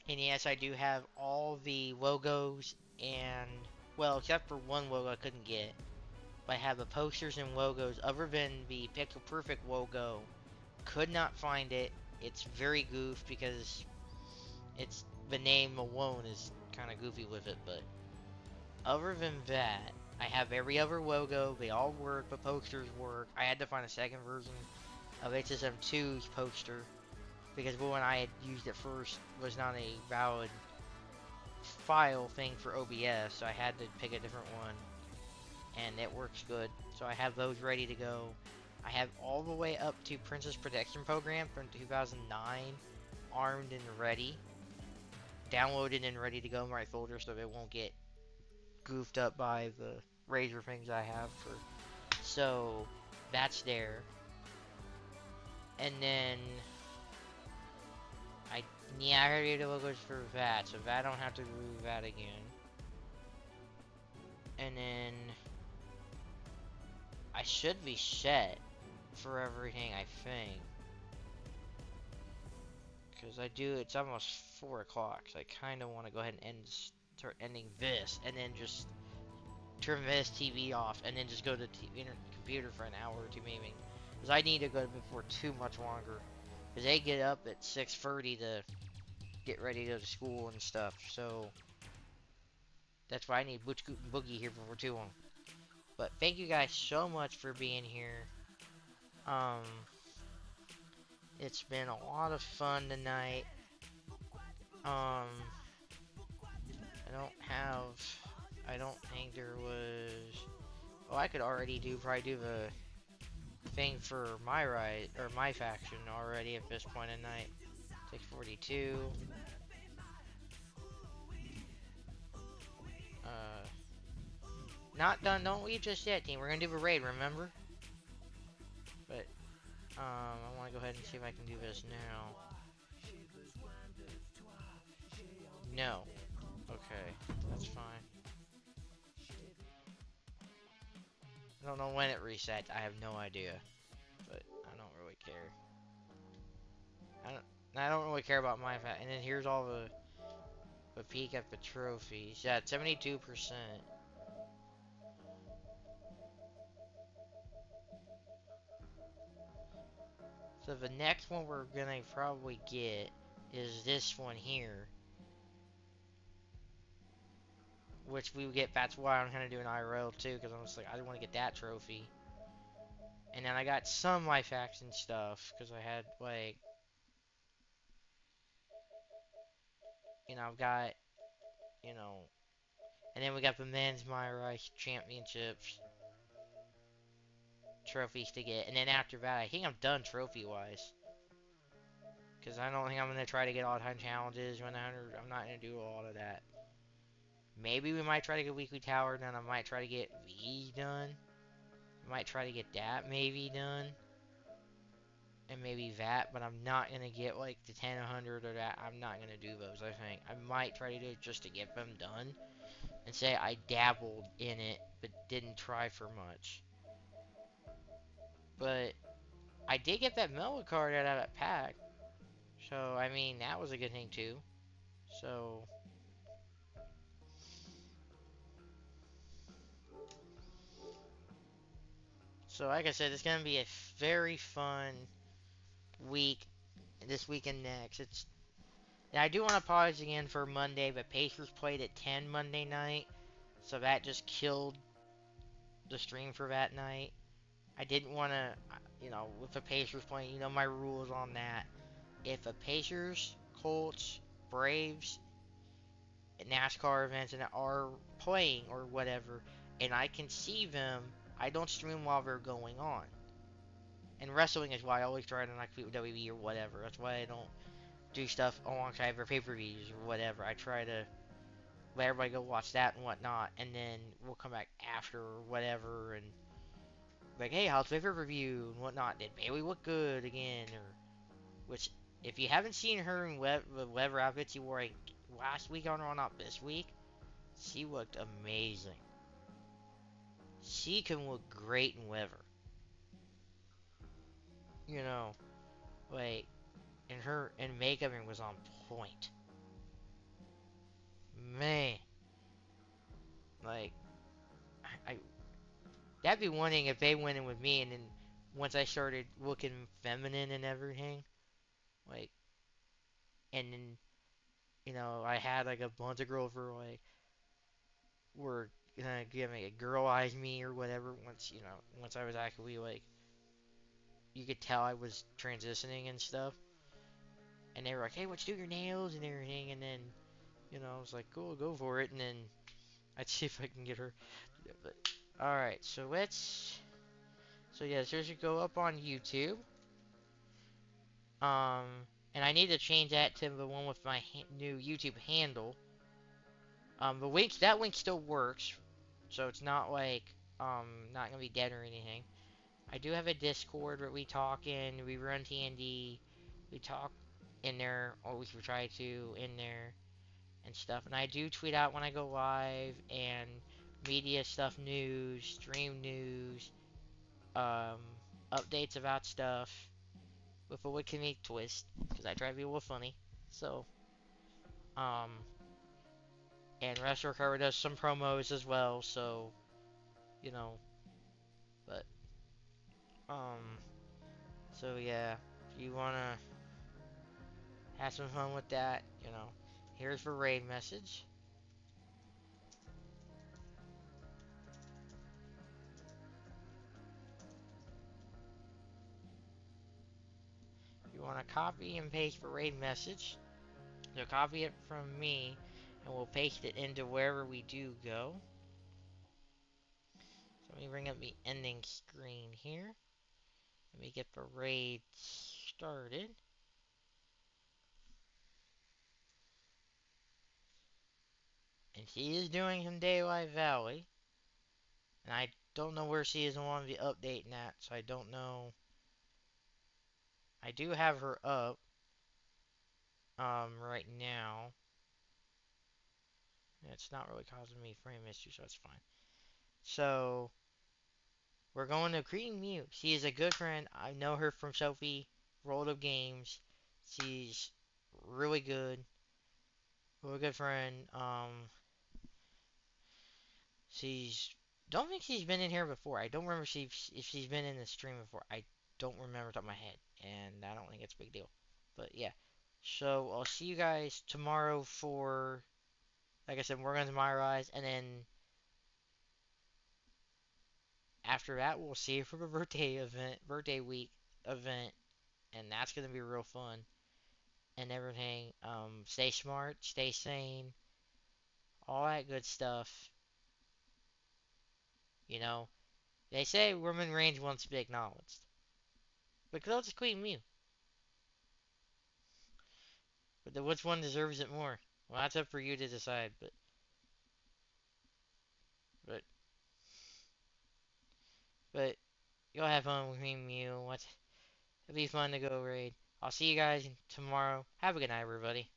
and yes, I do have all the logos and, well, except for one logo I couldn't get. But I have the posters and logos other than the Pixel Perfect logo. Could not find it. It's very goofed because it's, the name alone is kind of goofy with it, but other than that, I have every other logo. They all work. The posters work. I had to find a second version of HSM2's poster because the one I had used at first was not a valid file thing for OBS, so I had to pick a different one, and it works good. So I have those ready to go. I have all the way up to Princess Protection Program from 2009 armed and ready, downloaded and ready to go in my folder so it won't get goofed up by the Razor things I have for. So that's there. And then I already the logos for that, so that I don't have to do that again. And then I should be set for everything, I think. Because it's almost 4 o'clock, so I kind of want to go ahead and start ending this, and then just turn this TV off, and then just go to the computer for an hour or two maybe. Because I need to go before too much longer. Because they get up at 6:30 to get ready to go to school and stuff, so that's why I need Butch Scoot and Boogie here before too long. But thank you guys so much for being here. It's been a lot of fun tonight. I don't think there was. Oh, I could already probably do the thing for my ride or my faction already at this point in night. 6:42. Not done. Don't leave just yet, team. We're gonna do the raid, remember? But I want to go ahead and see if I can do this now. No. Okay, that's fine. I don't know when it resets. I have no idea, but I don't really care. I don't really care about my fat. And then here's all the peek at the trophies. Yeah, 72%. So the next one we're gonna probably get is this one here, which we get. That's why I'm gonna do an IRL too, because I'm just like I want to get that trophy. And then I got some life action stuff because I had like, I've got, you know, and then we got the men's My Rice championships. trophies to get, and then after that, I think I'm done trophy wise. Because I don't think I'm gonna try to get all time challenges, 100. I'm not gonna do all of that. Maybe we might try to get weekly tower done. I might try to get V done. I might try to get that maybe done. And maybe that, but I'm not gonna get like the 10, 100 or that. I'm not gonna do those. I think I might try to do it just to get them done and say I dabbled in it but didn't try for much. But I did get that Mellow card out of that pack, so I mean that was a good thing too. So like I said, it's gonna be a very fun week this week and next. It's and I do want to pause again for Monday, but Pacers played at 10 Monday night, so that just killed the stream for that night. I didn't want to, with the Pacers playing, my rules on that. If a Pacers, Colts, Braves, NASCAR events and are playing or whatever, and I can see them, I don't stream while they're going on. And wrestling is why I always try to not compete with WWE or whatever. That's why I don't do stuff alongside their pay-per-views or whatever. I try to let everybody go watch that and whatnot, and then we'll come back after or whatever and like, hey, how's the pay-per-view and whatnot? Did Bailey look good again? Or which, if you haven't seen her in the leather outfits she wore like, last week on or not this week, she looked amazing. She can look great in leather. You know, like, and her and makeup was on point. Man, like, I that'd be one thing if they went in with me, and then once I started looking feminine and everything, like, and then I had like a bunch of girls were like were gonna give me a girl eyes me or whatever. Once I was actually like, you could tell I was transitioning and stuff, and they were like, hey, what's do your nails and everything, and then I was like, cool, go for it, and then I'd see if I can get her. But all right, so yeah, so it should go up on YouTube. Um, and I need to change that to the one with my new YouTube handle. That link still works, so it's not like not gonna be dead or anything. I do have a Discord where we talk in, we run TND, we talk in there, or we try to in there and stuff. And I do tweet out when I go live and media stuff, news, stream news, um, updates about stuff with a wicked comedic twist because I try to be a little funny. So, um, and Rest Recover does some promos as well. So, you know, but so yeah, if you wanna have some fun with that, here's the raid message. If you want to copy and paste the raid message, you'll copy it from me and we'll paste it into wherever we do go. So let me bring up the ending screen here. Let me get the raid started. And she is doing some Daylight Valley. And I don't know where she is on the update that, so I don't know. I do have her up right now. It's not really causing me frame issues, so that's fine. So we're going to Creating Mute. She is a good friend. I know her from Sophie World of Games. She's really good. Really good friend. She's don't think she's been in here before. I don't remember if she's been in the stream before. I don't remember top of my head, and I don't think it's a big deal. But yeah. So I'll see you guys tomorrow for, like I said, we're going to my rise, and then after that we'll see you for the birthday week event, and that's gonna be real fun and everything. Stay smart, stay sane, all that good stuff. You know, They say Roman Reigns wants to be acknowledged. But close to Queen Mew. But which one deserves it more? Well, that's up for you to decide. But but you'll have fun with Queen Mew. It'll be fun to go raid. I'll see you guys tomorrow. Have a good night, everybody.